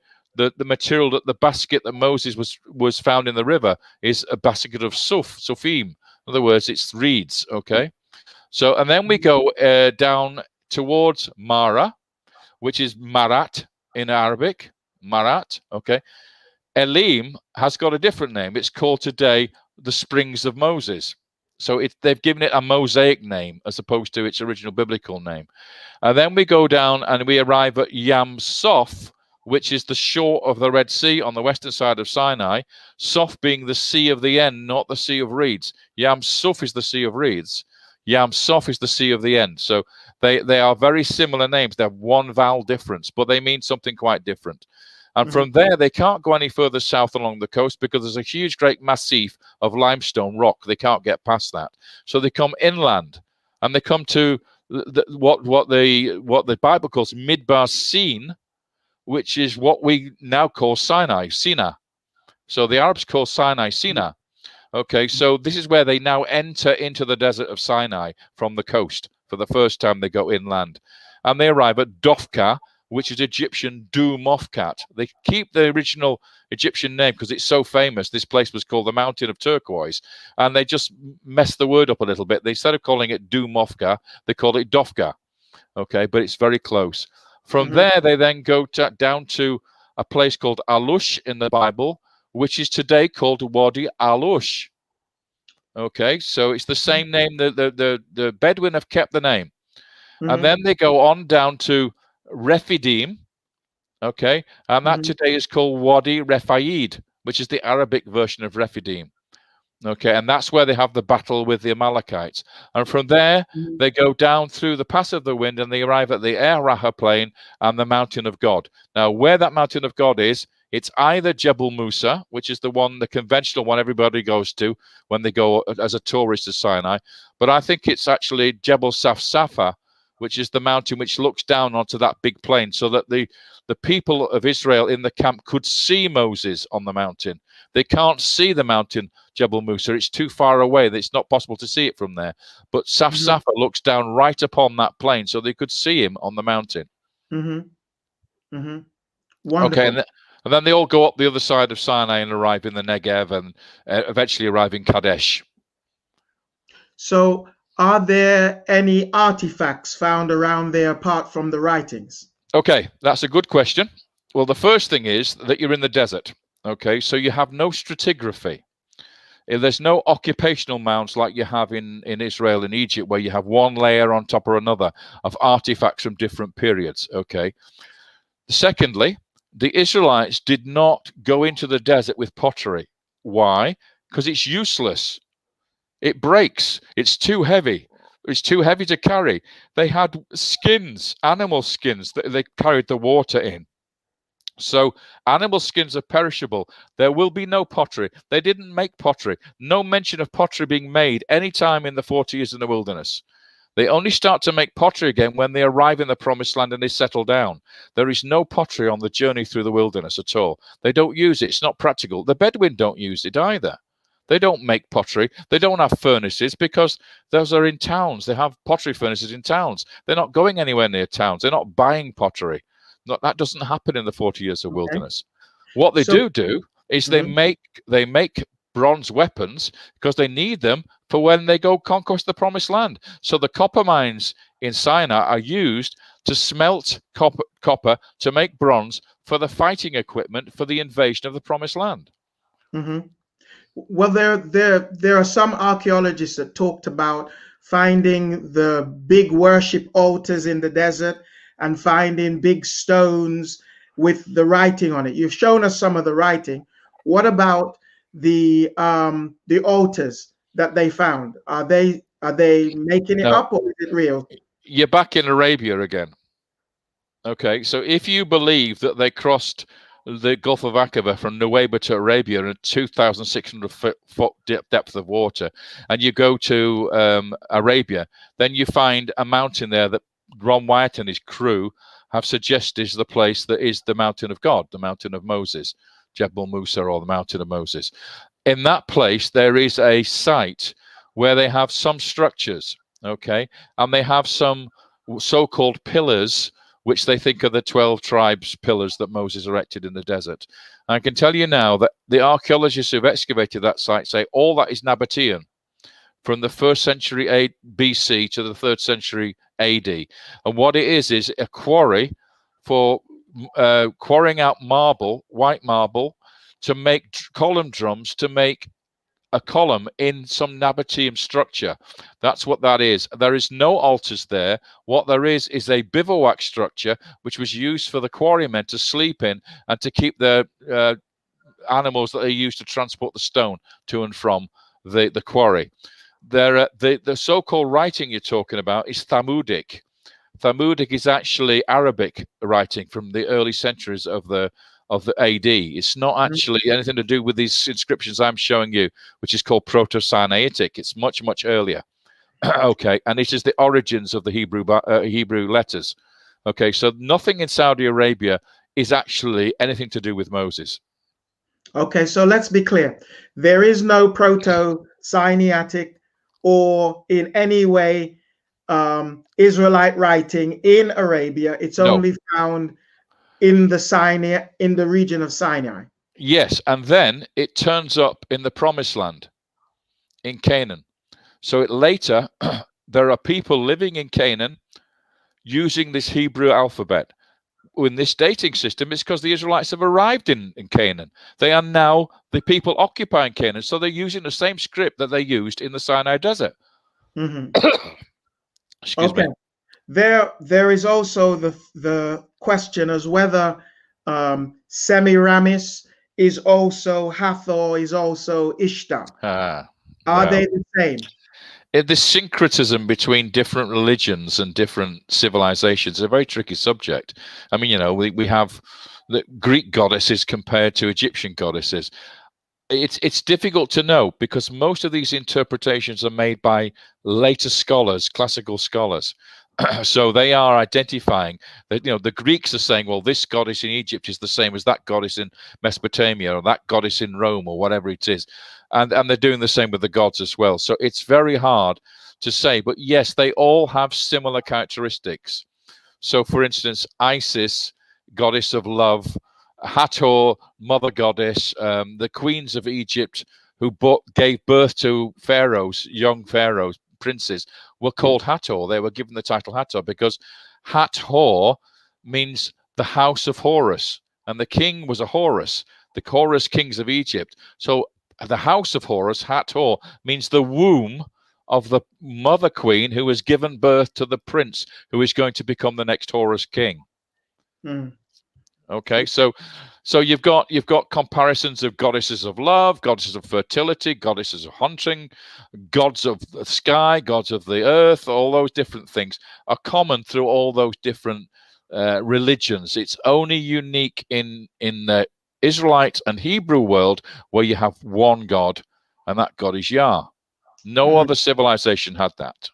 material that the basket that Moses was found in the river is a basket of Sufim. In other words, it's reeds. Okay, so and then we go down towards Mara, which is Marat in Arabic. Marat. Okay, Elim has got a different name. It's called today the Springs of Moses. So they've given it a Mosaic name as opposed to its original biblical name. And then we go down and we arrive at Yam Soph, which is the shore of the Red Sea on the western side of Sinai. Soph being the Sea of the End, not the Sea of Reeds. Yam Soph is the Sea of Reeds. Yam Soph is the Sea of the End. So they are very similar names. They have one vowel difference, but they mean something quite different. And from there, they can't go any further south along the coast because there's a huge, great massif of limestone rock. They can't get past that. So they come inland, and they come to what the Bible calls Midbar Sin, which is what we now call Sinai, Sina. So the Arabs call Sinai Sina. Okay, so this is where they now enter into the desert of Sinai from the coast for the first time. They go inland, and they arrive at Dofka, which is Egyptian Dumofkat. They keep the original Egyptian name because it's so famous. This place was called the Mountain of Turquoise, and they just messed the word up a little bit. They, instead of calling it Dumofka, they call it Dofka. Okay, but it's very close. From there, they then go down to a place called Al-Ush in the Bible, which is today called Wadi Al-Ush. Okay, so it's the same name. The Bedouin have kept the name. And then they go on down to Rephidim, okay, and that today is called Wadi Rephaid, which is the Arabic version of Rephidim, okay, and that's where they have the battle with the Amalekites. And from there, they go down through the Pass of the Wind and they arrive at the Raha Plain and the Mountain of God. Now, where that Mountain of God is, it's either Jebel Musa, which is the conventional one everybody goes to when they go as a tourist to Sinai, but I think it's actually Jebel Safsafa, which is the mountain which looks down onto that big plain, so that the people of Israel in the camp could see Moses on the mountain. They can't see the mountain Jebel Musa. It's too far away. It's not possible to see it from there. But Safsafa looks down right upon that plain, so they could see him on the mountain. Wonderful. Okay, and then they all go up the other side of Sinai and arrive in the Negev and eventually arrive in Kadesh. So are there any artifacts found around there apart from the writings? Okay, that's a good question. Well, the first thing is that you're in the desert. Okay, so you have no stratigraphy. There's no occupational mounds like you have in Israel and Egypt, where you have one layer on top of another of artifacts from different periods. Okay. Secondly, the Israelites did not go into the desert with pottery. Why? Because it's useless. It breaks. It's too heavy. It's too heavy to carry. They had skins, animal skins that they carried the water in. So animal skins are perishable. There will be no pottery. They didn't make pottery. No mention of pottery being made any time in the 40 years in the wilderness. They only start to make pottery again when they arrive in the promised land and they settle down. There is no pottery on the journey through the wilderness at all. They don't use it. It's not practical. The Bedouin don't use it either. They don't make pottery. They don't have furnaces because those are in towns. They have pottery furnaces in towns. They're not going anywhere near towns. They're not buying pottery. That doesn't happen in the 40 years of wilderness. What they do is they make bronze weapons because they need them for when they go conquest the promised land. So the copper mines in Sinai are used to smelt copper to make bronze for the fighting equipment for the invasion of the promised land. Well, there are some archaeologists that talked about finding the big worship altars in the desert and finding big stones with the writing on it. You've shown us some of the writing. What about the altars that they found? Are they making it up, or is it real? You're back in Arabia again. Okay, so if you believe that they crossed the Gulf of Aqaba from Nuweiba to Arabia in a 2,600 foot depth of water, and you go to Arabia, then you find a mountain there that Ron Wyatt and his crew have suggested is the place that is the mountain of God, the mountain of Moses, Jebel Musa, or the mountain of Moses. In that place, there is a site where they have some structures, okay, and they have some so-called pillars, which they think are the 12 tribes pillars that Moses erected in the desert. And I can tell you now that the archaeologists who've excavated that site say all that is Nabatean, from the 1st century BC to the 3rd century AD. And what it is a quarry for quarrying out marble, white marble, to make column drums, to make a column in some Nabatean structure. That's what that is. There is no altars there. What there is a bivouac structure, which was used for the quarrymen to sleep in and to keep their animals that they used to transport the stone to and from the quarry. The so-called writing you're talking about is Thamudic. Thamudic is actually Arabic writing from the early centuries of the AD. It's not actually anything to do with these inscriptions I'm showing you, which is called Proto-Sinaitic. It's much, much earlier. Okay, and it is the origins of the Hebrew letters. Okay, so nothing in Saudi Arabia is actually anything to do with Moses. Okay, so let's be clear. There is no Proto-Sinaitic or in any way Israelite writing in Arabia. It's only found in the Sinai, in the region of Sinai. Yes, and then it turns up in the Promised Land, in Canaan. So later, there are people living in Canaan using this Hebrew alphabet. In this dating system, it's because the Israelites have arrived in Canaan. They are now the people occupying Canaan, so they're using the same script that they used in the Sinai desert. Excuse me. There is also the question as whether Semiramis is also Hathor, is also Ishtar. Are they the same? The syncretism between different religions and different civilizations is a very tricky subject. I mean, you know, we have the Greek goddesses compared to Egyptian goddesses. It's difficult to know because most of these interpretations are made by later scholars, classical scholars. So they are identifying that, you know, the Greeks are saying, well, this goddess in Egypt is the same as that goddess in Mesopotamia or that goddess in Rome or whatever it is. And they're doing the same with the gods as well. So it's very hard to say. But yes, they all have similar characteristics. So, for instance, Isis, goddess of love, Hathor, mother goddess, the queens of Egypt who gave birth to pharaohs, young pharaohs, princes, were called Hattor. They were given the title Hattor because Hathor means the house of Horus, and the king was a Horus, the Horus kings of Egypt. So the house of Horus, Hattor, means the womb of the mother queen who has given birth to the prince who is going to become the next Horus king. Okay, so you've got comparisons of goddesses of love, goddesses of fertility, goddesses of hunting, gods of the sky, gods of the earth. All those different things are common through all those different religions. It's only unique in the Israelite and Hebrew world where you have one God, and that God is Yah. No other civilization had that.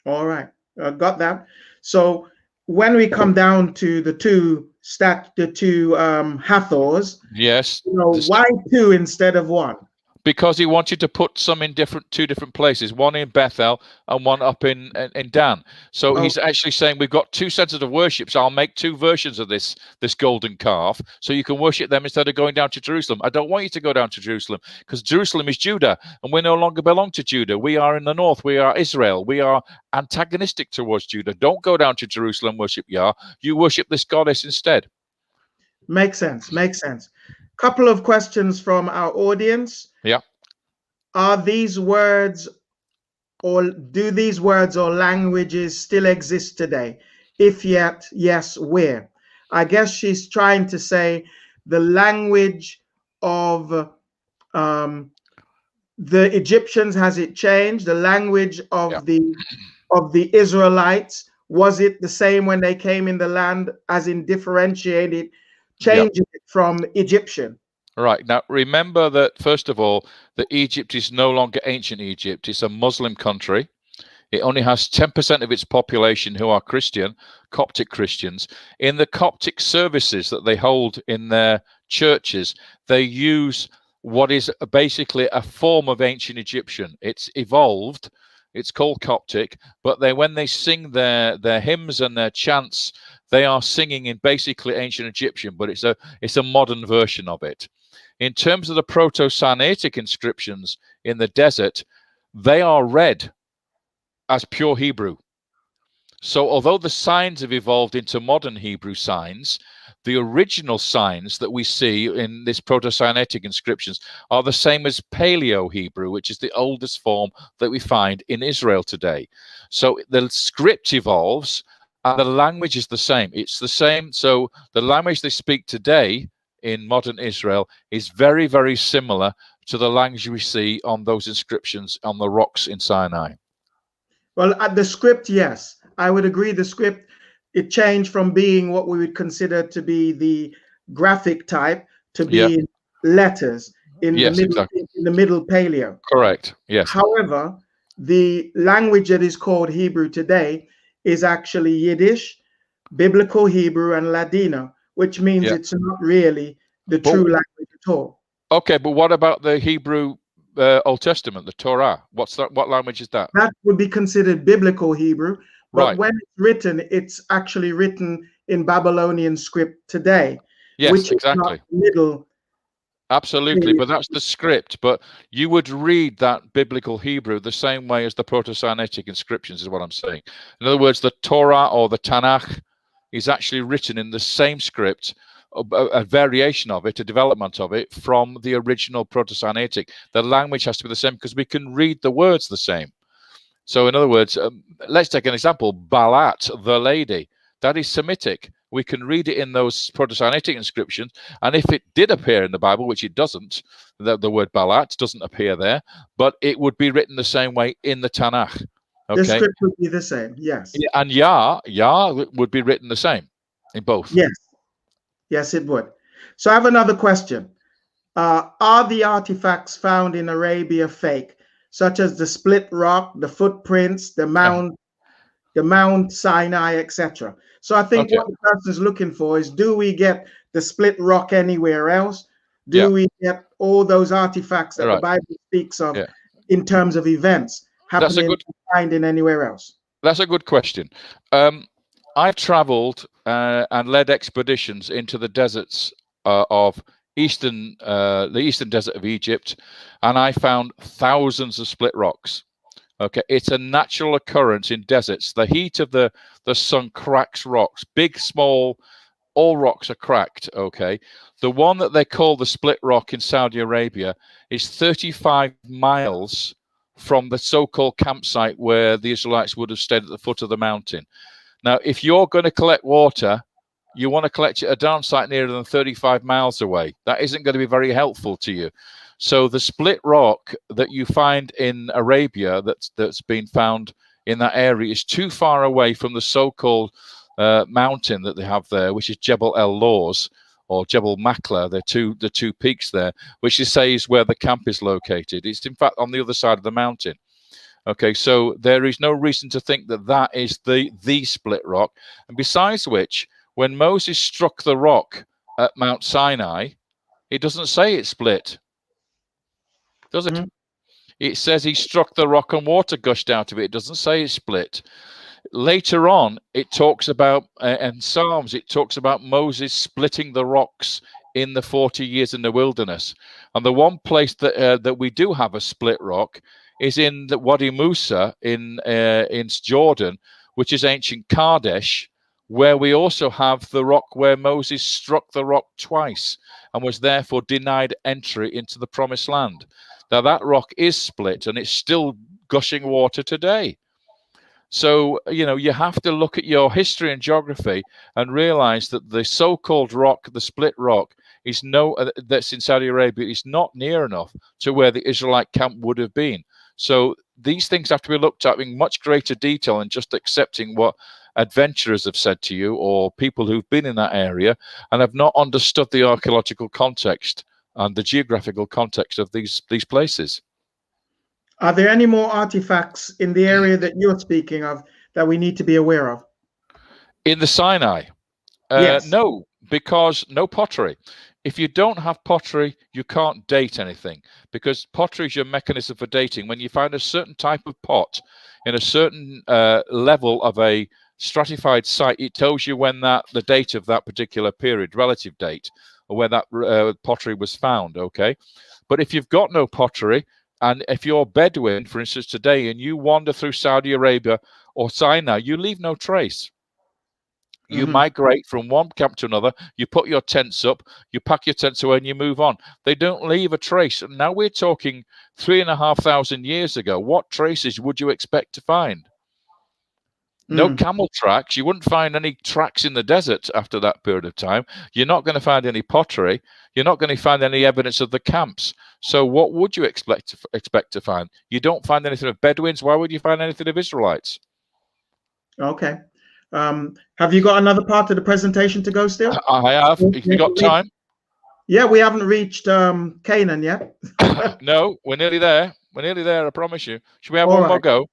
All right. Got that? So when we come down to the two Hathors, yes, why two instead of one? Because he wanted to put some in two different places, one in Bethel and one up in Dan. So he's actually saying we've got two centers of worship, so I'll make two versions of this golden calf, so you can worship them instead of going down to Jerusalem. I don't want you to go down to Jerusalem, because Jerusalem is Judah, and we no longer belong to Judah. We are in the north. We are Israel. We are antagonistic towards Judah. Don't go down to Jerusalem, worship Yah. You worship this goddess instead. Makes sense. Makes sense. Couple of questions from our audience. Yeah. Are these words, or do these words or languages still exist today? If yes, where? I guess she's trying to say the language of the Egyptians, has it changed? The language of the Israelites, was it the same when they came in the land, as in differentiated, changing it from Egyptian? Right. Now, remember that, first of all, that Egypt is no longer ancient Egypt. It's a Muslim country. It only has 10% of its population who are Christian, Coptic Christians. In the Coptic services that they hold in their churches, they use what is basically a form of ancient Egyptian. It's evolved. It's called Coptic, but when they sing their hymns and their chants, they are singing in basically ancient Egyptian, but it's a modern version of it. In terms of the Proto-Sinaitic inscriptions in the desert, they are read as pure Hebrew. So although the signs have evolved into modern Hebrew signs, the original signs that we see in this Proto-Sinaitic inscriptions are the same as Paleo-Hebrew, which is the oldest form that we find in Israel today. So the script evolves and the language is the same. It's the same. So the language they speak today in modern Israel is very, very similar to the language we see on those inscriptions on the rocks in Sinai. Well, the script, yes, I would agree. The script, it changed from being what we would consider to be the graphic type to being letters in the middle Paleo. Correct. Yes. However, the language that is called Hebrew today is actually Yiddish, Biblical Hebrew, and Ladino, which means it's not really the true language at all. Okay, but what about the Hebrew Old Testament, the Torah? What's that? What language is that? That would be considered Biblical Hebrew, but when it's written, it's actually written in Babylonian script today. Yes, which exactly. Is not middle. Absolutely, but that's the script. But you would read that Biblical Hebrew the same way as the Proto-Sinaitic inscriptions, is what I'm saying. In other words, the Torah or the Tanakh is actually written in the same script, a variation of it, a development of it from the original Proto-Sinaitic. The language has to be the same because we can read the words the same. So in other words, let's take an example, Balat, the lady, that is Semitic. We can read it in those Proto-Sinaitic inscriptions, and if it did appear in the Bible, which it doesn't, the word Balat doesn't appear there, but it would be written the same way in the Tanakh. Okay? The script would be the same, yes. And Yah would be written the same in both. Yes, yes, it would. So I have another question. Are the artifacts found in Arabia fake, such as the split rock, the footprints, the Mount Sinai, etc.? So I think what the person is looking for is, do we get the split rock anywhere else? Do we get all those artifacts that the Bible speaks of in terms of events happening finding anywhere else? That's a good question. I've traveled and led expeditions into the deserts of the eastern desert of Egypt, and I found thousands of split rocks. Okay, it's a natural occurrence in deserts. The heat of the sun cracks rocks, big, small, all rocks are cracked. Okay, the one that they call the split rock in Saudi Arabia is 35 miles from the so-called campsite where the Israelites would have stayed at the foot of the mountain. Now, if you're going to collect water, you want to collect it at a down site nearer than 35 miles away. That isn't going to be very helpful to you. So the split rock that you find in Arabia that's been found in that area is too far away from the so-called mountain that they have there, which is Jebel El-Lawz or Jebel Makla, the two peaks there, which they say is where the camp is located. It's in fact on the other side of the mountain. Okay, so there is no reason to think that that is the split rock. And besides which, when Moses struck the rock at Mount Sinai, it doesn't say it split, does it? It says he struck the rock and water gushed out of it. It doesn't say it split. Later on, it talks about, in Psalms, it talks about Moses splitting the rocks in the 40 years in the wilderness. And the one place that we do have a split rock is in the Wadi Musa in Jordan, which is ancient Kadesh, where we also have the rock where Moses struck the rock twice and was therefore denied entry into the promised land. Now that rock is split and it's still gushing water today. So, you know, you have to look at your history and geography and realize that the so-called rock, the split rock, is that's in Saudi Arabia, is not near enough to where the Israelite camp would have been. So these things have to be looked at in much greater detail than just accepting what adventurers have said to you or people who've been in that area and have not understood the archaeological context and the geographical context of these places. Are there any more artifacts in the area that you're speaking of that we need to be aware of? In the Sinai? Yes. No, because no pottery. If you don't have pottery, you can't date anything, because pottery is your mechanism for dating. When you find a certain type of pot in a certain level of a stratified site, it tells you when the date of that particular period, relative date, or where that pottery was found, okay? But if you've got no pottery, and if you're Bedouin, for instance, today, and you wander through Saudi Arabia or Sinai, you leave no trace. You migrate from one camp to another, you put your tents up, you pack your tents away, and you move on. They don't leave a trace. And now we're talking 3,500 years ago. What traces would you expect to find? No camel tracks. You wouldn't find any tracks in the desert after that period of time. You're not going to find any pottery. You're not going to find any evidence of the camps. So what would you expect to find? You don't find anything of Bedouins. Why would you find anything of Israelites? Okay. Have you got another part of the presentation to go still? I have. If you got time. Yeah, we haven't reached Canaan yet. No, we're nearly there. We're nearly there, I promise you. Should we have one more go?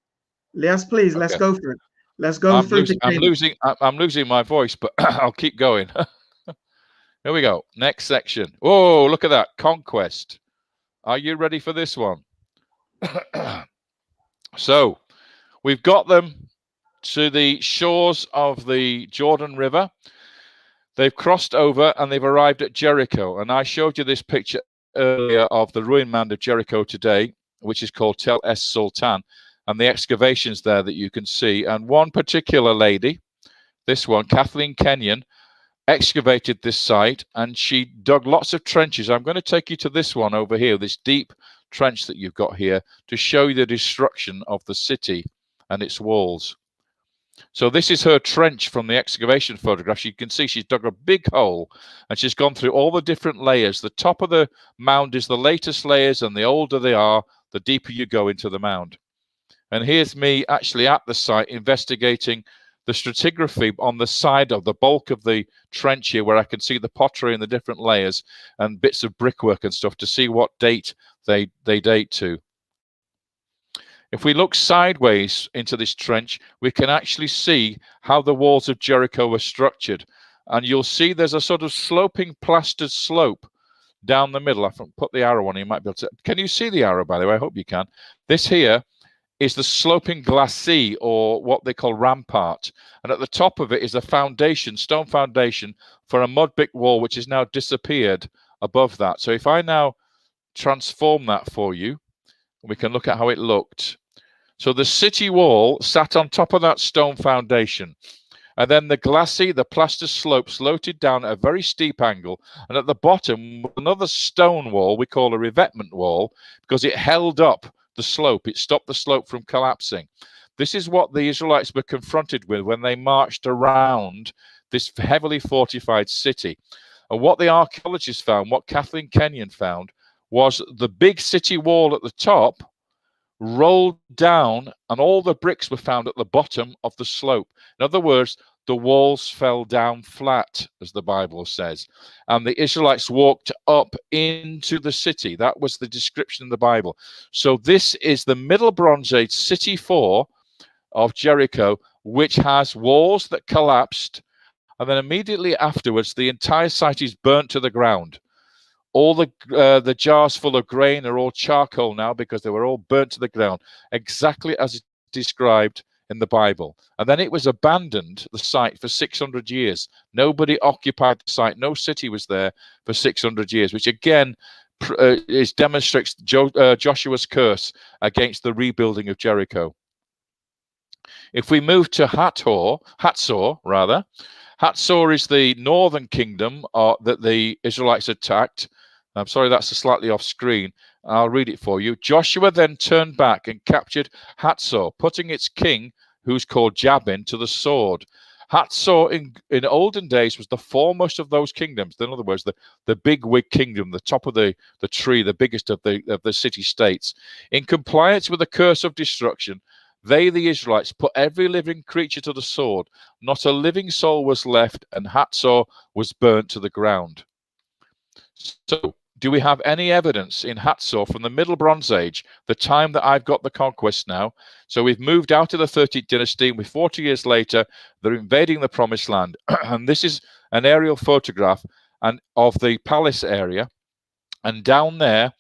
Yes, please. Okay. Let's go for it. Let's go through to Canaan. I'm losing my voice, but I'll keep going. Here we go. Next section. Oh, look at that. Conquest. Are you ready for this one? So, we've got them to the shores of the Jordan River. They've crossed over and they've arrived at Jericho. And I showed you this picture earlier of the ruined mound of Jericho today, which is called Tel Es Sultan, and the excavations there that you can see. And one particular lady, this one, Kathleen Kenyon, excavated this site and she dug lots of trenches. I'm going to take you to this one over here, this deep trench that you've got here, to show you the destruction of the city and its walls. So this is her trench from the excavation photographs. You can see she's dug a big hole and she's gone through all the different layers. The top of the mound is the latest layers, and the older they are, the deeper you go into the mound. And here's me actually at the site investigating the stratigraphy on the side of the bulk of the trench here, where I can see the pottery and the different layers and bits of brickwork and stuff to see what date they date to. If we look sideways into this trench, we can actually see how the walls of Jericho were structured. And you'll see there's a sort of sloping plastered slope down the middle. I can put the arrow on, you might be able to. Can you see the arrow, by the way? I hope you can. This here is the sloping glacis, or what they call rampart. And at the top of it is a foundation, stone foundation, for a mud brick wall, which has now disappeared above that. So if I now transform that for you, we can look at how it looked. So the city wall sat on top of that stone foundation. And then the glacis, the plaster slope, sloped down at a very steep angle. And at the bottom, another stone wall we call a revetment wall, because it held up the slope. It stopped the slope from collapsing. This is what the Israelites were confronted with when they marched around this heavily fortified city. And what the archaeologists found, what Kathleen Kenyon found, was the big city wall at the top rolled down, and all the bricks were found at the bottom of the slope. In other words, the walls fell down flat, as the Bible says, and the Israelites walked up into the city. That was the description in the Bible. So this is the Middle Bronze Age city 4 of Jericho, which has walls that collapsed, and then immediately afterwards, the entire site is burnt to the ground. All the jars full of grain are all charcoal now because they were all burnt to the ground, exactly as it's described in the Bible. And then it was abandoned, the site, for 600 years. Nobody occupied the site. No city was there for 600 years, which again demonstrates Joshua's curse against the rebuilding of Jericho. If we move to Hattor, Hattor is the northern kingdom that the Israelites attacked. I'm sorry, that's slightly off screen. I'll read it for you. Joshua then turned back and captured Hattor, putting its king, who's called Jabin, to the sword. Hattor in olden days was the foremost of those kingdoms. In other words, the big wig kingdom, the top of the tree, the biggest of the city states. In compliance with the curse of destruction, they, the Israelites, put every living creature to the sword. Not a living soul was left, and Hattor was burnt to the ground. So, do we have any evidence in Hattor from the Middle Bronze Age, the time that I've got the conquest now? So we've moved out of the 13th dynasty, and we're 40 years later, they're invading the Promised Land. And this is an aerial photograph of the palace area. And down there,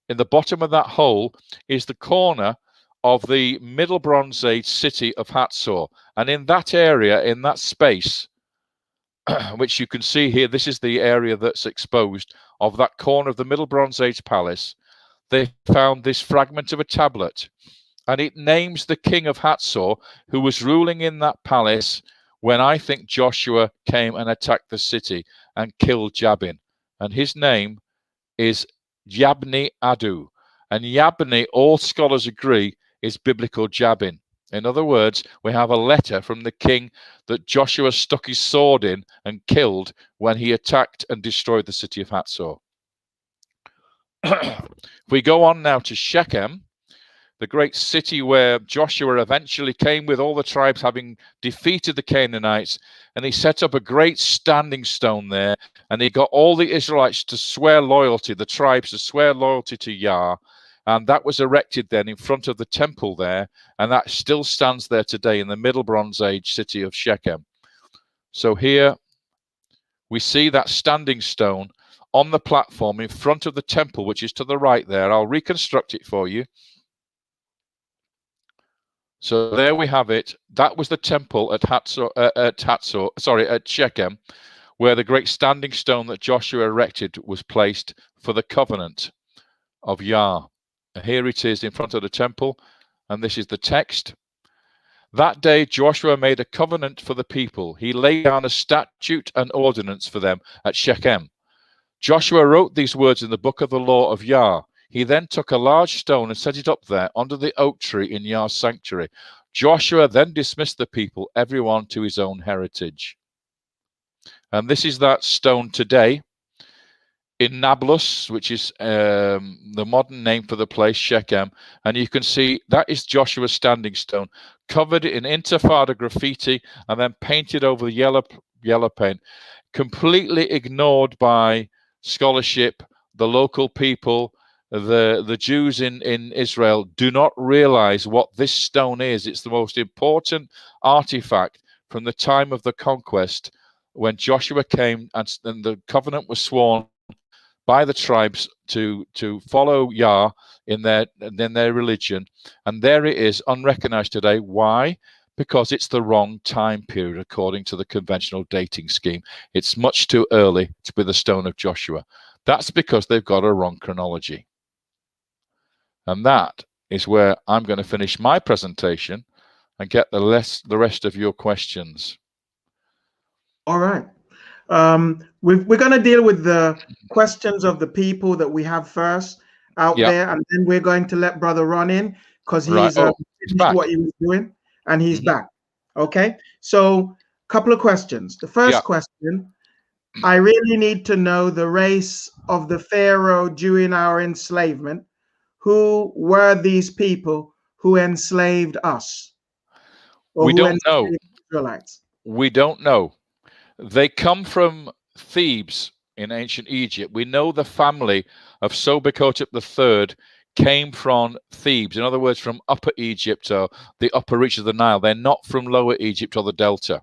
in the bottom of that hole, is the corner of the Middle Bronze Age city of Hattor. And in that area, in that space, which you can see here, this is the area that's exposed of that corner of the Middle Bronze Age palace. They found this fragment of a tablet, and it names the king of Hattor who was ruling in that palace when I think Joshua came and attacked the city and killed Jabin. And his name is Yabni Adu. And Yabni, all scholars agree, is biblical Jabin. In other words, we have a letter from the king that Joshua stuck his sword in and killed when he attacked and destroyed the city of Hattor. If we go on now to Shechem, the great city where Joshua eventually came with all the tribes, having defeated the Canaanites, and he set up a great standing stone there, and he got all the Israelites to swear loyalty, the tribes to swear loyalty to Yah. And that was erected then in front of the temple there, and that still stands there today in the Middle Bronze Age city of Shechem. So here we see that standing stone on the platform in front of the temple, which is to the right there. I'll reconstruct it for you. So there we have it. That was the temple at Shechem, where the great standing stone that Joshua erected was placed for the covenant of Yah. And here it is in front of the temple, and this is the text. That day Joshua made a covenant for the people. He laid down a statute and ordinance for them at Shechem. Joshua wrote these words in the book of the law of Yah. He then took a large stone and set it up there under the oak tree in Yah's sanctuary. Joshua then dismissed the people, everyone to his own heritage. And this is that stone today in Nablus, which is the modern name for the place, Shechem. And you can see that is Joshua's standing stone, covered in intifada graffiti and then painted over the yellow paint, completely ignored by scholarship. The local people, the Jews in Israel, do not realize what this stone is. It's the most important artifact from the time of the conquest, when Joshua came and the covenant was sworn by the tribes to follow Yah in their religion. And there it is, unrecognized today. Why? Because it's the wrong time period according to the conventional dating scheme. It's much too early to be the stone of Joshua. That's because they've got a wrong chronology. And that is where I'm going to finish my presentation and get the rest of your questions. All right. We're going to deal with the questions of the people that we have first out there, and then we're going to let Brother Ron in because he's what he was doing, and he's back. Okay, so a couple of questions. The first question, I really need to know the race of the Pharaoh during our enslavement, who were these people who enslaved us? Or we who don't know. Israelites? We don't know. They come from Thebes in ancient Egypt. We know the family of Sobekotep III came from Thebes. In other words, from Upper Egypt or the upper reach of the Nile. They're not from Lower Egypt or the Delta.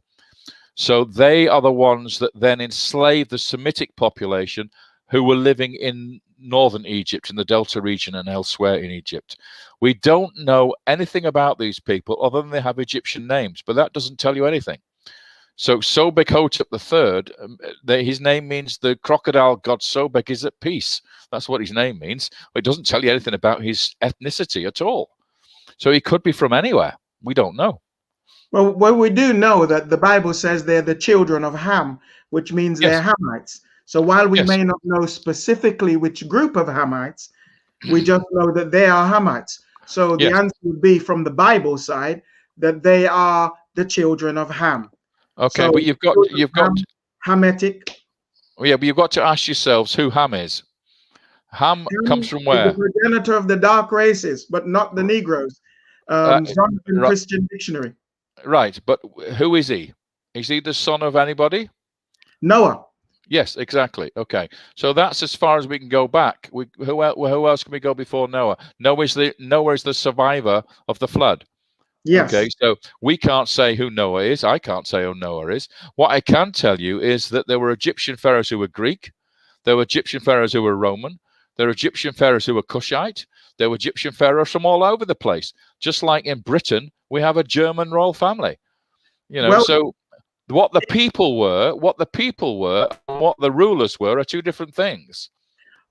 So they are the ones that then enslaved the Semitic population who were living in northern Egypt, in the Delta region and elsewhere in Egypt. We don't know anything about these people other than they have Egyptian names, but that doesn't tell you anything. So Sobekotep III, his name means the crocodile god Sobek is at peace. That's what his name means. It doesn't tell you anything about his ethnicity at all. So he could be from anywhere. We don't know. Well, we do know that the Bible says they're the children of Ham, which means they're Hamites. So while we may not know specifically which group of Hamites, we just know that they are Hamites. So the answer would be from the Bible side that they are the children of Ham. Okay, so but you've got Hamitic. Yeah, but you've got to ask yourselves who Ham is. Ham comes from where? The progenitor of the dark races, but not the Negroes. Jonathan Christian Dictionary. Right, but who is he? Is he the son of anybody? Noah. Yes, exactly. Okay, so that's as far as we can go back. Who else can we go before Noah? Noah is the survivor of the flood. Yes. Okay, so we can't say who Noah is. I can't say who Noah is. What I can tell you is that there were Egyptian pharaohs who were Greek. There were Egyptian pharaohs who were Roman. There were Egyptian pharaohs who were Cushite. There were Egyptian pharaohs from all over the place. Just like in Britain, we have a German royal family. So what the people were, and what the rulers were are two different things.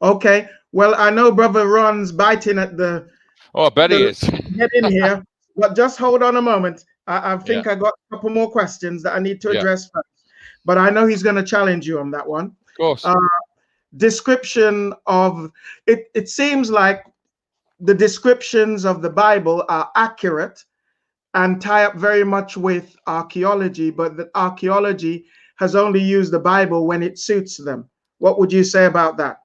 Okay. Well, I know Brother Ron's biting at the. Oh, I bet he is. Get in here. But just hold on a moment. I think I got a couple more questions that I need to address first. But I know he's going to challenge you on that one. Of course. Description of it. It seems like the descriptions of the Bible are accurate and tie up very much with archaeology, but that archaeology has only used the Bible when it suits them. What would you say about that?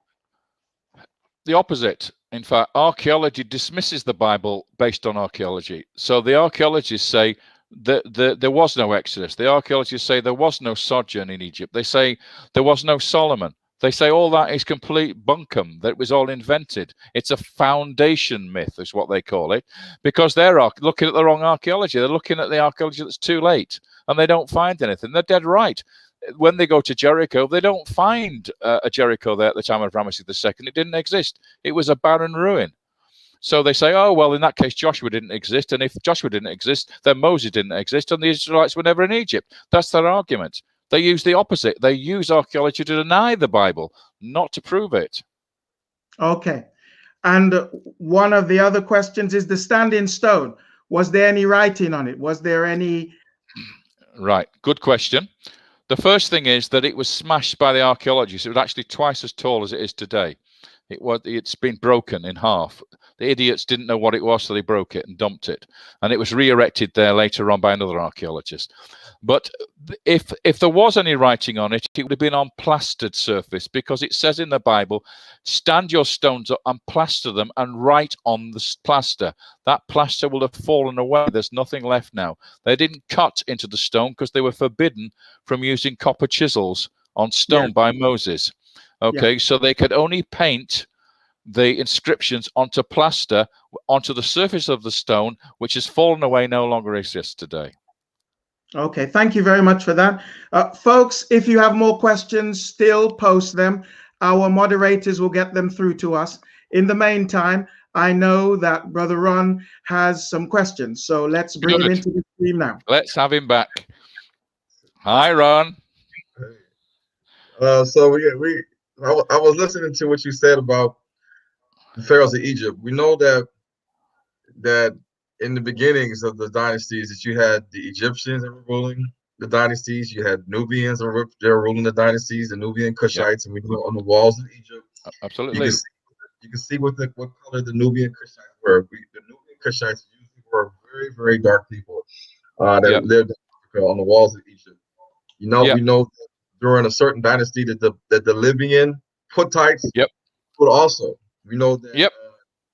The opposite. In fact, archaeology dismisses the Bible based on archaeology. So the archaeologists say that there was no Exodus. The archaeologists say there was no sojourn in Egypt. They say there was no Solomon. They say all that is complete bunkum, that it was all invented. It's a foundation myth, is what they call it, because they're looking at the wrong archaeology. They're looking at the archaeology that's too late, and they don't find anything. They're dead right. When they go to Jericho, they don't find a Jericho there at the time of Ramesses II. It didn't exist. It was a barren ruin. So they say, oh, well, in that case, Joshua didn't exist. And if Joshua didn't exist, then Moses didn't exist. And the Israelites were never in Egypt. That's their argument. They use the opposite. They use archaeology to deny the Bible, not to prove it. Okay. And one of the other questions is the standing stone. Was there any writing on it? Was there any? Right. Good question. The first thing is that it was smashed by the archaeologists. It was actually twice as tall as it is today. It's been broken in half. The idiots didn't know what it was, so they broke it and dumped it. And it was re-erected there later on by another archaeologist. But if there was any writing on it, it would have been on plastered surface, because it says in the Bible, stand your stones up and plaster them and write on the plaster. That plaster will have fallen away. There's nothing left now. They didn't cut into the stone because they were forbidden from using copper chisels on stone by Moses. Okay, so they could only paint the inscriptions onto plaster, onto the surface of the stone, which has fallen away, no longer exists today. Okay, thank you very much for that. Folks, if you have more questions, still post them. Our moderators will get them through to us. In the meantime, I know that Brother Ron has some questions, so let's bring him into the stream now. Let's have him back. Hi, Ron. I was listening to what you said about the pharaohs of Egypt. We know that in the beginnings of the dynasties, that you had the Egyptians that were ruling the dynasties, you had Nubians that were ruling the dynasties, the Nubian Cushites, and we know on the walls of Egypt. Absolutely. You can see what color the Nubian Cushites were. The Nubian Cushites usually were very, very dark people that lived in Africa on the walls of Egypt. We know during a certain dynasty that the Libyan Hittites would also. We know that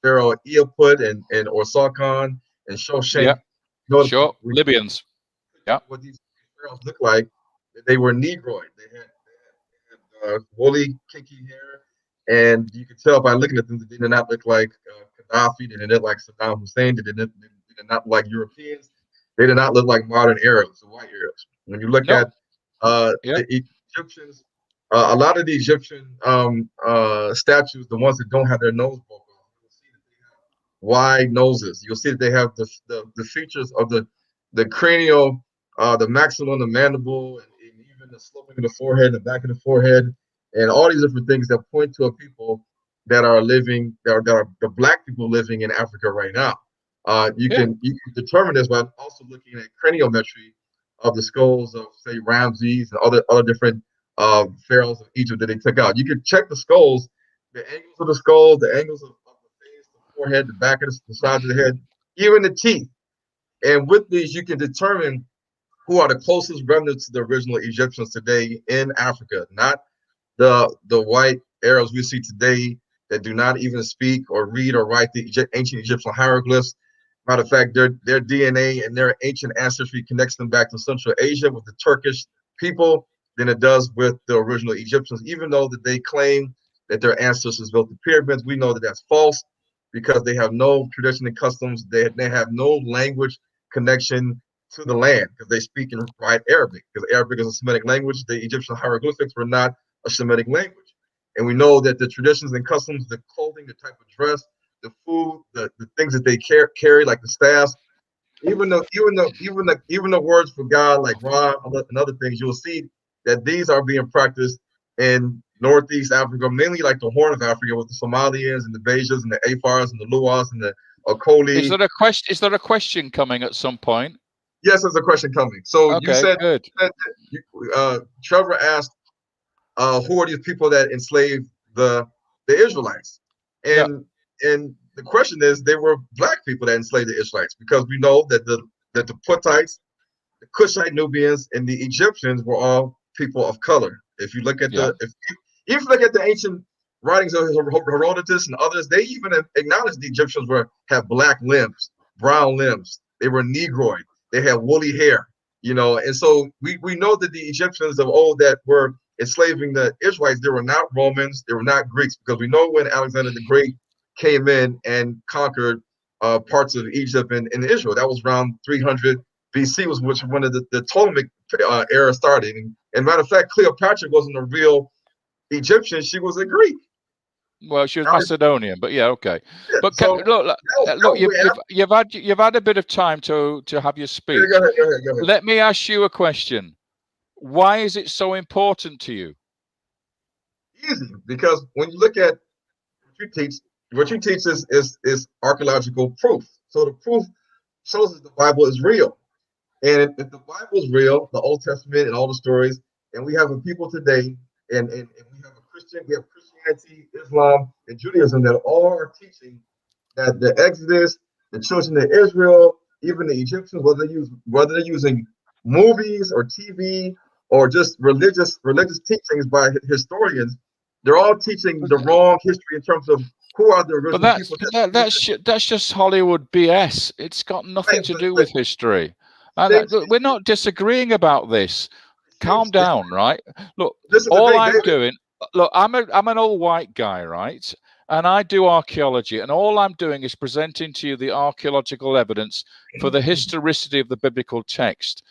Pharaoh Eoput and or Sarkon and Shoshenq. Yeah. Sure. Libyans. Yeah. What these pharaohs look like, they were Negroid. They had woolly, kinky hair, and you could tell by looking at them that they did not look like Gaddafi. They did not look like Saddam Hussein. They did not look like Europeans. They did not look like modern Arabs or white Arabs. When you look at the Egyptians, a lot of the Egyptian statues, the ones that don't have their nose broken off, you'll see that they have wide noses. You'll see that they have the features of the cranial, the maximum, the mandible, and even the sloping of the forehead, the back of the forehead, and all these different things that point to a people that are living, that are the black people living in Africa right now. You can determine this by also looking at craniometry of the skulls of, say, Ramses and other different pharaohs of Egypt that they took out. You can check the skulls, the angles of the skull, the angles of the face, the forehead, the back of the sides of the head, even the teeth. And with these, you can determine who are the closest remnants to the original Egyptians today in Africa, not the white Arabs we see today that do not even speak or read or write the ancient Egyptian hieroglyphs. Matter of fact, their DNA and their ancient ancestry connects them back to Central Asia with the Turkish people than it does with the original Egyptians. Even though that they claim that their ancestors built the pyramids, we know that that's false because they have no tradition and customs. They have no language connection to the land because they speak and write Arabic, because Arabic is a Semitic language. The Egyptian hieroglyphics were not a Semitic language. And we know that the traditions and customs, the clothing, the type of dress, the food, the things that they carry, like the staffs, even the words for God, like Ra and other things, you'll see that these are being practiced in Northeast Africa, mainly like the Horn of Africa with the Somalians and the Bejas and the Afars and the Luas and the Okoli. Is there a question coming at some point? Yes, there's a question coming. So okay, you said, good. Trevor asked, who are these people that enslaved the Israelites? And the question is, they were black people that enslaved the Israelites, because we know that the Puttites, the Cushite Nubians, and the Egyptians were all people of color. If you look at if you look at the ancient writings of Herodotus and others, they even acknowledge the Egyptians had black limbs, brown limbs. They were Negroid. They had woolly hair, and so we know that the Egyptians of old that were enslaving the Israelites, they were not Romans, they were not Greeks, because we know when Alexander the Great came in and conquered parts of Egypt and Israel, that was around 300 BC, which when the Ptolemaic era started. And matter of fact, Cleopatra wasn't a real Egyptian; she was a Greek. Well, she was Macedonian, but yeah, okay. Yeah, but so, look, you've had a bit of time to have your speech. Go ahead. Let me ask you a question. Why is it so important to you? Easy, because when you look at what you teach is archaeological proof. So the proof shows that the Bible is real. And if the Bible is real, the Old Testament and all the stories, and we have a people today, and we have Christianity, Islam, and Judaism that all are teaching that the Exodus, the children of Israel, even the Egyptians, whether they're using movies or TV or just religious teachings by historians, they're all teaching the wrong history in terms of who are the original people. That's just Hollywood BS. It's got nothing to do with history. And we're not disagreeing about this. Calm down, right? Look, I'm an old white guy, right? And I do archaeology, and all I'm doing is presenting to you the archaeological evidence for the historicity of the biblical text.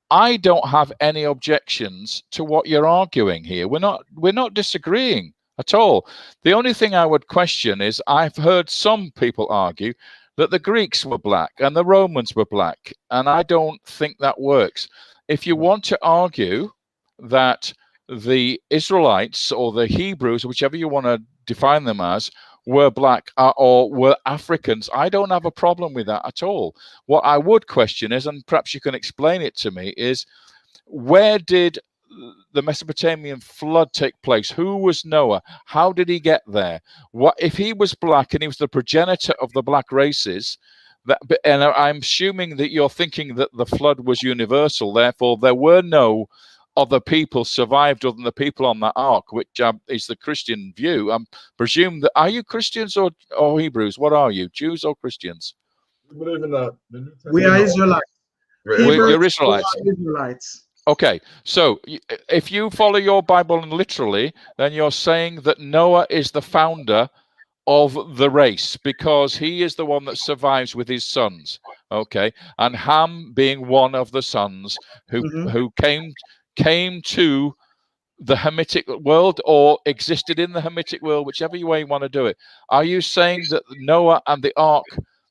I don't have any objections to what you're arguing here. We're not disagreeing at all. The only thing I would question is, I've heard some people argue that the Greeks were black and the Romans were black, and I don't think that works. If you want to argue that the Israelites or the Hebrews, whichever you want to define them as, were black or were Africans, I don't have a problem with that at all. What I would question is, and perhaps you can explain it to me, is where did the Mesopotamian flood take place? Who was Noah? How did he get there? What if he was black and he was the progenitor of the black races? And I'm assuming that you're thinking that the flood was universal, therefore there were no other people survived other than the people on that ark, which is the Christian view. I presume that, are you Christians or Hebrews? What are you, Jews or Christians? We believe in the New Testament. We are Israelites. You're Israelites. Israelites. Okay, so if you follow your Bible literally, then you're saying that Noah is the founder of the race because he is the one that survives with his sons. Okay, and Ham being one of the sons who came to the Hamitic world or existed in the Hamitic world, whichever way you want to do it. Are you saying that Noah and the ark,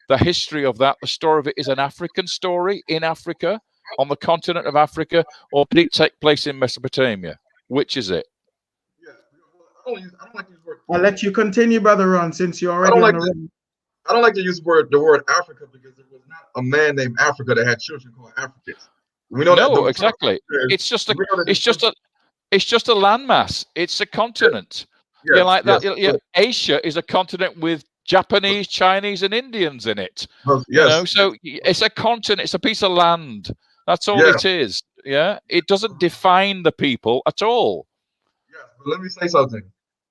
the history of that, the story of it, is an African story in Africa, on the continent of Africa, or did it take place in Mesopotamia? Which is it? Yeah, I don't like to use the word. I'll let you continue, Brother Ron, since you're already on the road. I don't like to use the word Africa because there was not a man named Africa that had children called Africans. We know no, exactly. It's just a landmass. It's a continent. Yes, like that. Asia is a continent with Japanese, Chinese, and Indians in it. So it's a continent. It's a piece of land. That's all it is. Yeah, it doesn't define the people at all. Yes, but let me say something.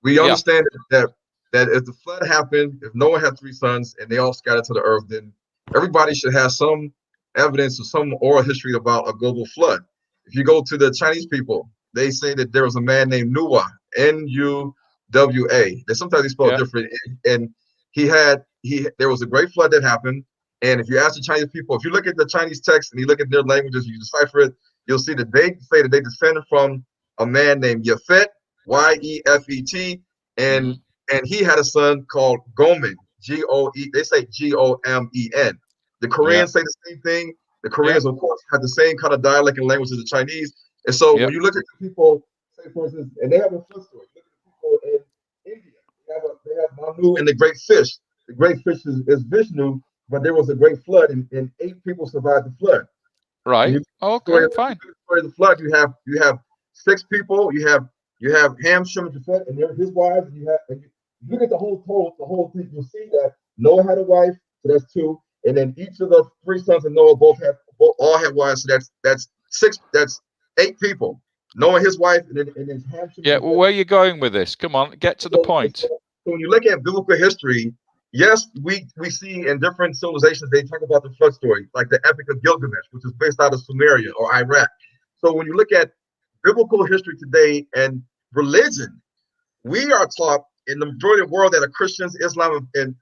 We understand that if the flood happened, if Noah had 3 sons and they all scattered to the earth, then everybody should have some evidence or some oral history about a global flood. If you go to the Chinese people, they say that there was a man named Nuwa, N-U-W-A. Sometimes they spell it different, and there was a great flood that happened. And if you ask the Chinese people, if you look at the Chinese text and you look at their languages, you decipher it, you'll see that they say that they descended from a man named Yefet, Y-E-F-E-T, and he had a son called Gomen, G-O-E. They say G-O-M-E-N. The Koreans say the same thing. The Koreans, of course, have the same kind of dialect and language as the Chinese. And so when you look at the people, say for instance, and they have a flood story. Look at the people in India. They have Manu and the great fish. The great fish is Vishnu, but there was a great flood, and 8 people survived the flood. Right. Okay. Fine. The flood. You have 6 people. You have Ham, Shem, and Japheth, and his wives. And you look at the whole thing. You'll see that Noah had a wife, so that's 2, and then each of the 3 sons of Noah all had wives, so that's 6. That's 8 people. Noah, his wife, and then Ham. Yeah. Well, where are you going with this? Come on, get to the point. So when you look at biblical history, yes, we see in different civilizations they talk about the flood story, like the Epic of Gilgamesh, which is based out of Sumeria or Iraq. So when you look at biblical history today and religion, we are taught in the majority of the world that are Christians, Islam, and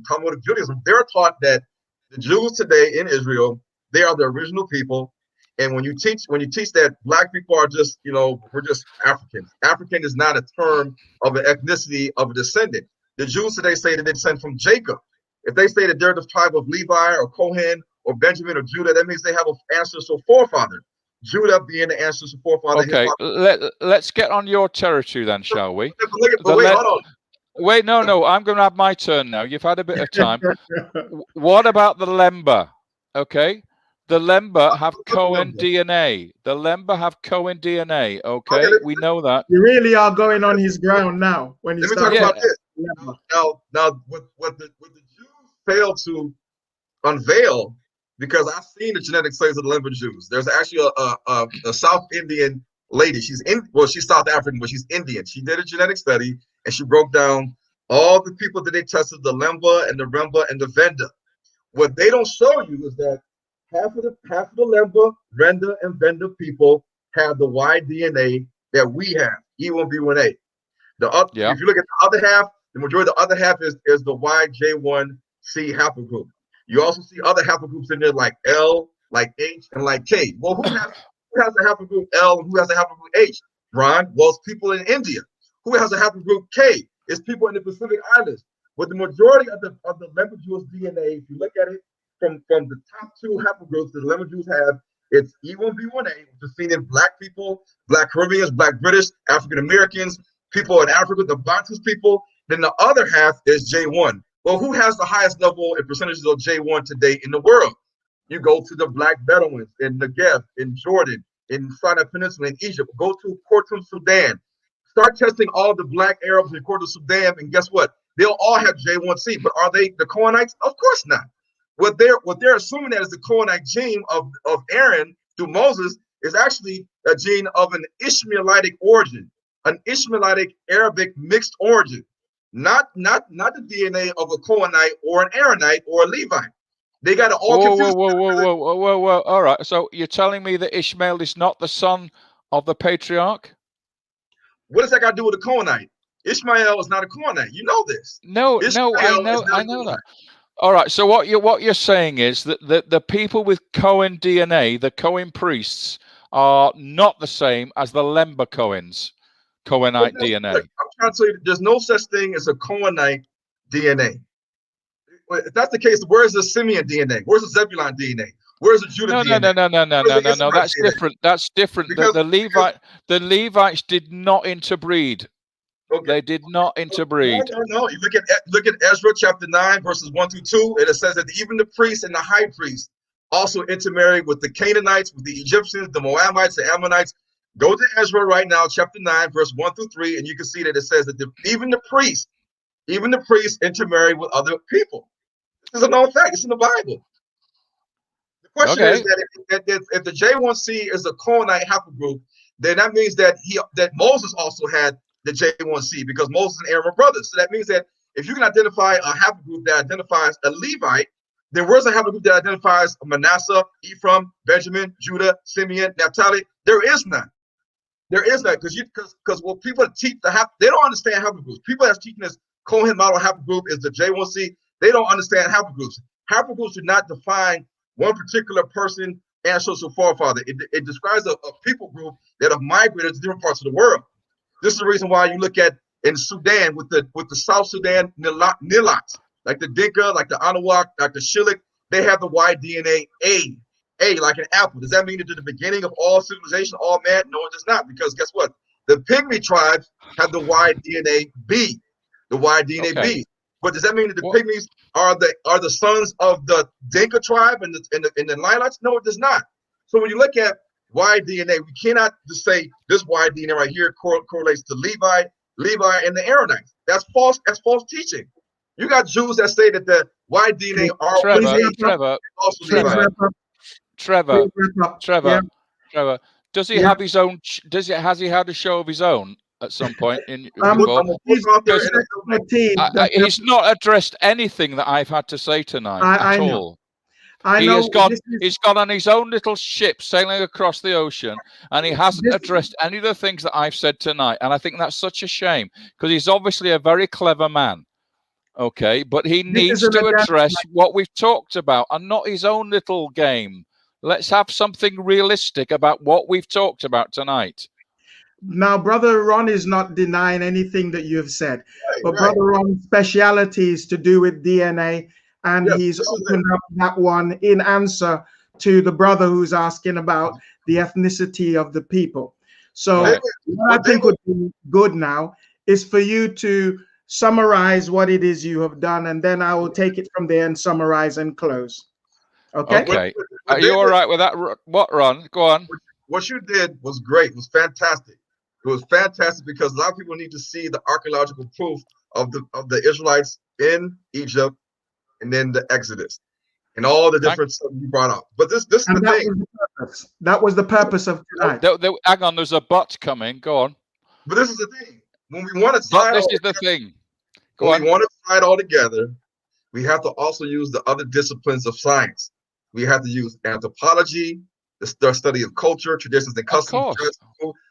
Talmudic Judaism. They're taught that the Jews today in Israel, they are the original people. And when you teach that black people are just, we're just Africans. African is not a term of an ethnicity of a descendant. The Jews today say that they descend from Jacob. If they say that they're the tribe of Levi or Kohen or Benjamin or Judah, that means they have an ancestral forefather. Judah being the ancestral forefather. Okay, let's get on your territory then, shall we? Wait, hold on. Wait, no, I'm going to have my turn now. You've had a bit of time. What about the Lemba? Okay. The Lemba have Cohen DNA. The Lemba have Cohen DNA. Okay, we know that. You really are going on his ground now. When you start about this. Now, what the Jews failed to unveil, because I've seen the genetic studies of the Lemba Jews. There's actually a South Indian lady. She's South African, but she's Indian. She did a genetic study and she broke down all the people that they tested, the Lemba and the Remba and the Venda. What they don't show you is that half of the Lemba, Renda, and Venda people have the Y DNA that we have, E1B1A. If you look at the other half, the majority of the other half is the YJ1C haplogroup. You also see other haplogroups in there like L, like H, and like K. Well, who has a haplogroup L and who has a haplogroup H? Ron? Well, it's people in India. Who has a haplogroup K? It's people in the Pacific Islands. But the majority of the Lemba Jewish DNA, if you look at it from the top 2 haplogroups that the Lemba Jews have, it's E1B1A, which is seen in black people, black Caribbeans, black British, African Americans, people in Africa, the Bantus people. Then the other half is J1. Well, who has the highest level and percentages of J1 today in the world? You go to the black Bedouins in Negev, in Jordan, in Sinai Peninsula, in Egypt. Go to Khartoum, Sudan. Start testing all the black Arabs in Khartoum, Sudan, and guess what? They'll all have J1C, but are they the Cohenites? Of course not. What they're assuming that is the Cohenite gene of Aaron through Moses is actually a gene of an Ishmaelitic origin, an Ishmaelitic Arabic mixed origin, not the DNA of a Cohenite or an Aaronite or a Levite. They got it all confused. Whoa. All right. So you're telling me that Ishmael is not the son of the patriarch? What does that got to do with a Cohenite? Ishmael is not a Cohenite. You know this. No, I know that. All right. So what you're saying is that the people with Cohen DNA, the Cohen priests, are not the same as the Lemba Cohenite DNA. I'm trying to tell you, there's no such thing as a Cohenite DNA. If that's the case, where's the Simeon DNA? Where's the Zebulon DNA? Where's the Judah DNA? No. That's different. That's different. The Levites did not interbreed. Okay. They did not interbreed. No. You look at Ezra chapter 9, verses 1 through 2, and it says that even the priests and the high priest also intermarried with the Canaanites, with the Egyptians, the Moabites, the Ammonites. Go to Ezra right now, chapter 9, verse 1 through 3, and you can see that it says that even the priests intermarried with other people. This is a known fact. It's in the Bible. The question is that if the J1C is a Cohenite haplogroup, then that means that Moses also had the J1C, because Moses and Aaron were brothers. So that means that if you can identify a haplogroup that identifies a Levite, then where's a haplogroup that identifies Manasseh, Ephraim, Benjamin, Judah, Simeon, Naphtali? There is none. There is none, because what people teach they don't understand haplogroups. People that's teaching this Cohen model haplogroup is the J1C. They don't understand haplogroups. Haplogroups do not define one particular person and social forefather. It describes a people group that have migrated to different parts of the world. This is the reason why you look at in Sudan with the South Sudan Nilots, like the Dinka, like the Anahuac, like the Shilluk, they have the Y DNA A like an apple. Does that mean that at the beginning of all civilization, all man? No, it does not, because guess what? The Pygmy tribes have the Y DNA B, the Y DNA B. But does that mean that the Pygmies are the sons of the Dinka tribe and the Nilots? No, it does not. So when you look at Y DNA, we cannot just say this Y DNA right here correlates to Levi, and the Aaronites. That's false. That's false teaching. You got Jews that say that the Y DNA are Trevor. Does he have his own? Has he had a show of his own at some point in? He's not addressed anything that I've had to say tonight at all. He's gone on his own little ship sailing across the ocean, and he hasn't addressed any of the things that I've said tonight. And I think that's such a shame, because he's obviously a very clever man. Okay, but he needs to address what we've talked about and not his own little game. Let's have something realistic about what we've talked about tonight. Now, Brother Ron is not denying anything that you have said, but Brother Ron's speciality is to do with DNA, and he's opened up that one in answer to the brother who's asking about the ethnicity of the people. So what I think would be good now is for you to summarize what it is you have done, and then I will take it from there and summarize and close. Okay. Are you all right with that? What, Ron? Go on. What you did was great. It was fantastic. It was fantastic because a lot of people need to see the archaeological proof of the Israelites in Egypt, and then the Exodus, and all the different stuff you brought up. But this is the thing. That was the purpose of tonight. Hang on, there's a but coming. Go on. But this is the thing. When we want to tie this is the thing. We want to tie it all together, we have to also use the other disciplines of science. We have to use anthropology, the study of culture, traditions, and customs.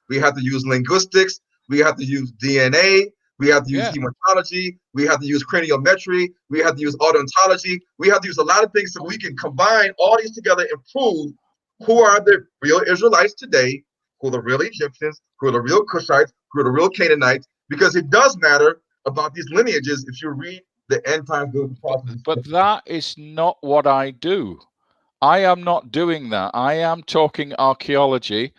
We have to use linguistics. We have to use DNA. We have to use hematology. We have to use craniometry. We have to use odontology. We have to use a lot of things so we can combine all these together and prove who are the real Israelites today, who are the real Egyptians, who are the real Cushites, who are the real Canaanites, because it does matter about these lineages if you read the end time biblical prophecies. But that is not what I do. I am not doing that. I am talking archaeology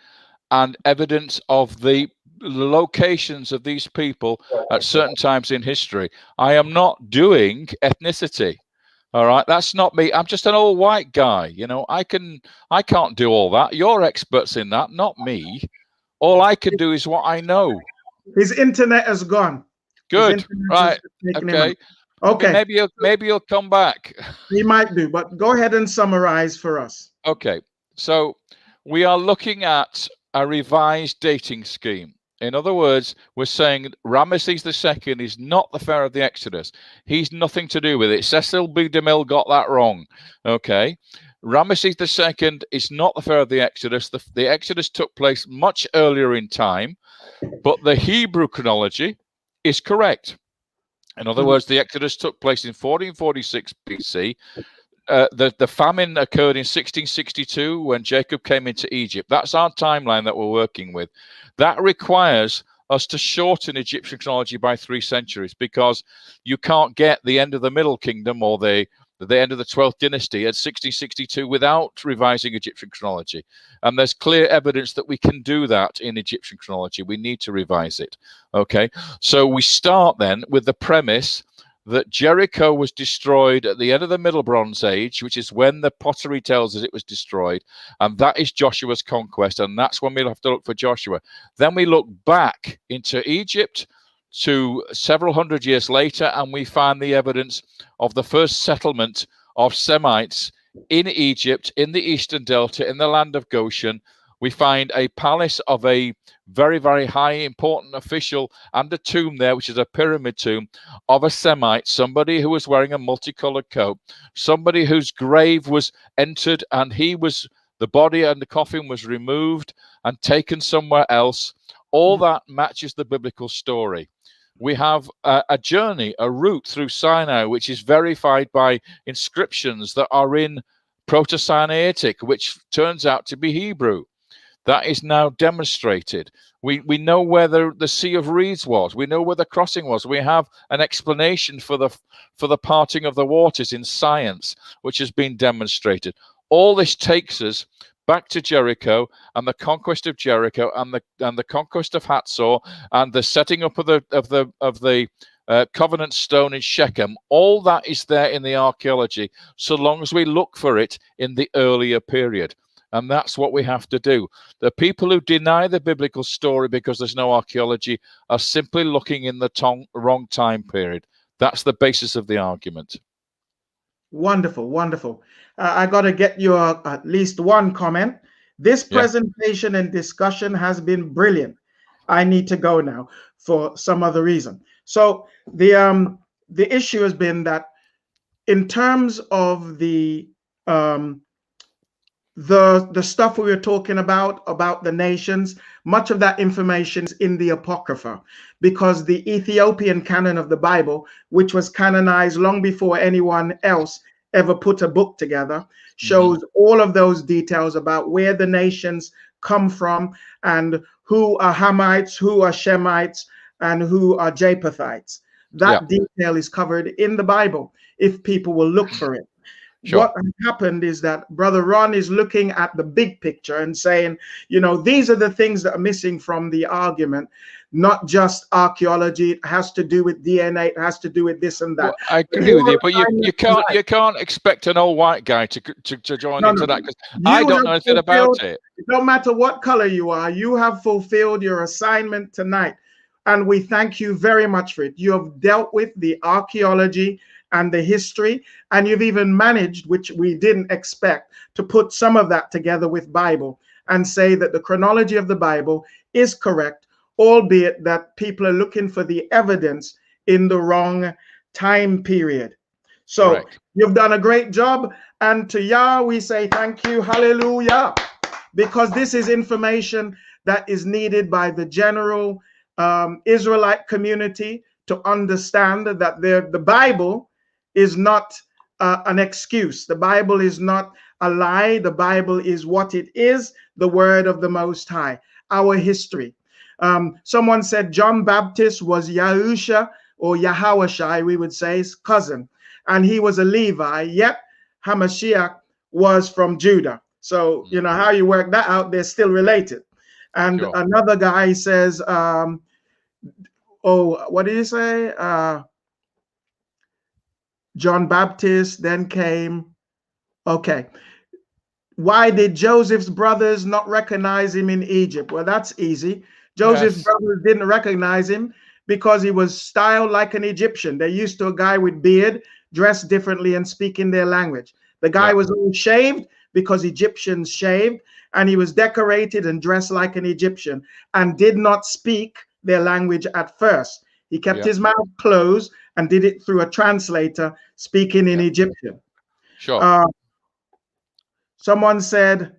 and evidence of the locations of these people at certain times in history. I am not doing ethnicity. All right, that's not me. I'm just an old white guy. You know, I can't do all that. You're experts in that, not me. All I can do is what I know. His internet has gone. Good. Right. Okay. Maybe he'll come back. He might do, but go ahead and summarize for us. Okay. So We are looking at a revised dating scheme. In other words, we're saying Ramesses II is not the Pharaoh of the Exodus. He's nothing to do with it. Cecil B. DeMille got that wrong. Okay. Ramesses II is not the Pharaoh of the Exodus. The Exodus took place much earlier in time, but the Hebrew chronology is correct. In other words, the Exodus took place in 1446 BC. The famine occurred in 1662 when Jacob came into Egypt. That's our timeline that we're working with. That requires us to shorten Egyptian chronology by 3 centuries, because you can't get the end of the Middle Kingdom or the end of the 12th dynasty at 1662 without revising Egyptian chronology. And there's clear evidence that we can do that in Egyptian chronology. We need to revise it. Okay, so we start then with the premise that Jericho was destroyed at the end of the Middle Bronze Age, which is when the pottery tells us it was destroyed. And that is Joshua's conquest. And that's when we'll have to look for Joshua. Then we look back into Egypt to several hundred years later, and we find the evidence of the first settlement of Semites in Egypt, in the Eastern Delta, in the land of Goshen. We find a palace of a very, very high, important official and a tomb there, which is a pyramid tomb of a Semite, somebody who was wearing a multicolored coat, somebody whose grave was entered and the body and the coffin was removed and taken somewhere else. All that matches the biblical story. We have a journey, a route through Sinai, which is verified by inscriptions that are in Proto-Sinaitic, which turns out to be Hebrew. That is now demonstrated. We know where the Sea of Reeds was. We know where the crossing was. We have an explanation for the parting of the waters in science, which has been demonstrated. All this takes us back to Jericho and the conquest of Jericho and the conquest of Hattor and the setting up of the covenant stone in Shechem. All that is there in the archaeology, so long as we look for it in the earlier period. And that's what we have to do. The people who deny the biblical story because there's no archaeology are simply looking in the wrong time period. That's the basis of the argument. Wonderful, wonderful. I got to get your at least one comment. This presentation and discussion has been brilliant. I need to go now for some other reason. So the issue has been that in terms of the stuff we were talking about the nations, much of that information is in the Apocrypha, because the Ethiopian canon of the Bible, which was canonized long before anyone else ever put a book together, shows all of those details about where the nations come from and who are Hamites, who are Shemites, and who are Japhethites. That detail is covered in the Bible if people will look for it. Sure. What happened is that Brother Ron is looking at the big picture and saying, you know, these are the things that are missing from the argument, not just archaeology. It has to do with DNA. It has to do with this and that. Well, I agree with you, but you can't expect an old white guy to join into that, because I don't know anything about it. It don't matter what color you are. You have fulfilled your assignment tonight, and we thank you very much for it. You have dealt with the archaeology and the history, and you've even managed, which we didn't expect, to put some of that together with Bible and say that the chronology of the Bible is correct, albeit that people are looking for the evidence in the wrong time period. So you've done a great job, and to Yah we say thank you, hallelujah, because this is information that is needed by the general Israelite community to understand that the Bible is not an excuse. The Bible is not a lie. The Bible is what it is, the word of the Most High, our history. Someone said John Baptist was Yahusha, or Yahawashai, we would say, his cousin, and he was a Levi, yet HaMachiac was from Judah. So, you know, how you work that out, they're still related. And another guy says, what did he say? John Baptist then came. Okay. Why did Joseph's brothers not recognize him in Egypt? Well, that's easy. Joseph's brothers didn't recognize him because he was styled like an Egyptian. They're used to a guy with beard, dressed differently and speaking their language. The guy was all shaved because Egyptians shaved, and he was decorated and dressed like an Egyptian and did not speak their language at first. He kept his mouth closed and did it through a translator speaking in Egyptian. Sure. Someone said,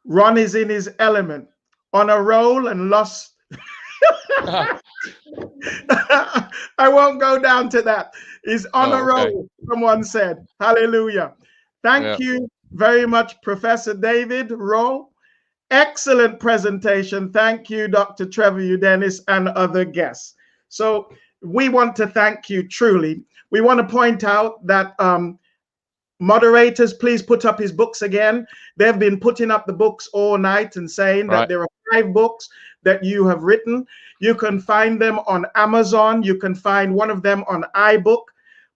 Ron is in his element, on a roll and lost. I won't go down to that. He's on a roll, someone said. Hallelujah. Thank you very much, Professor David Rohl. Excellent presentation. Thank you, Dr. Trevor Udenis, and other guests. So we want to thank you truly. We want to point out that moderators, please put up his books again. They've been putting up the books all night and saying that there are 5 books that you have written. You can find them on Amazon. You can find one of them on iBook,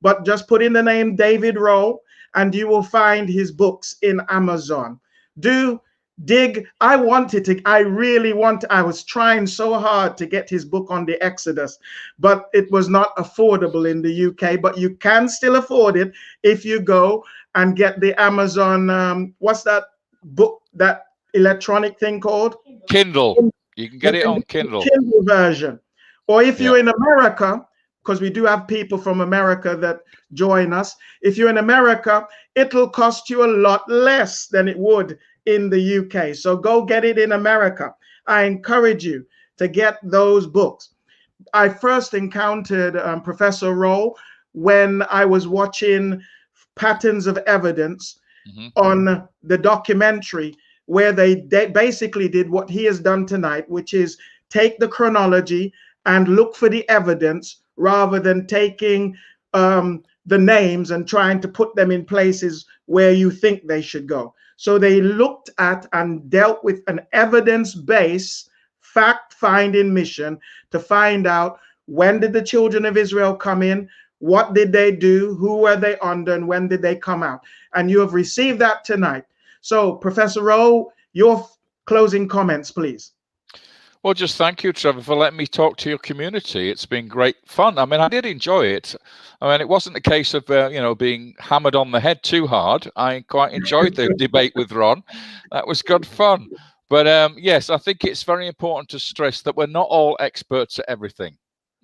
but just put in the name David Rohl and you will find his books in Amazon. Do dig. I was trying so hard to get his book on the Exodus, but it was not affordable in the UK, but you can still afford it if you go and get the Amazon, what's that book, that electronic thing called? Kindle. You can get it on Kindle. Kindle version. Or if you're in America, because we do have people from America that join us. If you're in America, it'll cost you a lot less than it would in the UK. So go get it in America. I encourage you to get those books. I first encountered Professor Rohl when I was watching Patterns of Evidence on the documentary, where they basically did what he has done tonight, which is take the chronology and look for the evidence rather than taking the names and trying to put them in places where you think they should go. So they looked at and dealt with an evidence-based fact-finding mission to find out, when did the children of Israel come in? What did they do? Who were they under? And when did they come out? And you have received that tonight. So, Professor Rohl, your closing comments, please. Well, just thank you, Trevor, for letting me talk to your community. It's been great fun. I mean, I did enjoy it. I mean, it wasn't a case of, being hammered on the head too hard. I quite enjoyed the debate with Ron. That was good fun. But yes, I think it's very important to stress that we're not all experts at everything.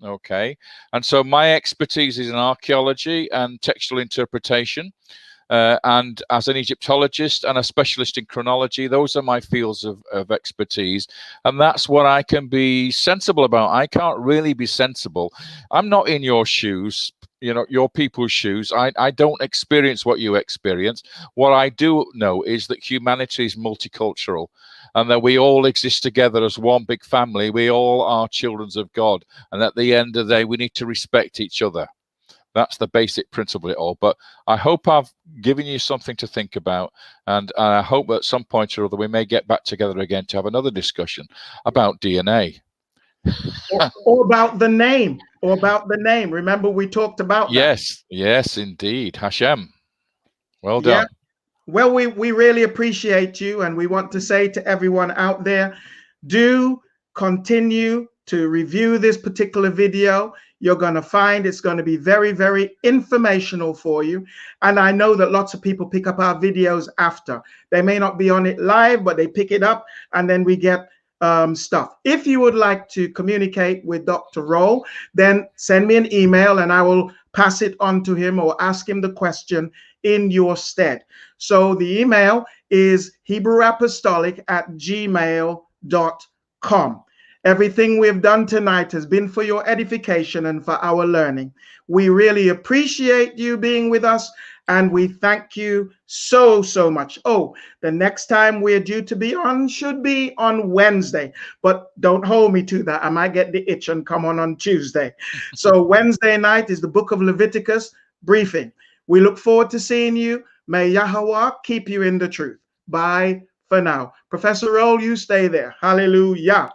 Okay. And so my expertise is in archaeology and textual interpretation. And as an Egyptologist and a specialist in chronology, those are my fields of expertise. And that's what I can be sensible about. I can't really be sensible. I'm not in your shoes, your people's shoes. I don't experience what you experience. What I do know is that humanity is multicultural and that we all exist together as one big family. We all are children of God. And at the end of the day, we need to respect each other. That's the basic principle of it all. But I hope I've given you something to think about. And I hope at some point or other we may get back together again to have another discussion about DNA. or about the name. Remember, we talked about that. Yes, indeed. Hashem. Well done. Well, we really appreciate you. And we want to say to everyone out there, do continue to review this particular video. You're going to find it's going to be very, very informational for you. And I know that lots of people pick up our videos after. They may not be on it live, but they pick it up and then we get stuff. If you would like to communicate with Dr. Rohl, then send me an email and I will pass it on to him or ask him the question in your stead. So the email is HebrewApostolic@gmail.com. Everything we've done tonight has been for your edification and for our learning. We really appreciate you being with us, and we thank you so, so much. Oh, the next time we're due to be on should be on Wednesday, but don't hold me to that. I might get the itch and come on Tuesday. So Wednesday night is the book of Leviticus briefing. We look forward to seeing you. May Yahweh keep you in the truth. Bye for now. Professor Rohl, you stay there. Hallelujah.